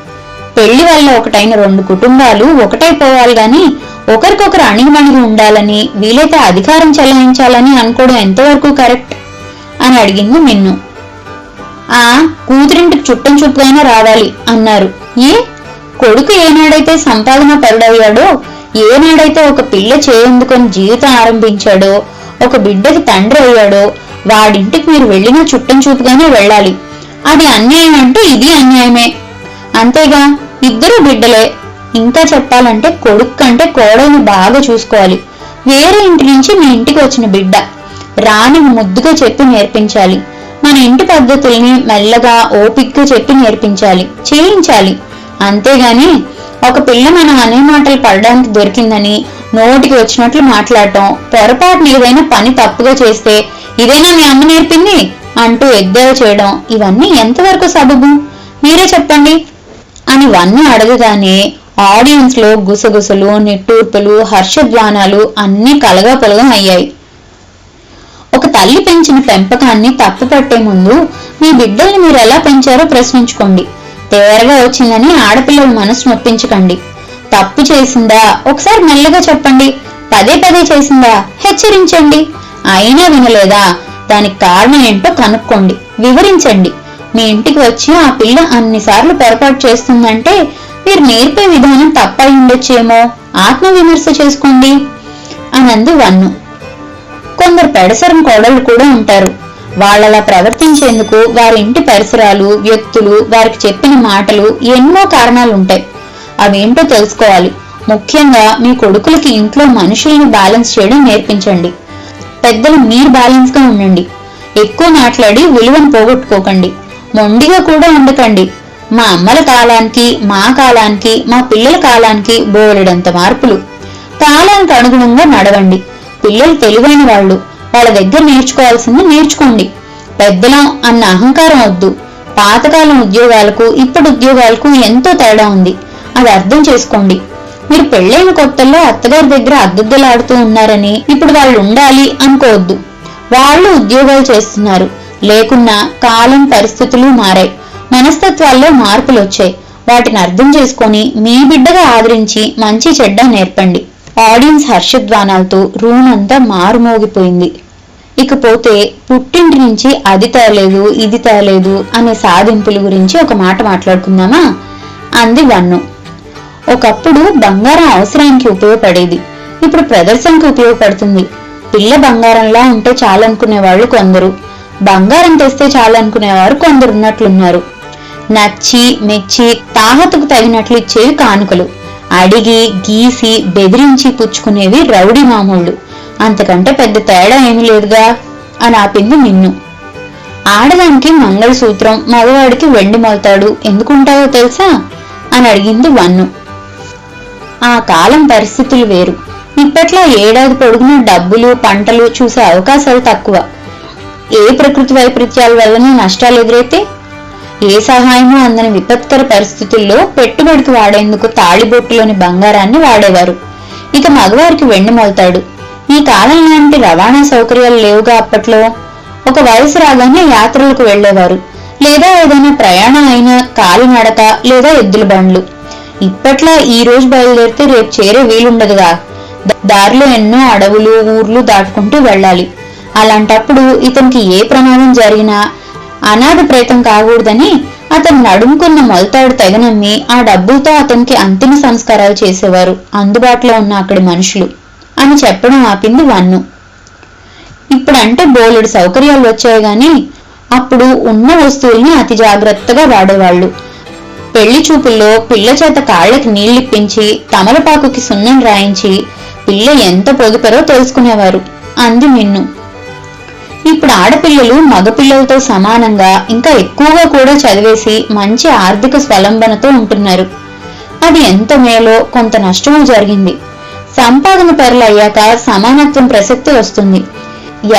పెళ్లి వల్ల ఒకటైన 2 కుటుంబాలు ఒకటైపోవాలి గాని ఒకరికొకరు అణిగిమణిగి ఉండాలని, వీలైతే అధికారం చెలాయించాలని అనుకోవడం ఎంతవరకు కరెక్ట్ అని అడిగింది మిన్ను. కూతురింటికి చుట్టం చూపుగానే రావాలి అన్నారు. కొడుకు ఏనాడైతే సంపాదన పరుడయ్యాడో, ఏనాడైతే ఒక పిల్ల చేయందుకొని జీవితం ఆరంభించాడో, ఒక బిడ్డకి తండ్రి అయ్యాడో వాడింటికి మీరు వెళ్ళినా చుట్టం చూపుగానే వెళ్ళాలి. అది అన్యాయం అంటే ఇది అన్యాయమే. అంతేగా, ఇద్దరు బిడ్డలే. ఇంకా చెప్పాలంటే కొడుకు కంటే కోడల్ని బాగా చూసుకోవాలి. వేరే ఇంటి నుంచి మీ ఇంటికి వచ్చిన బిడ్డ రాని ముద్దుగా చెప్పి నేర్పించాలి. మన ఇంటి పద్ధతుల్ని మెల్లగా ఓపికగా చెప్పి నేర్పించాలి, చేయించాలి. అంతేగాని ఒక పిల్ల మనం అనే మాటలు పడడానికి దొరికిందని నోటికి వచ్చినట్లు మాట్లాడటం, పొరపాటున ఏదైనా పని తప్పుగా చేస్తే ఇదేనా మీ అమ్మ నేర్పింది అంటూ ఎద్దేవా చేయడం, ఇవన్నీ ఎంతవరకు సబబు మీరే చెప్పండి అని వన్ను అడగగానే ఆడియన్స్ లో గుసగుసలు, నిట్టూర్పులు, హర్షధ్వానాలు అన్నీ కలగాపొలగం అయ్యాయి. ఒక తల్లి పెంచిన పెంపకాన్ని తప్పు పట్టే ముందు మీ బిడ్డల్ని మీరు ఎలా పెంచారో ప్రశ్నించుకోండి. తేరగా వచ్చిందని ఆడపిల్లల మనసు నొప్పించకండి. తప్పు చేసిందా ఒకసారి మెల్లగా చెప్పండి. పదే పదే చేసిందా హెచ్చరించండి. అయినా వినలేదా దానికి కారణం ఏంటో కనుక్కోండి, వివరించండి. మీ ఇంటికి వచ్చి ఆ పిల్ల అన్నిసార్లు పొరపాటు చేస్తుందంటే మీరు నేర్పే విధానం తప్పై ఉండొచ్చేమో, ఆత్మవిమర్శ చేసుకోండి అనంది వన్ను. కొందరు పెడసరం కోడళ్ళు కూడా ఉంటారు. వాళ్ళలా ప్రవర్తించేందుకు వారి ఇంటి పరిసరాలు, వ్యక్తులు, వారికి చెప్పిన మాటలు ఎన్నో కారణాలుంటాయి. అవేంటో తెలుసుకోవాలి. ముఖ్యంగా మీ కొడుకులకి ఇంట్లో మనుషుల్ని బ్యాలెన్స్ చేయడం నేర్పించండి. పెద్దలు మీరు బ్యాలెన్స్ గా ఉండండి. ఎక్కువ మాట్లాడి విలువను పోగొట్టుకోకండి. మొండిగా కూడా ఉండకండి. మా అమ్మల కాలానికి, మా కాలానికి, మా పిల్లల కాలానికి బోలెడంత మార్పులు. కాలానికి అనుగుణంగా నడవండి. పిల్లలు తెలివైన వాళ్ళు, వాళ్ళ దగ్గర నేర్చుకోవాల్సింది నేర్చుకోండి. పెద్దలం అన్న అహంకారం వద్దు. పాతకాలం ఉద్యోగాలకు ఇప్పటి ఉద్యోగాలకు ఎంతో తేడా ఉంది, అది అర్థం చేసుకోండి. మీరు పెళ్ళైన కొత్తల్లో అత్తగారి దగ్గర అద్దెలాడుతూ ఉన్నారని ఇప్పుడు వాళ్ళు ఉండాలి అనుకోవద్దు. వాళ్ళు ఉద్యోగాలు చేస్తున్నారు. లేకున్నా కాలం, పరిస్థితులు మారాయి. మనస్తత్వాల్లో మార్పులు వచ్చాయి. వాటిని అర్థం చేసుకొని మీ బిడ్డగా ఆదరించి మంచి చెడ్డ నేర్పండి. ఆడియన్స్ హర్షధ్వానాలతో రూమ్ అంతా మారుమోగిపోయింది. ఇకపోతే పుట్టింటి నుంచి అది తేలేదు, ఇది తేలేదు అనే సాధింపుల గురించి ఒక మాట మాట్లాడుకుందామా అంది వన్ను. ఒకప్పుడు బంగారం అవసరానికి ఉపయోగపడేది, ఇప్పుడు ప్రదర్శనకు ఉపయోగపడుతుంది. పిల్ల బంగారంలా ఉంటే చాలనుకునేవాళ్లు కొందరు, బంగారం తెస్తే చాలనుకునేవారు కొందరు ఉన్నట్లున్నారు. నచ్చి మెచ్చి తాహతుకు తగినట్లు ఇచ్చేవి కానుకలు, అడిగి గీసి బెదిరించి పుచ్చుకునేవి రౌడీ మామూళ్ళు. అంతకంటే పెద్ద తేడా ఏమీ లేదుగా అని ఆపింది మిన్ను. ఆడదానికి మంగళసూత్రం, మగవాడికి వెండి మొలతాడు ఎందుకుంటాయో తెలుసా అని అడిగింది వన్ను. ఆ కాలం పరిస్థితులు వేరు. ఇప్పట్లో ఏడాది పొడుగున డబ్బులు, పంటలు చూసే అవకాశాలు తక్కువ. ఏ ప్రకృతి వైపరీత్యాల వల్లనే నష్టాలు ఎదురైతే, ఏ సహాయమూ అందని విపత్కర పరిస్థితుల్లో పెట్టుబడికి వాడేందుకు తాళిబొట్టులోని బంగారాన్ని వాడేవారు. ఇక మగవారికి వెండి మొలతాడు. ఈ కాలం లాంటి రవాణా సౌకర్యాలు లేవుగా అప్పట్లో. ఒక వయసు రాగానే యాత్రలకు వెళ్లేవారు, లేదా ఏదైనా ప్రయాణం అయినా కాలినడక లేదా ఎద్దుల బండ్లు. ఇప్పట్లో ఈ రోజు బయలుదేరితే రేపు చేరే వీలుండదుగా. దారిలో ఎన్నో అడవులు, ఊర్లు దాటుకుంటూ వెళ్ళాలి. అలాంటప్పుడు ఇతనికి ఏ ప్రమాదం జరిగినా అనాథ ప్రేతం కాకూడదని అతను నడుముకున్న మొలతాడు తెగనమ్మి ఆ డబ్బులతో అతనికి అంతిమ సంస్కారాలు చేసేవారు అందుబాటులో ఉన్న అక్కడి మనుషులు అని చెప్పడం ఆపింది వన్ను. ఇప్పుడంటే బోలెడు సౌకర్యాలు వచ్చాయి గాని అప్పుడు ఉన్న వస్తువుల్ని అతి జాగ్రత్తగా వాడేవాళ్లు. పెళ్లి చూపుల్లో పిల్ల చేత కాళ్లకి నీళ్లిప్పించి తమలపాకుకి సున్నం రాయించి పిల్ల ఎంత పొదుపరో తెలుసుకునేవారు అంది మిన్ను. ఇప్పుడు ఆడపిల్లలు మగపిల్లలతో సమానంగా ఇంకా ఎక్కువగా కూడా చదివేసి మంచి ఆర్థిక స్వలంబనతో ఉంటున్నారు. అది ఎంత మేలో కొంత నష్టమూ జరిగింది. సంపాదన పరులు అయ్యాక సమానత్వం ప్రసక్తి వస్తుంది.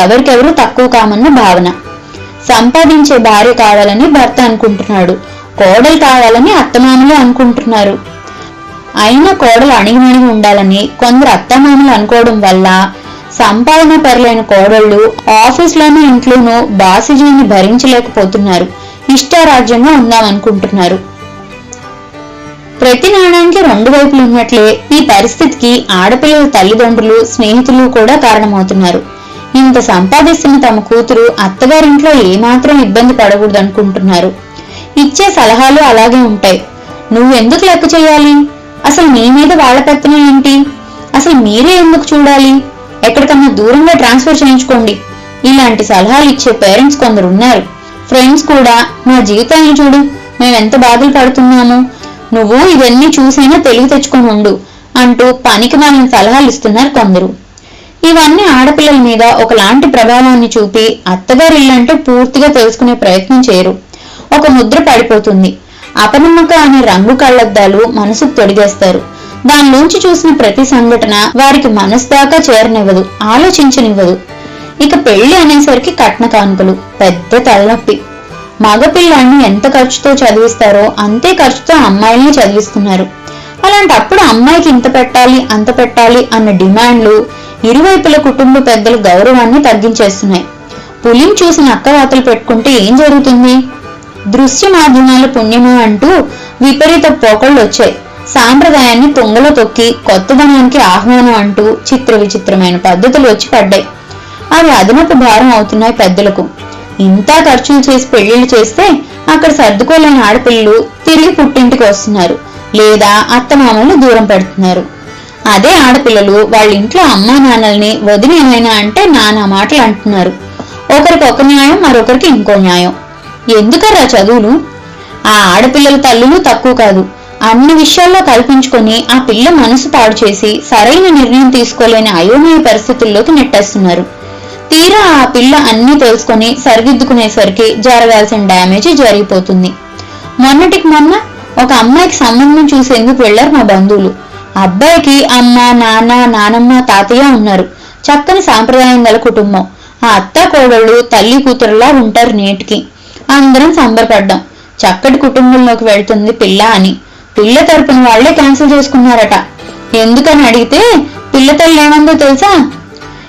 ఎవరికెవరూ తక్కువ కామన్న భావన. సంపాదించే భార్య కావాలని భర్త అనుకుంటున్నాడు, కోడలు కావాలని అత్తమామలు అనుకుంటున్నారు. అయినా కోడలు అణిగిమణిగి ఉండాలని కొందరు అత్తమామలు అనుకోవడం వల్ల సంపాదన పరులైన కోడళ్లు ఆఫీస్లోనూ ఇంట్లోనూ బాసిజీని భరించలేకపోతున్నారు. ఇష్టారాజ్యంగా ఉందామనుకుంటున్నారు. ప్రతి నాణానికి రెండు వైపులు ఉన్నట్లే ఈ పరిస్థితికి ఆడపిల్లల తల్లిదండ్రులు, స్నేహితులు కూడా కారణమవుతున్నారు. ఇంత సంపాదిస్తున్న తమ కూతురు అత్తగారింట్లో ఏమాత్రం ఇబ్బంది పడకూడదనుకుంటున్నారు. ఇచ్చే సలహాలు అలాగే ఉంటాయి. నువ్వెందుకు లెక్క చేయాలి? అసలు నీ మీద వాళ్ళ పెత్తనం ఏంటి? అసలు మీరే ఎందుకు చూడాలి? ఎక్కడికన్నా దూరంగా ట్రాన్స్ఫర్ చేయించుకోండి. ఇలాంటి సలహాలు ఇచ్చే పేరెంట్స్ కొందరు ఉన్నారు. ఫ్రెండ్స్ కూడా మా జీవితాన్ని చూడు, మేమెంత బాధలు పడుతున్నాము, నువ్వు ఇవన్నీ చూసైనా తెలివి తెచ్చుకొని ఉండు అంటూ పనికి మాలిన సలహాలు ఇస్తున్నారు కొందరు. ఇవన్నీ ఆడపిల్లల మీద ఒకలాంటి ప్రభావాన్ని చూపి అత్తగారిల్లంటే పూర్తిగా తెలుసుకునే ప్రయత్నం చేయరు. ఒక ముద్ర పడిపోతుంది. అపనమ్మక అనే రంగు కళ్ళద్దాలు మనసుకు తొడిగేస్తారు. దానిలోంచి చూసిన ప్రతి సంఘటన వారికి మనసు దాకా చేరనివ్వదు, ఆలోచించనివ్వదు. ఇక పెళ్లి అనేసరికి కట్న కానుకలు పెద్ద తలనొప్పి. మగపిల్లాన్ని ఎంత ఖర్చుతో చదివిస్తారో అంతే ఖర్చుతో అమ్మాయిల్ని చదివిస్తున్నారు. అలాంటప్పుడు అమ్మాయికి ఇంత పెట్టాలి అంత పెట్టాలి అన్న డిమాండ్లు ఇరువైపుల కుటుంబ పెద్దల గౌరవాన్ని తగ్గించేస్తున్నాయి. పులిని చూసిన అక్కవాతలు పెట్టుకుంటే ఏం జరుగుతుంది? దృశ్య మాధ్యమాల పుణ్యమా అంటూ విపరీత పోకళ్ళు వచ్చాయి. సాంప్రదాయాన్ని తుంగలో తొక్కి కొత్తదనానికి ఆహ్వానం అంటూ చిత్ర విచిత్రమైన పద్ధతులు వచ్చి పడ్డాయి. అవి అదనపు భారం అవుతున్నాయి పెద్దలకు. ఇంత ఖర్చులు చేసి పెళ్లిళ్లు చేస్తే అక్కడ సర్దుకోలేని ఆడపిల్లలు తిరిగి పుట్టింటికి వస్తున్నారు, లేదా అత్తమామలు దూరం పెడుతున్నారు. అదే ఆడపిల్లలు వాళ్ళ ఇంట్లో అమ్మా నాన్నల్ని వదిలి ఏమైనా అంటే నానా మాటలు అంటున్నారు. ఒకరికి ఒక న్యాయం, మరొకరికి ఇంకో న్యాయం. ఎందుకరా చదువులు? ఆ ఆడపిల్లల తల్లులు తక్కువ కాదు. అన్ని విషయాల్లో కల్పించుకొని ఆ పిల్ల మనసు పాడు చేసి సరైన నిర్ణయం తీసుకోలేని అయోమయ పరిస్థితుల్లోకి నెట్టేస్తున్నారు. తీరా ఆ పిల్ల అన్ని తెలుసుకొని సరిదిద్దుకునేసరికి జరగాల్సిన డ్యామేజ్ జరిగిపోతుంది. మొన్నటికి మొన్న ఒక అమ్మాయికి సంబంధం చూసేందుకు వెళ్లారు మా బంధువులు. అబ్బాయికి అమ్మ, నాన్న, నానమ్మ, తాతయ్య ఉన్నారు. చక్కని సాంప్రదాయం గల కుటుంబం. ఆ అత్త కోడళ్ళు తల్లి కూతురులా ఉంటారు నేటికి. అందరం సంబరపడ్డాం. చక్కటి కుటుంబంలోకి వెళ్తుంది పిల్ల అని. పిల్ల తరపున వాళ్లే క్యాన్సిల్ చేసుకున్నారట. ఎందుకని అడిగితే పిల్ల తల్లి ఏమందో తెలుసా?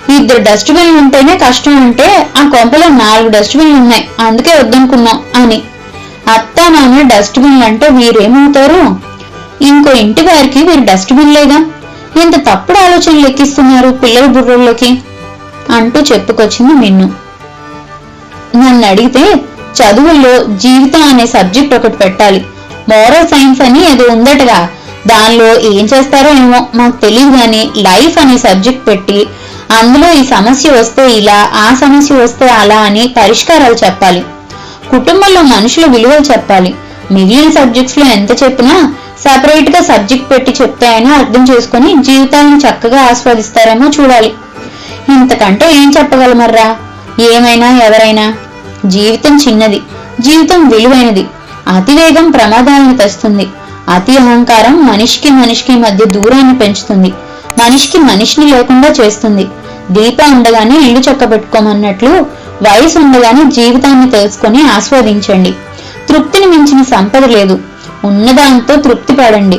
2 డస్ట్బిన్లు ఉంటేనే కష్టం అంటే ఆ కొంపలో 4 డస్ట్బిన్లు ఉన్నాయి, అందుకే వద్దనుకున్నాం అని. అత్తా నాన్న డస్ట్బిన్లు అంటే వీరేమవుతారు? ఇంకో ఇంటి వారికి వీరు డస్ట్బిన్లేగా. ఇంత తప్పుడు ఆలోచనలు ఎక్కిస్తున్నారు పిల్లల బుర్రల్లోకి అంటూ చెప్పుకొచ్చింది మిన్ను. నన్ను అడిగితే చదువుల్లో జీవితం అనే సబ్జెక్ట్ ఒకటి పెట్టాలి. మోరల్ సైన్స్ అని ఏదో ఉందటగా, దానిలో ఏం చేస్తారో ఏమో మాకు తెలియదు గాని లైఫ్ అనే సబ్జెక్ట్ పెట్టి అందులో ఈ సమస్య వస్తే ఇలా, ఆ సమస్య వస్తే అలా అని పరిష్కారాలు చెప్పాలి. కుటుంబంలో మనుషుల విలువలు చెప్పాలి. మిగిలిన సబ్జెక్ట్స్ లో ఎంత చెప్పినా సపరేట్ గా సబ్జెక్ట్ పెట్టి చెప్తాయని అర్థం చేసుకుని జీవితాలను చక్కగా ఆస్వాదిస్తారేమో చూడాలి. ఇంతకంటే ఏం చెప్పగలమర్రా? ఏమైనా ఎవరైనా. జీవితం చిన్నది, జీవితం విలువైనది. అతివేగం ప్రమాదాలను తెస్తుంది. అతి అహంకారం మనిషికి మధ్య దూరాన్ని పెంచుతుంది. మనిషికి మనిషిని లేకుండా చేస్తుంది. దీపం ఉండగానే ఇల్లు చక్కబెట్టుకోమన్నట్లు వయసు ఉండగానే జీవితాన్ని తెలుసుకొని ఆస్వాదించండి. తృప్తిని మించిన సంపద లేదు. ఉన్నదాంతో తృప్తి పడండి.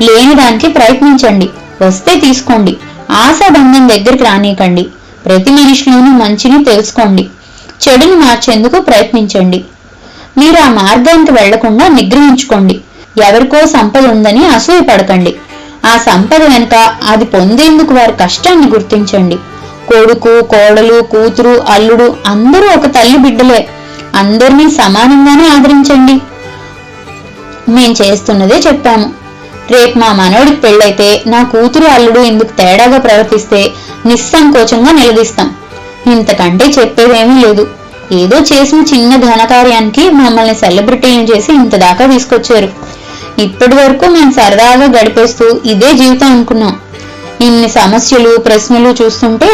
లేని దానికి ప్రయత్నించండి. వస్తే తీసుకోండి. ఆశాబంధం దగ్గరికి రానీకండి. ప్రతి మనిషిలోనూ మంచిని తెలుసుకోండి. చెడుని మార్చేందుకు ప్రయత్నించండి. మీరు ఆ మార్గానికి వెళ్లకుండా నిగ్రహించుకోండి. ఎవరికో సంపద ఉందని అసూయ పడకండి. ఆ సంపద వెనుక అది పొందేందుకు వారి కష్టాన్ని గుర్తించండి. కొడుకు, కోడలు, కూతురు, అల్లుడు అందరూ ఒక తల్లి బిడ్డలే. అందరినీ సమానంగానే ఆదరించండి. మేం చేస్తున్నదే చెప్పాము. రేపు మా మనవడికి పెళ్ళైతే నా కూతురు, అల్లుడు ఇందుకు తేడాగా ప్రవర్తిస్తే నిస్సంకోచంగా నిలదీస్తాం. ఇంతకంటే చెప్పేదేమీ లేదు. ఏదో చేసిన చిన్న ఘనకార్యానికి మమ్మల్ని సెలబ్రిటీలను చేసి ఇంత దాకా తీసుకొచ్చారు. ఇప్పటి వరకు మేము సరదాగా గడిపేస్తూ ఇదే జీవితం అనుకున్నాం. ఇన్ని సమస్యలు, ప్రశ్నలు చూస్తుంటే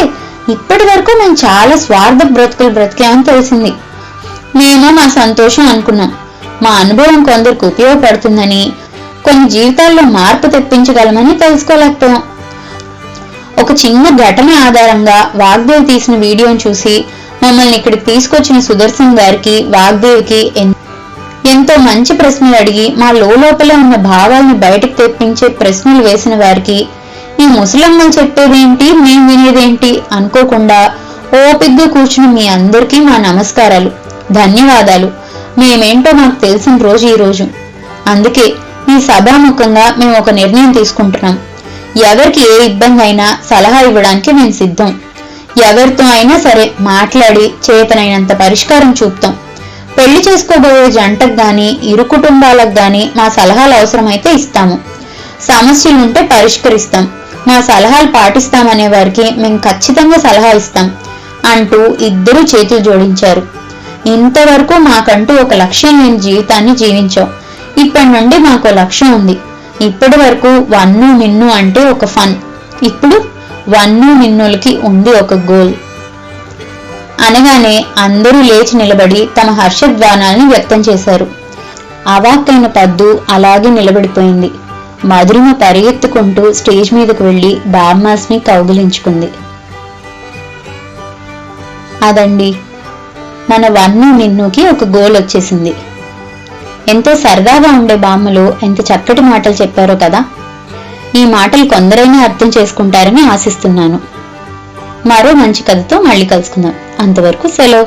ఇప్పటి వరకు మేము చాలా స్వార్థ బ్రతుకులు బ్రతికామని తెలిసింది. మేము మా సంతోషం అనుకున్నాం. మా అనుభవం కొందరికి ఉపయోగపడుతుందని, కొన్ని జీవితాల్లో మార్పు తెప్పించగలమని తెలుసుకోలేకపోయాం. ఒక చిన్న ఘటన ఆధారంగా వాగ్దేవి తీసిన వీడియోను చూసి మమ్మల్ని ఇక్కడికి తీసుకొచ్చిన సుదర్శన్ గారికి, వాగ్దేవికి ఎంతో మంచి ప్రశ్నలు అడిగి మా లోపల ఉన్న భావాల్ని బయటకు తెప్పించే ప్రశ్నలు వేసిన వారికి ఈ ముసలమ్మలు చెప్పేదేంటి మేం వినేదేంటి అనుకోకుండా ఓపిగ్గా కూర్చుని మీ అందరికీ మా నమస్కారాలు, ధన్యవాదాలు. మేమేంటో మాకు తెలిసిన రోజు ఈ రోజు. అందుకే ఈ సభాముఖంగా మేము ఒక నిర్ణయం తీసుకుంటున్నాం. ఎవరికి ఏ ఇబ్బంది అయినా సలహా ఇవ్వడానికి మేము సిద్ధం. ఎవరితో అయినా సరే మాట్లాడి చేతనైనంత పరిష్కారం చూపుతాం. పెళ్లి చేసుకోబోయే జంటకు గాని ఇరు కుటుంబాలకు గాని మా సలహాలు అవసరమైతే ఇస్తాము. సమస్యలుంటే పరిష్కరిస్తాం. మా సలహాలు పాటిస్తామనే వారికి మేము ఖచ్చితంగా సలహా ఇస్తాం అంటూ ఇద్దరూ చేతులు జోడించారు. ఇంతవరకు మాకంటూ ఒక లక్ష్యం లేని జీవితాన్ని జీవించాం. ఇప్పటి నుండి మాకు లక్ష్యం ఉంది. ఇప్పటి వరకు వన్ను నిన్ను అంటే ఒక ఫన్, ఇప్పుడు వన్ను నిన్నులకి ఉంది ఒక గోల్ అనగానే అందరూ లేచి నిలబడి తమ హర్షధ్వానాల్ని వ్యక్తం చేశారు. అవాక్కైన పద్దు అలాగే నిలబడిపోయింది. మధురిమ పరిగెత్తుకుంటూ స్టేజ్ మీదకు వెళ్లి బామ్మాస్ని కౌగిలించుకుంది. అదండి, మన వన్ను నిన్నుకి ఒక గోల్ వచ్చేసింది. ఎంతో సరదాగా ఉండే బామ్మలు ఎంత చక్కటి మాటలు చెప్పారో కదా. ఈ మాటలు కొందరైనా అర్థం చేసుకుంటారని ఆశిస్తున్నాను. మరో మంచి కథతో మళ్ళీ కలుసుకుందాం. అంతవరకు సెలవు.